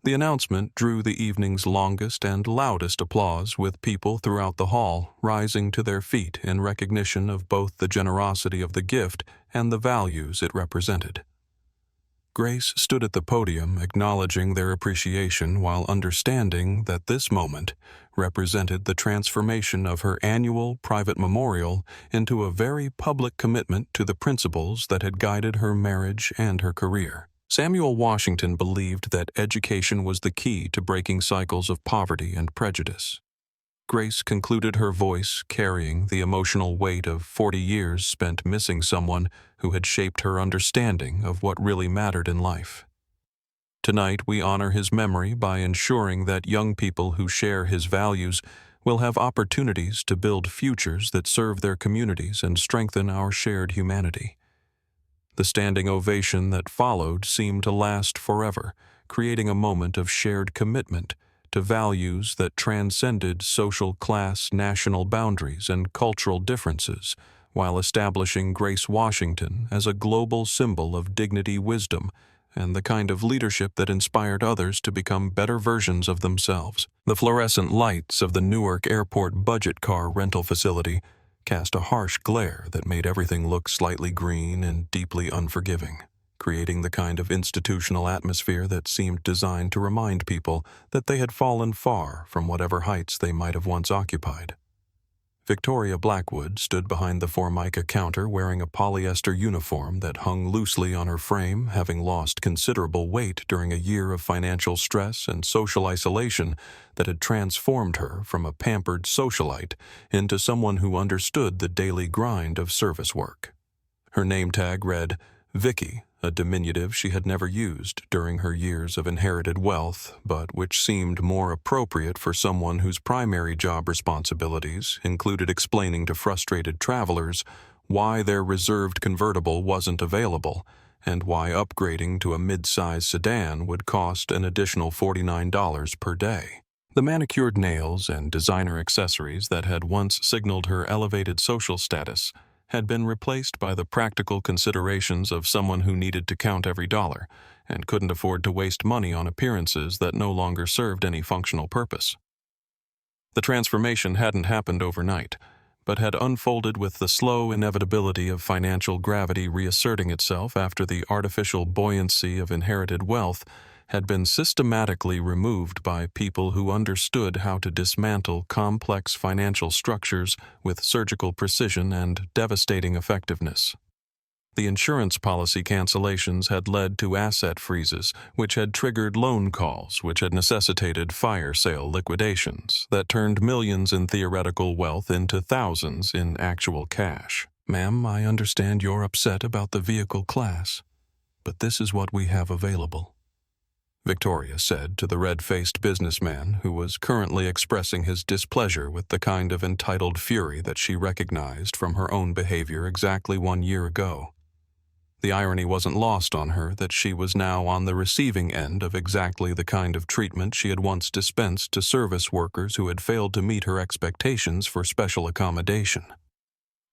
The announcement drew the evening's longest and loudest applause, with people throughout the hall rising to their feet in recognition of both the generosity of the gift and the values it represented. Grace stood at the podium acknowledging their appreciation while understanding that this moment represented the transformation of her annual private memorial into a very public commitment to the principles that had guided her marriage and her career. Samuel Washington believed that education was the key to breaking cycles of poverty and prejudice. Grace concluded, her voice carrying the emotional weight of 40 years spent missing someone who had shaped her understanding of what really mattered in life. Tonight, we honor his memory by ensuring that young people who share his values will have opportunities to build futures that serve their communities and strengthen our shared humanity. The standing ovation that followed seemed to last forever, creating a moment of shared commitment to values that transcended social class, national boundaries, and cultural differences, while establishing Grace Washington as a global symbol of dignity, wisdom, and the kind of leadership that inspired others to become better versions of themselves. The fluorescent lights of the Newark Airport budget car rental facility cast a harsh glare that made everything look slightly green and deeply unforgiving, creating the kind of institutional atmosphere that seemed designed to remind people that they had fallen far from whatever heights they might have once occupied. Victoria Blackwood stood behind the Formica counter wearing a polyester uniform that hung loosely on her frame, having lost considerable weight during a year of financial stress and social isolation that had transformed her from a pampered socialite into someone who understood the daily grind of service work. Her name tag read Vicky, a diminutive she had never used during her years of inherited wealth, but which seemed more appropriate for someone whose primary job responsibilities included explaining to frustrated travelers why their reserved convertible wasn't available and why upgrading to a mid-size sedan would cost an additional $49 per day. The manicured nails and designer accessories that had once signaled her elevated social status had been replaced by the practical considerations of someone who needed to count every dollar and couldn't afford to waste money on appearances that no longer served any functional purpose. The transformation hadn't happened overnight, but had unfolded with the slow inevitability of financial gravity reasserting itself after the artificial buoyancy of inherited wealth had been systematically removed by people who understood how to dismantle complex financial structures with surgical precision and devastating effectiveness. The insurance policy cancellations had led to asset freezes, which had triggered loan calls, which had necessitated fire sale liquidations that turned millions in theoretical wealth into thousands in actual cash. Ma'am, I understand you're upset about the vehicle class, but this is what we have available, Victoria said to the red-faced businessman who was currently expressing his displeasure with the kind of entitled fury that she recognized from her own behavior exactly 1 year ago. The irony wasn't lost on her that she was now on the receiving end of exactly the kind of treatment she had once dispensed to service workers who had failed to meet her expectations for special accommodation.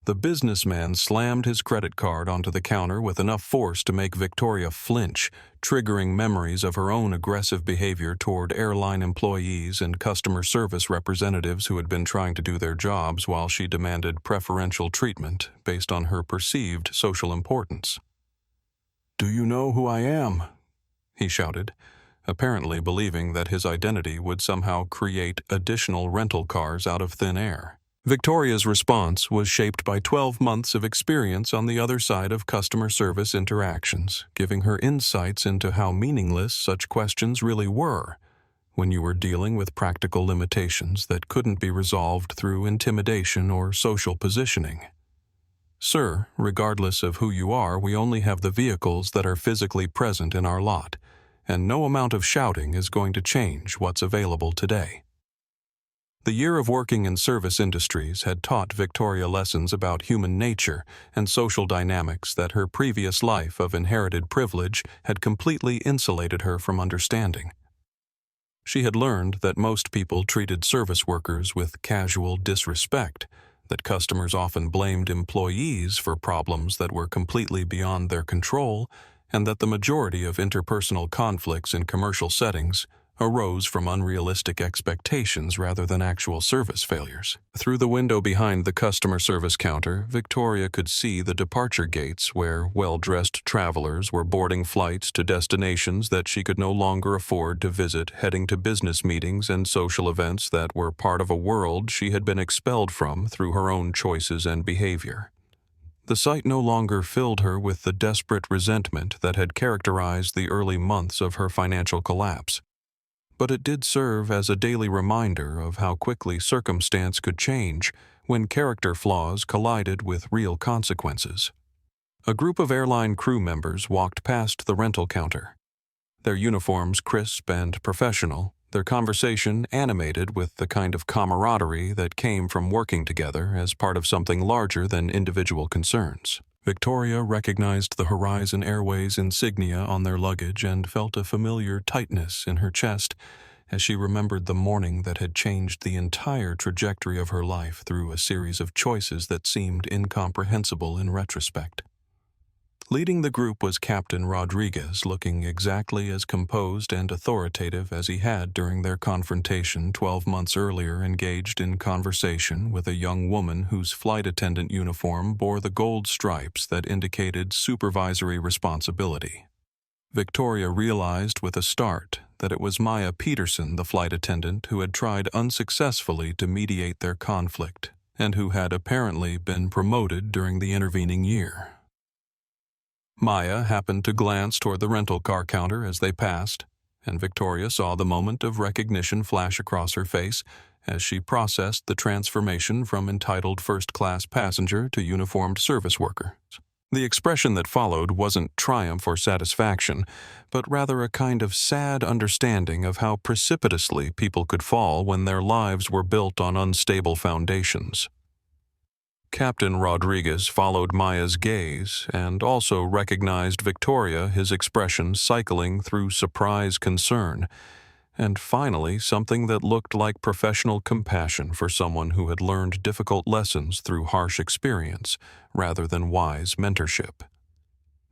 The businessman slammed his credit card onto the counter with enough force to make Victoria flinch, triggering memories of her own aggressive behavior toward airline employees and customer service representatives who had been trying to do their jobs while she demanded preferential treatment based on her perceived social importance. "Do you know who I am?" he shouted, apparently believing that his identity would somehow create additional rental cars out of thin air. Victoria's response was shaped by 12 months of experience on the other side of customer service interactions, giving her insights into how meaningless such questions really were when you were dealing with practical limitations that couldn't be resolved through intimidation or social positioning. "Sir, regardless of who you are, we only have the vehicles that are physically present in our lot, and no amount of shouting is going to change what's available today." The year of working in service industries had taught Victoria lessons about human nature and social dynamics that her previous life of inherited privilege had completely insulated her from understanding. She had learned that most people treated service workers with casual disrespect, that customers often blamed employees for problems that were completely beyond their control, and that the majority of interpersonal conflicts in commercial settings arose from unrealistic expectations rather than actual service failures. Through the window behind the customer service counter, Victoria could see the departure gates where well-dressed travelers were boarding flights to destinations that she could no longer afford to visit, heading to business meetings and social events that were part of a world she had been expelled from through her own choices and behavior. The sight no longer filled her with the desperate resentment that had characterized the early months of her financial collapse, but it did serve as a daily reminder of how quickly circumstance could change when character flaws collided with real consequences. A group of airline crew members walked past the rental counter, their uniforms crisp and professional, their conversation animated with the kind of camaraderie that came from working together as part of something larger than individual concerns. Victoria recognized the Horizon Airways insignia on their luggage and felt a familiar tightness in her chest as she remembered the morning that had changed the entire trajectory of her life through a series of choices that seemed incomprehensible in retrospect. Leading the group was Captain Rodriguez, looking exactly as composed and authoritative as he had during their confrontation 12 months earlier, engaged in conversation with a young woman whose flight attendant uniform bore the gold stripes that indicated supervisory responsibility. Victoria realized with a start that it was Maya Peterson, the flight attendant, who had tried unsuccessfully to mediate their conflict and who had apparently been promoted during the intervening year. Maya happened to glance toward the rental car counter as they passed, and Victoria saw the moment of recognition flash across her face as she processed the transformation from entitled first-class passenger to uniformed service worker. The expression that followed wasn't triumph or satisfaction, but rather a kind of sad understanding of how precipitously people could fall when their lives were built on unstable foundations. Captain Rodriguez followed Maya's gaze and also recognized Victoria, his expression cycling through surprise, concern, and finally something that looked like professional compassion for someone who had learned difficult lessons through harsh experience rather than wise mentorship.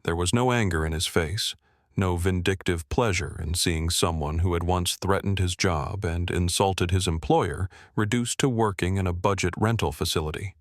There was no anger in his face, no vindictive pleasure in seeing someone who had once threatened his job and insulted his employer reduced to working in a budget rental facility.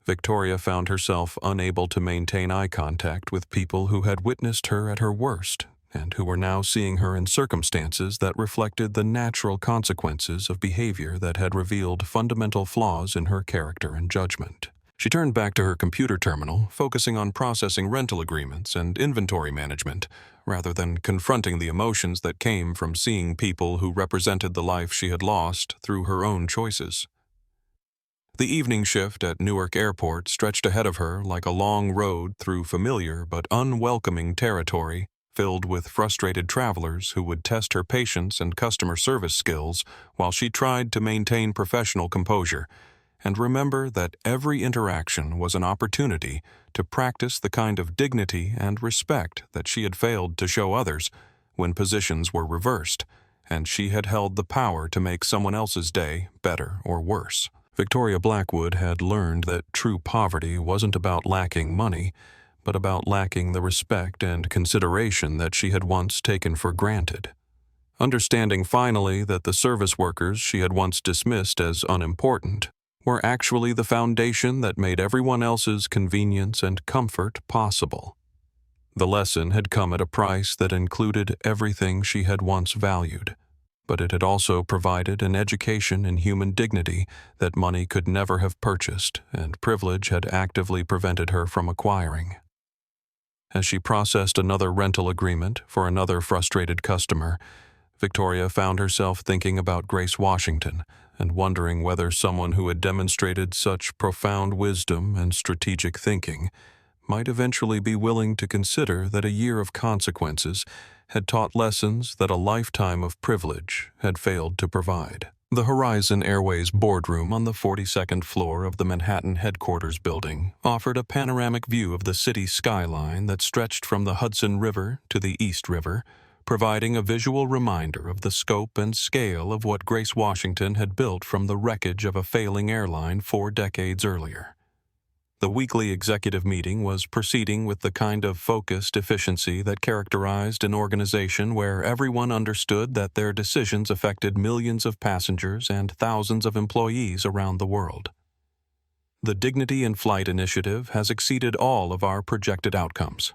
Victoria found herself unable to maintain eye contact with people who had witnessed her at her worst and who were now seeing her in circumstances that reflected the natural consequences of behavior that had revealed fundamental flaws in her character and judgment. She turned back to her computer terminal, focusing on processing rental agreements and inventory management, rather than confronting the emotions that came from seeing people who represented the life she had lost through her own choices. The evening shift at Newark Airport stretched ahead of her like a long road through familiar but unwelcoming territory, filled with frustrated travelers who would test her patience and customer service skills while she tried to maintain professional composure and remember that every interaction was an opportunity to practice the kind of dignity and respect that she had failed to show others when positions were reversed, and she had held the power to make someone else's day better or worse. Victoria Blackwood had learned that true poverty wasn't about lacking money, but about lacking the respect and consideration that she had once taken for granted. Understanding finally that the service workers she had once dismissed as unimportant were actually the foundation that made everyone else's convenience and comfort possible. The lesson had come at a price that included everything she had once valued, but it had also provided an education in human dignity that money could never have purchased and privilege had actively prevented her from acquiring. As she processed another rental agreement for another frustrated customer, Victoria found herself thinking about Grace Washington and wondering whether someone who had demonstrated such profound wisdom and strategic thinking might eventually be willing to consider that a year of consequences had taught lessons that a lifetime of privilege had failed to provide. The Horizon Airways boardroom on the 42nd floor of the Manhattan headquarters building offered a panoramic view of the city skyline that stretched from the Hudson River to the East River, providing a visual reminder of the scope and scale of what Grace Washington had built from the wreckage of a failing airline 4 decades earlier. The weekly executive meeting was proceeding with the kind of focused efficiency that characterized an organization where everyone understood that their decisions affected millions of passengers and thousands of employees around the world. The Dignity in Flight initiative has exceeded all of our projected outcomes,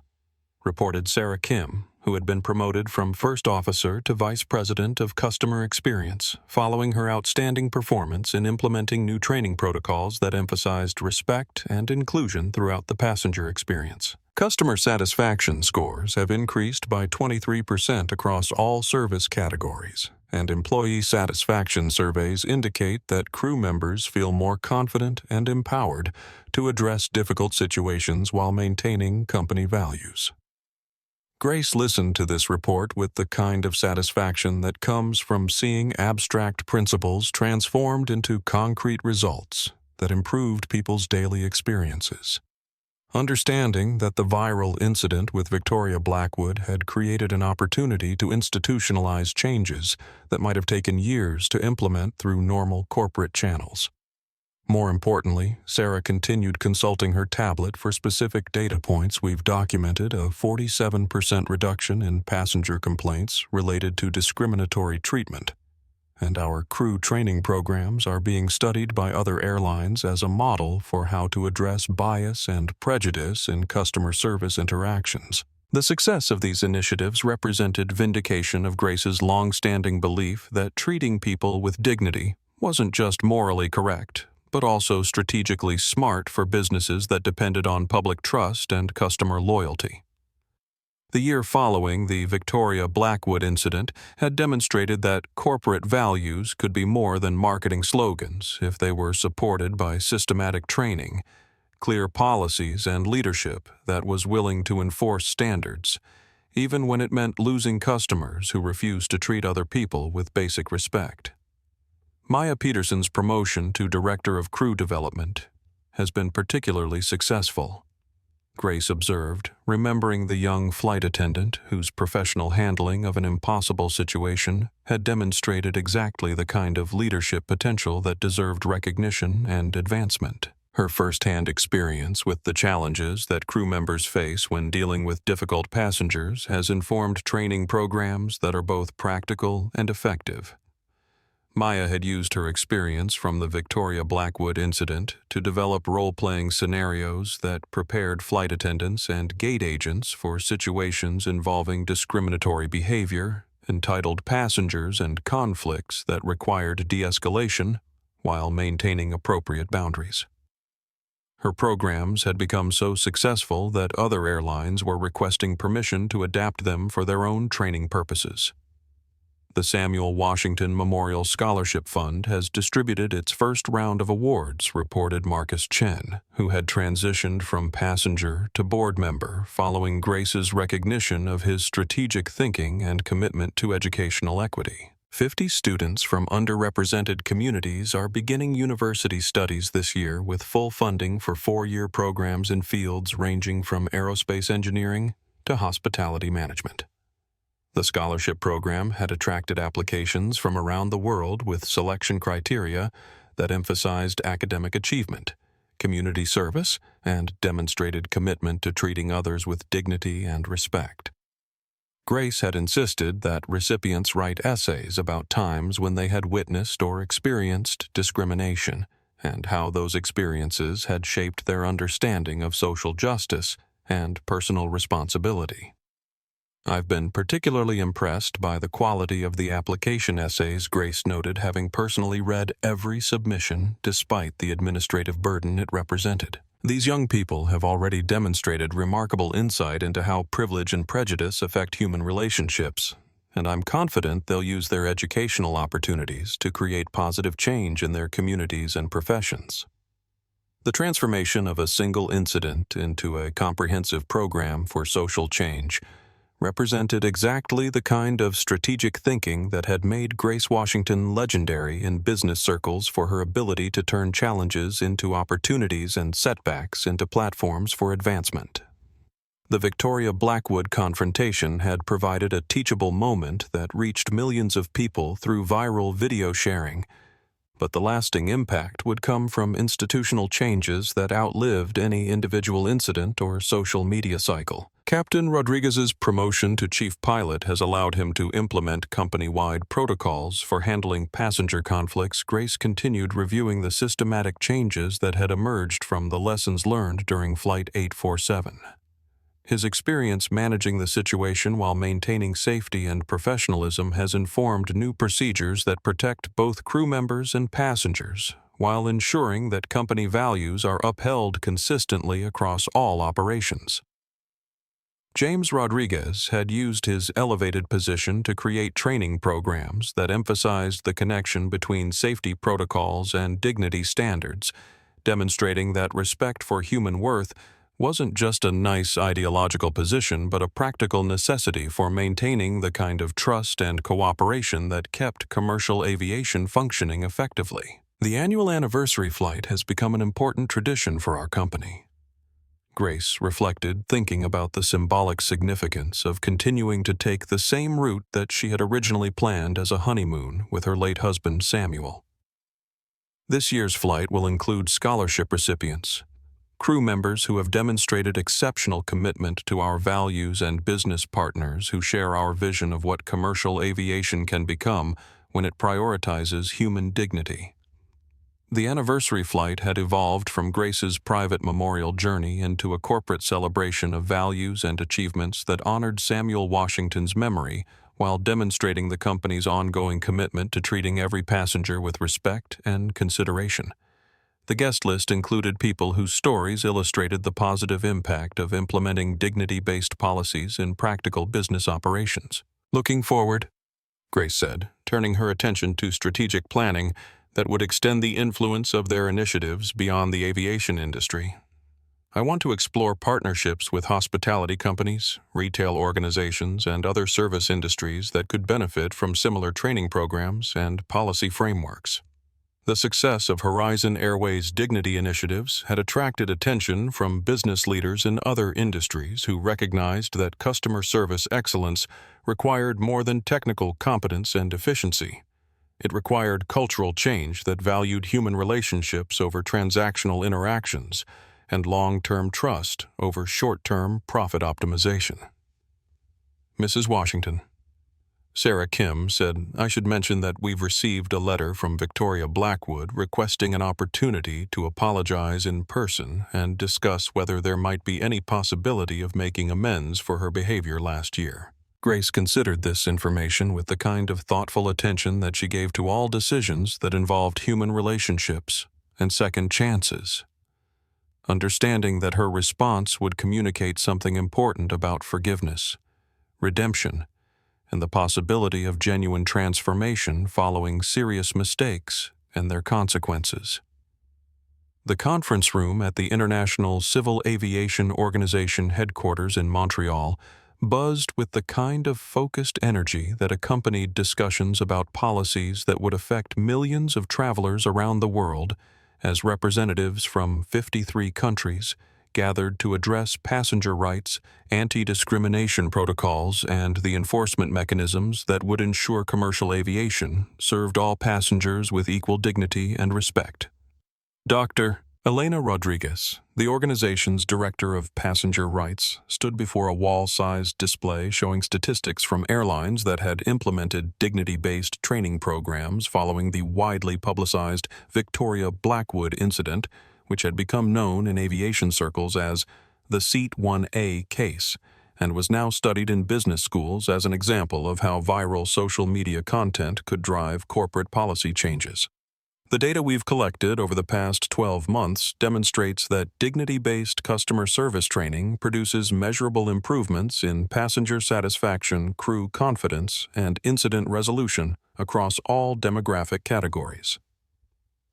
reported Sarah Kim, who had been promoted from first officer to vice president of customer experience following her outstanding performance in implementing new training protocols that emphasized respect and inclusion throughout the passenger experience. Customer satisfaction scores have increased by 23% across all service categories, and employee satisfaction surveys indicate that crew members feel more confident and empowered to address difficult situations while maintaining company values. Grace listened to this report with the kind of satisfaction that comes from seeing abstract principles transformed into concrete results that improved people's daily experiences. Understanding that the viral incident with Victoria Blackwood had created an opportunity to institutionalize changes that might have taken years to implement through normal corporate channels. More importantly, Sarah continued consulting her tablet for specific data points. We've documented a 47% reduction in passenger complaints related to discriminatory treatment, and our crew training programs are being studied by other airlines as a model for how to address bias and prejudice in customer service interactions. The success of these initiatives represented vindication of Grace's long-standing belief that treating people with dignity wasn't just morally correct, but also strategically smart for businesses that depended on public trust and customer loyalty. The year following the Victoria Blackwood incident had demonstrated that corporate values could be more than marketing slogans if they were supported by systematic training, clear policies, and leadership that was willing to enforce standards, even when it meant losing customers who refused to treat other people with basic respect. Maya Peterson's promotion to Director of Crew Development has been particularly successful, Grace observed, remembering the young flight attendant whose professional handling of an impossible situation had demonstrated exactly the kind of leadership potential that deserved recognition and advancement. Her first-hand experience with the challenges that crew members face when dealing with difficult passengers has informed training programs that are both practical and effective. Maya had used her experience from the Victoria Blackwood incident to develop role-playing scenarios that prepared flight attendants and gate agents for situations involving discriminatory behavior, entitled passengers, and conflicts that required de-escalation while maintaining appropriate boundaries. Her programs had become so successful that other airlines were requesting permission to adapt them for their own training purposes. The Samuel Washington Memorial Scholarship Fund has distributed its first round of awards, reported Marcus Chen, who had transitioned from passenger to board member following Grace's recognition of his strategic thinking and commitment to educational equity. 50 students from underrepresented communities are beginning university studies this year with full funding for 4-year programs in fields ranging from aerospace engineering to hospitality management. The scholarship program had attracted applications from around the world with selection criteria that emphasized academic achievement, community service, and demonstrated commitment to treating others with dignity and respect. Grace had insisted that recipients write essays about times when they had witnessed or experienced discrimination and how those experiences had shaped their understanding of social justice and personal responsibility. I've been particularly impressed by the quality of the application essays, Grace noted, having personally read every submission despite the administrative burden it represented. These young people have already demonstrated remarkable insight into how privilege and prejudice affect human relationships, and I'm confident they'll use their educational opportunities to create positive change in their communities and professions. The transformation of a single incident into a comprehensive program for social change represented exactly the kind of strategic thinking that had made Grace Washington legendary in business circles for her ability to turn challenges into opportunities and setbacks into platforms for advancement. The Victoria Blackwood confrontation had provided a teachable moment that reached millions of people through viral video sharing, but the lasting impact would come from institutional changes that outlived any individual incident or social media cycle. Captain Rodriguez's promotion to chief pilot has allowed him to implement company-wide protocols for handling passenger conflicts. Grace continued reviewing the systematic changes that had emerged from the lessons learned during Flight 847. His experience managing the situation while maintaining safety and professionalism has informed new procedures that protect both crew members and passengers, while ensuring that company values are upheld consistently across all operations. James Rodriguez had used his elevated position to create training programs that emphasized the connection between safety protocols and dignity standards, demonstrating that respect for human worth wasn't just a nice ideological position but a practical necessity for maintaining the kind of trust and cooperation that kept commercial aviation functioning effectively. The annual anniversary flight has become an important tradition for our company. Grace reflected, thinking about the symbolic significance of continuing to take the same route that she had originally planned as a honeymoon with her late husband Samuel. This year's flight will include scholarship recipients, crew members who have demonstrated exceptional commitment to our values, and business partners who share our vision of what commercial aviation can become when it prioritizes human dignity. The anniversary flight had evolved from Grace's private memorial journey into a corporate celebration of values and achievements that honored Samuel Washington's memory while demonstrating the company's ongoing commitment to treating every passenger with respect and consideration. The guest list included people whose stories illustrated the positive impact of implementing dignity-based policies in practical business operations. Looking forward, Grace said, turning her attention to strategic planning that would extend the influence of their initiatives beyond the aviation industry. I want to explore partnerships with hospitality companies, retail organizations, and other service industries that could benefit from similar training programs and policy frameworks. The success of Horizon Airways' dignity initiatives had attracted attention from business leaders in other industries who recognized that customer service excellence required more than technical competence and efficiency. It required cultural change that valued human relationships over transactional interactions and long-term trust over short-term profit optimization. Mrs. Washington. Sarah Kim said, "I should mention that we've received a letter from Victoria Blackwood requesting an opportunity to apologize in person and discuss whether there might be any possibility of making amends for her behavior last year." Grace considered this information with the kind of thoughtful attention that she gave to all decisions that involved human relationships and second chances. Understanding that her response would communicate something important about forgiveness, redemption, and the possibility of genuine transformation following serious mistakes and their consequences. The conference room at the International Civil Aviation Organization headquarters in Montreal buzzed with the kind of focused energy that accompanied discussions about policies that would affect millions of travelers around the world, as representatives from 53 countries gathered to address passenger rights, anti-discrimination protocols, and the enforcement mechanisms that would ensure commercial aviation served all passengers with equal dignity and respect. Dr. Elena Rodriguez, the organization's director of passenger rights, stood before a wall-sized display showing statistics from airlines that had implemented dignity-based training programs following the widely publicized Victoria Blackwood incident, which had become known in aviation circles as the Seat 1A case, and was now studied in business schools as an example of how viral social media content could drive corporate policy changes. The data we've collected over the past 12 months demonstrates that dignity-based customer service training produces measurable improvements in passenger satisfaction, crew confidence, and incident resolution across all demographic categories.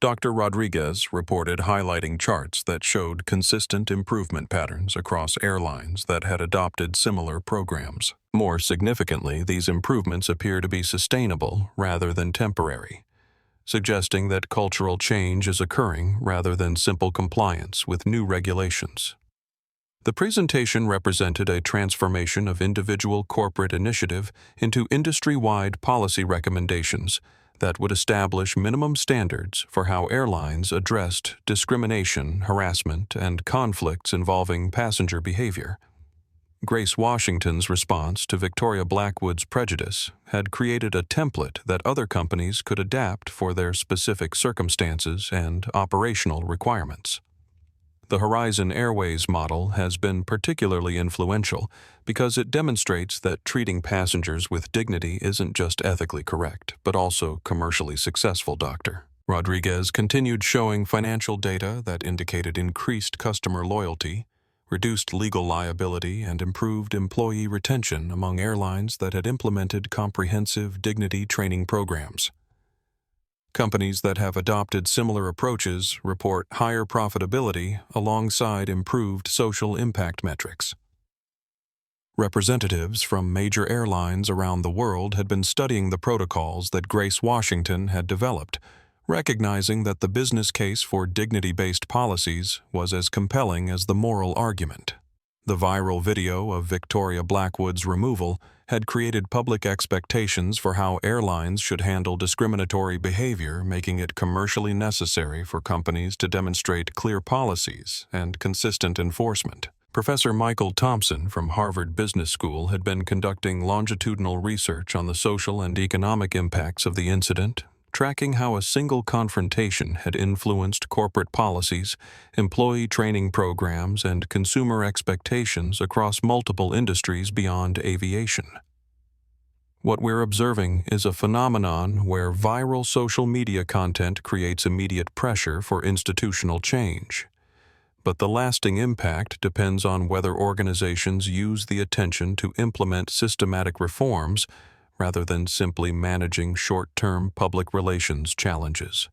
Dr. Rodriguez reported highlighting charts that showed consistent improvement patterns across airlines that had adopted similar programs. More significantly, these improvements appear to be sustainable rather than temporary, suggesting that cultural change is occurring rather than simple compliance with new regulations. The presentation represented a transformation of individual corporate initiative into industry-wide policy recommendations that would establish minimum standards for how airlines addressed discrimination, harassment, and conflicts involving passenger behavior. Grace Washington's response to Victoria Blackwood's prejudice had created a template that other companies could adapt for their specific circumstances and operational requirements. The Horizon Airways model has been particularly influential because it demonstrates that treating passengers with dignity isn't just ethically correct, but also commercially successful. Dr. Rodriguez continued showing financial data that indicated increased customer loyalty, reduced legal liability, and improved employee retention among airlines that had implemented comprehensive dignity training programs. Companies that have adopted similar approaches report higher profitability alongside improved social impact metrics. Representatives from major airlines around the world had been studying the protocols that Grace Washington had developed, recognizing that the business case for dignity-based policies was as compelling as the moral argument. The viral video of Victoria Blackwood's removal had created public expectations for how airlines should handle discriminatory behavior, making it commercially necessary for companies to demonstrate clear policies and consistent enforcement. Professor Michael Thompson from Harvard Business School had been conducting longitudinal research on the social and economic impacts of the incident, tracking how a single confrontation had influenced corporate policies, employee training programs, and consumer expectations across multiple industries beyond aviation. What we're observing is a phenomenon where viral social media content creates immediate pressure for institutional change. But the lasting impact depends on whether organizations use the attention to implement systematic reforms rather than simply managing short-term public relations challenges.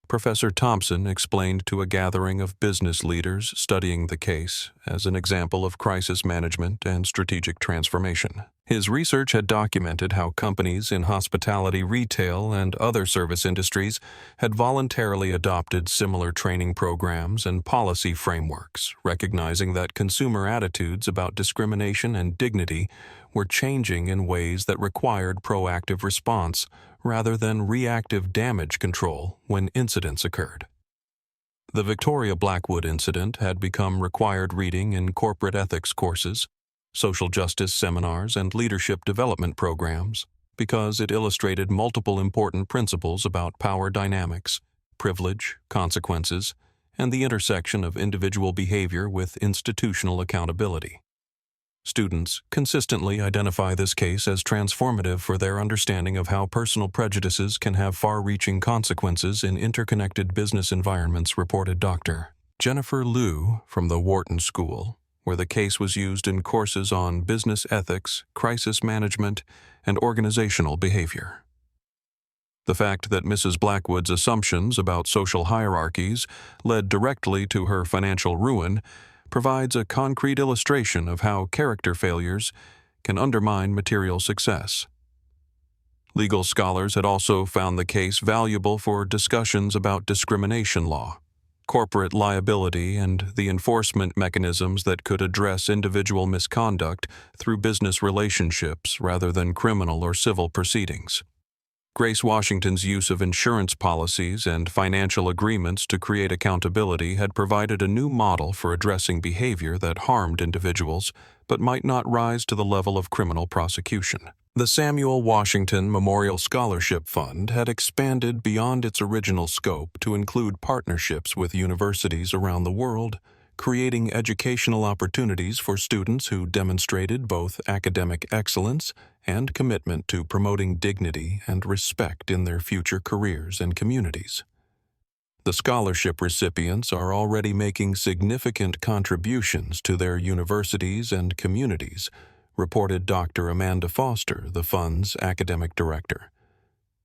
Professor Thompson explained to a gathering of business leaders studying the case as an example of crisis management and strategic transformation. His research had documented how companies in hospitality, retail, and other service industries had voluntarily adopted similar training programs and policy frameworks, recognizing that consumer attitudes about discrimination and dignity were changing in ways that required proactive response rather than reactive damage control when incidents occurred. The Victoria Blackwood incident had become required reading in corporate ethics courses, social justice seminars, and leadership development programs because it illustrated multiple important principles about power dynamics, privilege, consequences, and the intersection of individual behavior with institutional accountability. Students consistently identify this case as transformative for their understanding of how personal prejudices can have far-reaching consequences in interconnected business environments, reported Dr. Jennifer Liu from the Wharton School, where the case was used in courses on business ethics, crisis management, and organizational behavior. The fact that Mrs. Blackwood's assumptions about social hierarchies led directly to her financial ruin provides a concrete illustration of how character failures can undermine material success. Legal scholars had also found the case valuable for discussions about discrimination law, corporate liability, and the enforcement mechanisms that could address individual misconduct through business relationships rather than criminal or civil proceedings. Grace Washington's use of insurance policies and financial agreements to create accountability had provided a new model for addressing behavior that harmed individuals but might not rise to the level of criminal prosecution. The Samuel Washington Memorial Scholarship Fund had expanded beyond its original scope to include partnerships with universities around the world, creating educational opportunities for students who demonstrated both academic excellence and commitment to promoting dignity and respect in their future careers and communities. The scholarship recipients are already making significant contributions to their universities and communities, reported Dr. Amanda Foster, the fund's academic director.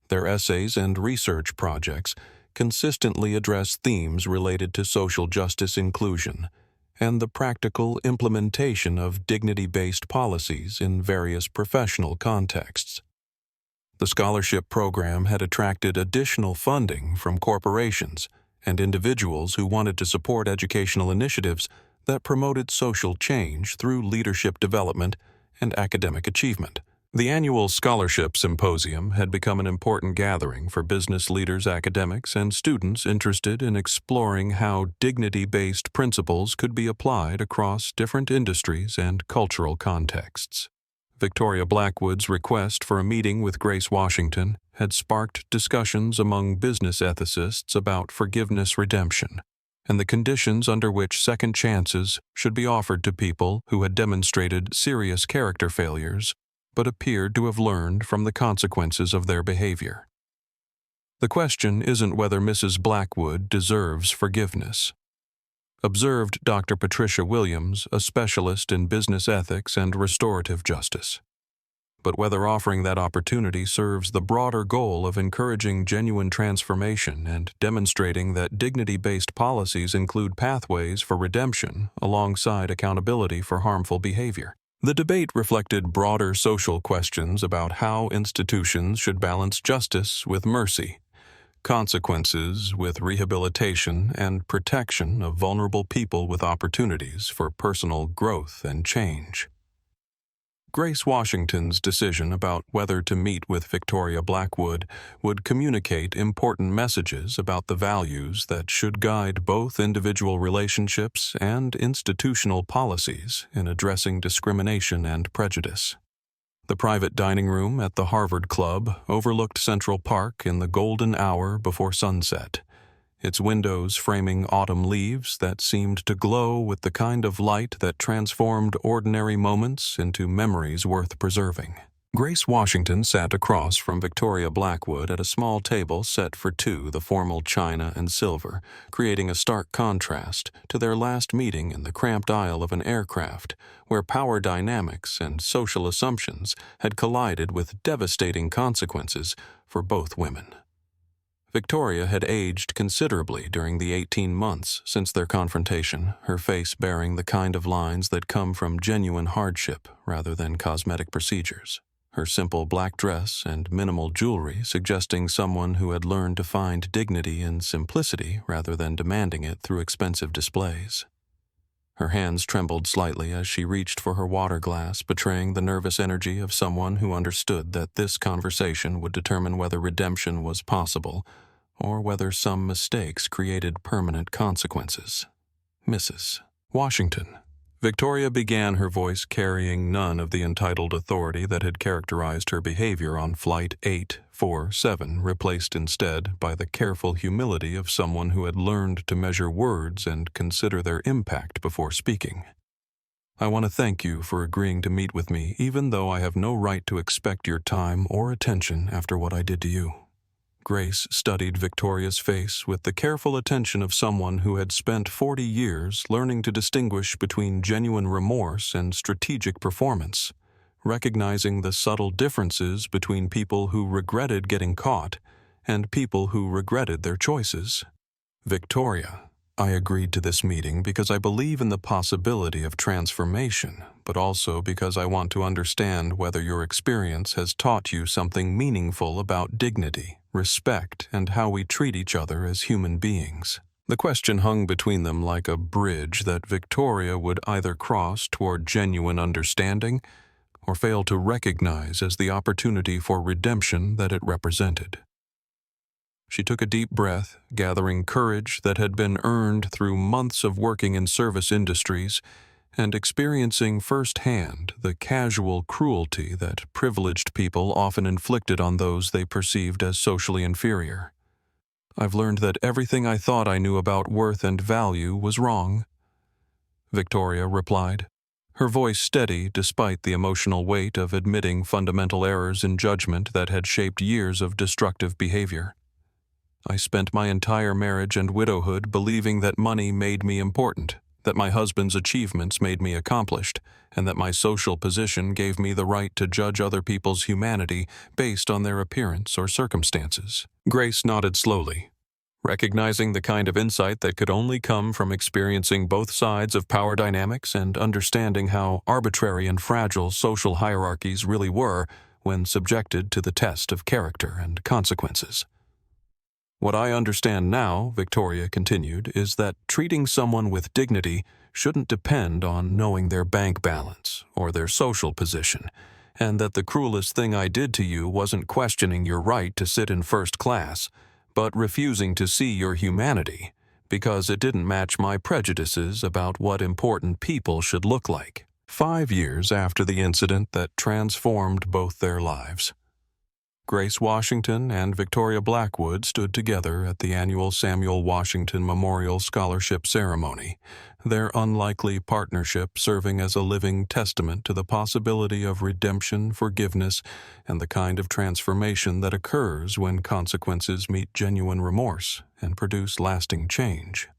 Their essays and research projects consistently address themes related to social justice inclusion and the practical implementation of dignity-based policies in various professional contexts. The scholarship program had attracted additional funding from corporations and individuals who wanted to support educational initiatives that promoted social change through leadership development and academic achievement. The annual Scholarship Symposium had become an important gathering for business leaders, academics, and students interested in exploring how dignity-based principles could be applied across different industries and cultural contexts. Victoria Blackwood's request for a meeting with Grace Washington had sparked discussions among business ethicists about forgiveness redemption and the conditions under which second chances should be offered to people who had demonstrated serious character failures but appeared to have learned from the consequences of their behavior. The question isn't whether Mrs. Blackwood deserves forgiveness, observed Dr. Patricia Williams, a specialist in business ethics and restorative justice, but whether offering that opportunity serves the broader goal of encouraging genuine transformation and demonstrating that dignity-based policies include pathways for redemption alongside accountability for harmful behavior. The debate reflected broader social questions about how institutions should balance justice with mercy, consequences with rehabilitation, and protection of vulnerable people with opportunities for personal growth and change. Grace Washington's decision about whether to meet with Victoria Blackwood would communicate important messages about the values that should guide both individual relationships and institutional policies in addressing discrimination and prejudice. The private dining room at the Harvard Club overlooked Central Park in the golden hour before sunset, its windows framing autumn leaves that seemed to glow with the kind of light that transformed ordinary moments into memories worth preserving. Grace Washington sat across from Victoria Blackwood at a small table set for two, the formal china and silver, creating a stark contrast to their last meeting in the cramped aisle of an aircraft, where power dynamics and social assumptions had collided with devastating consequences for both women. Victoria had aged considerably during the 18 months since their confrontation, her face bearing the kind of lines that come from genuine hardship rather than cosmetic procedures, her simple black dress and minimal jewelry suggesting someone who had learned to find dignity in simplicity rather than demanding it through expensive displays. Her hands trembled slightly as she reached for her water glass, betraying the nervous energy of someone who understood that this conversation would determine whether redemption was possible or whether some mistakes created permanent consequences. Mrs. Washington. Victoria began, her voice carrying none of the entitled authority that had characterized her behavior on Flight 847, replaced instead by the careful humility of someone who had learned to measure words and consider their impact before speaking. I want to thank you for agreeing to meet with me, even though I have no right to expect your time or attention after what I did to you. Grace studied Victoria's face with the careful attention of someone who had spent 40 years learning to distinguish between genuine remorse and strategic performance, recognizing the subtle differences between people who regretted getting caught and people who regretted their choices. Victoria, I agreed to this meeting because I believe in the possibility of transformation, but also because I want to understand whether your experience has taught you something meaningful about dignity, respect, and how we treat each other as human beings. The question hung between them like a bridge that Victoria would either cross toward genuine understanding or fail to recognize as the opportunity for redemption that it represented. She took a deep breath, gathering courage that had been earned through months of working in service industries and experiencing firsthand the casual cruelty that privileged people often inflicted on those they perceived as socially inferior. I've learned that everything I thought I knew about worth and value was wrong, Victoria replied, her voice steady despite the emotional weight of admitting fundamental errors in judgment that had shaped years of destructive behavior. I spent my entire marriage and widowhood believing that money made me important, that my husband's achievements made me accomplished, and that my social position gave me the right to judge other people's humanity based on their appearance or circumstances. Grace nodded slowly, recognizing the kind of insight that could only come from experiencing both sides of power dynamics and understanding how arbitrary and fragile social hierarchies really were when subjected to the test of character and consequences. What I understand now, Victoria continued, is that treating someone with dignity shouldn't depend on knowing their bank balance or their social position, and that the cruelest thing I did to you wasn't questioning your right to sit in first class, but refusing to see your humanity because it didn't match my prejudices about what important people should look like. 5 years after the incident that transformed both their lives, Grace Washington and Victoria Blackwood stood together at the annual Samuel Washington Memorial Scholarship Ceremony, their unlikely partnership serving as a living testament to the possibility of redemption, forgiveness, and the kind of transformation that occurs when consequences meet genuine remorse and produce lasting change.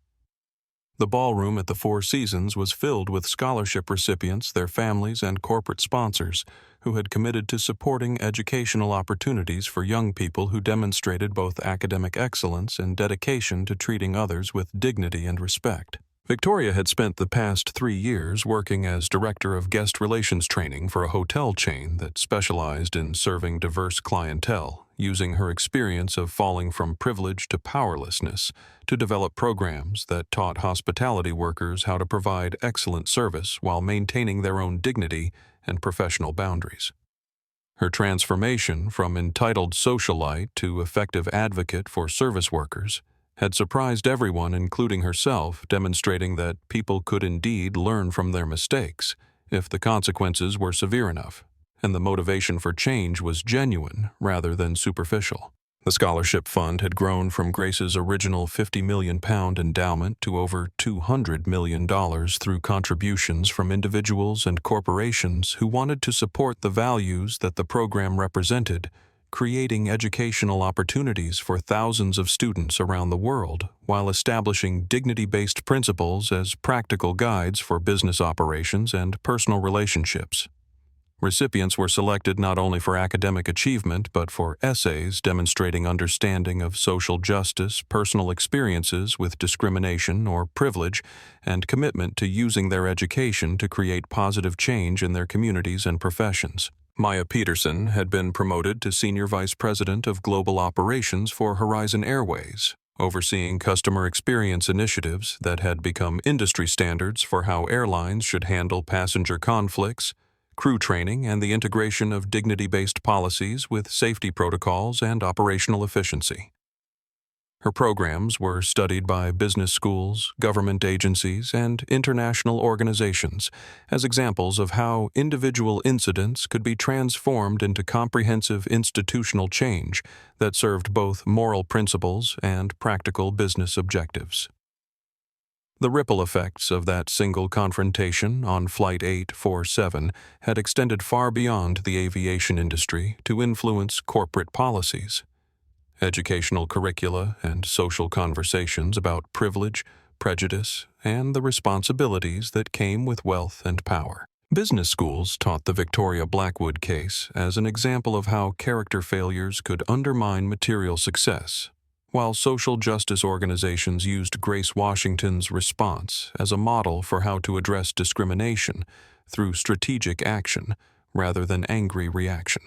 The ballroom at the Four Seasons was filled with scholarship recipients, their families, and corporate sponsors who had committed to supporting educational opportunities for young people who demonstrated both academic excellence and dedication to treating others with dignity and respect. Victoria had spent the past 3 years working as Director of Guest Relations Training for a hotel chain that specialized in serving diverse clientele, using her experience of falling from privilege to powerlessness to develop programs that taught hospitality workers how to provide excellent service while maintaining their own dignity and professional boundaries. Her transformation from entitled socialite to effective advocate for service workers had surprised everyone, including herself, demonstrating that people could indeed learn from their mistakes if the consequences were severe enough, and the motivation for change was genuine rather than superficial. The scholarship fund had grown from Grace's original £50 million endowment to over $200 million through contributions from individuals and corporations who wanted to support the values that the program represented, creating educational opportunities for thousands of students around the world while establishing dignity-based principles as practical guides for business operations and personal relationships. Recipients were selected not only for academic achievement but for essays demonstrating understanding of social justice, personal experiences with discrimination or privilege, and commitment to using their education to create positive change in their communities and professions. Maya Peterson had been promoted to Senior Vice President of Global Operations for Horizon Airways, overseeing customer experience initiatives that had become industry standards for how airlines should handle passenger conflicts, crew training, and the integration of dignity-based policies with safety protocols and operational efficiency. Her programs were studied by business schools, government agencies, and international organizations as examples of how individual incidents could be transformed into comprehensive institutional change that served both moral principles and practical business objectives. The ripple effects of that single confrontation on Flight 847 had extended far beyond the aviation industry to influence corporate policies. Educational curricula and social conversations about privilege, prejudice, and the responsibilities that came with wealth and power. Business schools taught the Victoria Blackwood case as an example of how character failures could undermine material success, while social justice organizations used Grace Washington's response as a model for how to address discrimination through strategic action rather than angry reaction.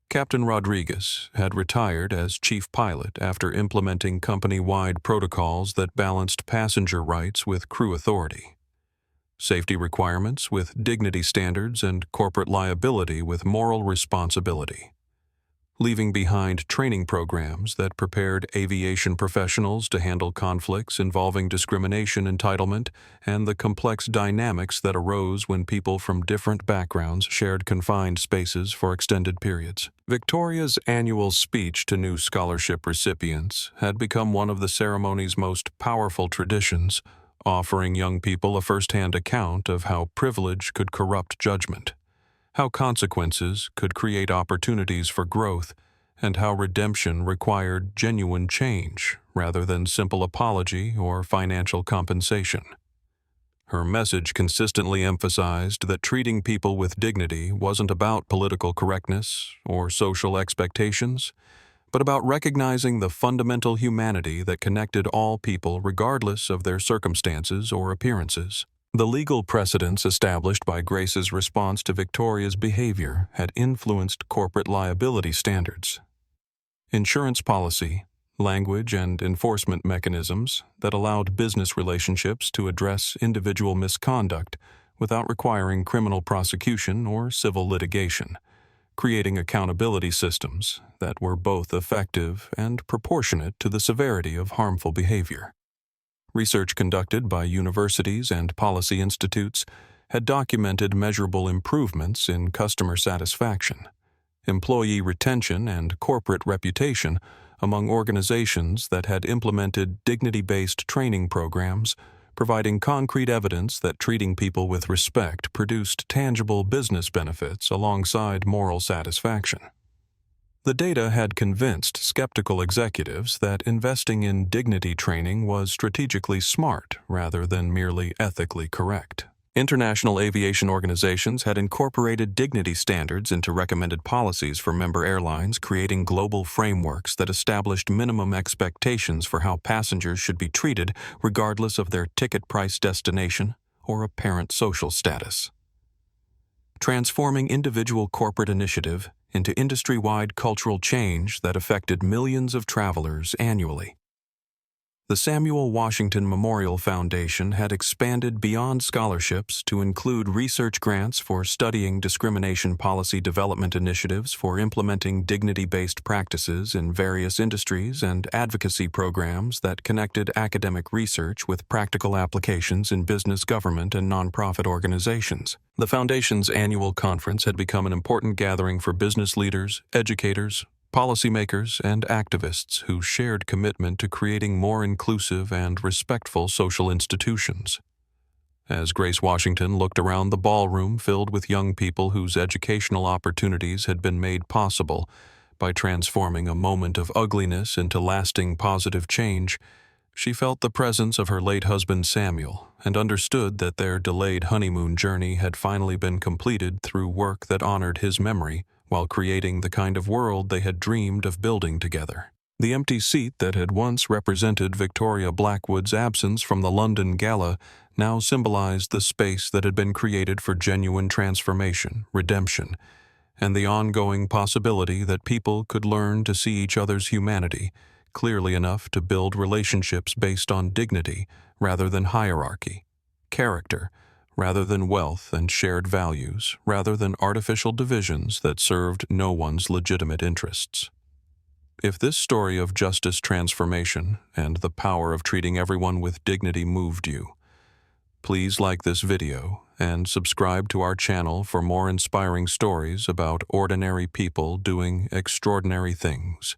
Captain Rodriguez had retired as chief pilot after implementing company-wide protocols that balanced passenger rights with crew authority, safety requirements with dignity standards, and corporate liability with moral responsibility, leaving behind training programs that prepared aviation professionals to handle conflicts involving discrimination, entitlement, and the complex dynamics that arose when people from different backgrounds shared confined spaces for extended periods. Victoria's annual speech to new scholarship recipients had become one of the ceremony's most powerful traditions, offering young people a first-hand account of how privilege could corrupt judgment, how consequences could create opportunities for growth, and how redemption required genuine change rather than simple apology or financial compensation. Her message consistently emphasized that treating people with dignity wasn't about political correctness or social expectations, but about recognizing the fundamental humanity that connected all people regardless of their circumstances or appearances. The legal precedents established by Grace's response to Victoria's behavior had influenced corporate liability standards. Insurance policy, language and enforcement mechanisms that allowed business relationships to address individual misconduct without requiring criminal prosecution or civil litigation, creating accountability systems that were both effective and proportionate to the severity of harmful behavior. Research conducted by universities and policy institutes had documented measurable improvements in customer satisfaction, employee retention, and corporate reputation among organizations that had implemented dignity-based training programs, providing concrete evidence that treating people with respect produced tangible business benefits alongside moral satisfaction. The data had convinced skeptical executives that investing in dignity training was strategically smart rather than merely ethically correct. International aviation organizations had incorporated dignity standards into recommended policies for member airlines, creating global frameworks that established minimum expectations for how passengers should be treated regardless of their ticket price destination or apparent social status. Transforming individual corporate initiative into industry-wide cultural change that affected millions of travelers annually. The Samuel Washington Memorial Foundation had expanded beyond scholarships to include research grants for studying discrimination policy development initiatives for implementing dignity-based practices in various industries and advocacy programs that connected academic research with practical applications in business, government, and nonprofit organizations. The Foundation's annual conference had become an important gathering for business leaders, educators, policymakers, and activists who shared commitment to creating more inclusive and respectful social institutions. As Grace Washington looked around the ballroom filled with young people whose educational opportunities had been made possible by transforming a moment of ugliness into lasting positive change, she felt the presence of her late husband Samuel and understood that their delayed honeymoon journey had finally been completed through work that honored his memory while creating the kind of world they had dreamed of building together. The empty seat that had once represented Victoria Blackwood's absence from the London Gala now symbolized the space that had been created for genuine transformation, redemption, and the ongoing possibility that people could learn to see each other's humanity clearly enough to build relationships based on dignity rather than hierarchy, character rather than wealth, and shared values rather than artificial divisions that served no one's legitimate interests. If this story of justice transformation and the power of treating everyone with dignity moved you, please like this video and subscribe to our channel for more inspiring stories about ordinary people doing extraordinary things.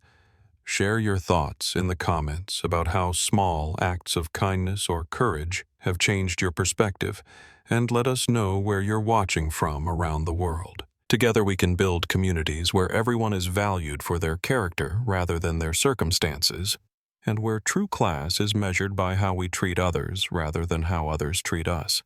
Share your thoughts in the comments about how small acts of kindness or courage have changed your perspective, and let us know where you're watching from around the world. Together we can build communities where everyone is valued for their character rather than their circumstances, and where true class is measured by how we treat others rather than how others treat us.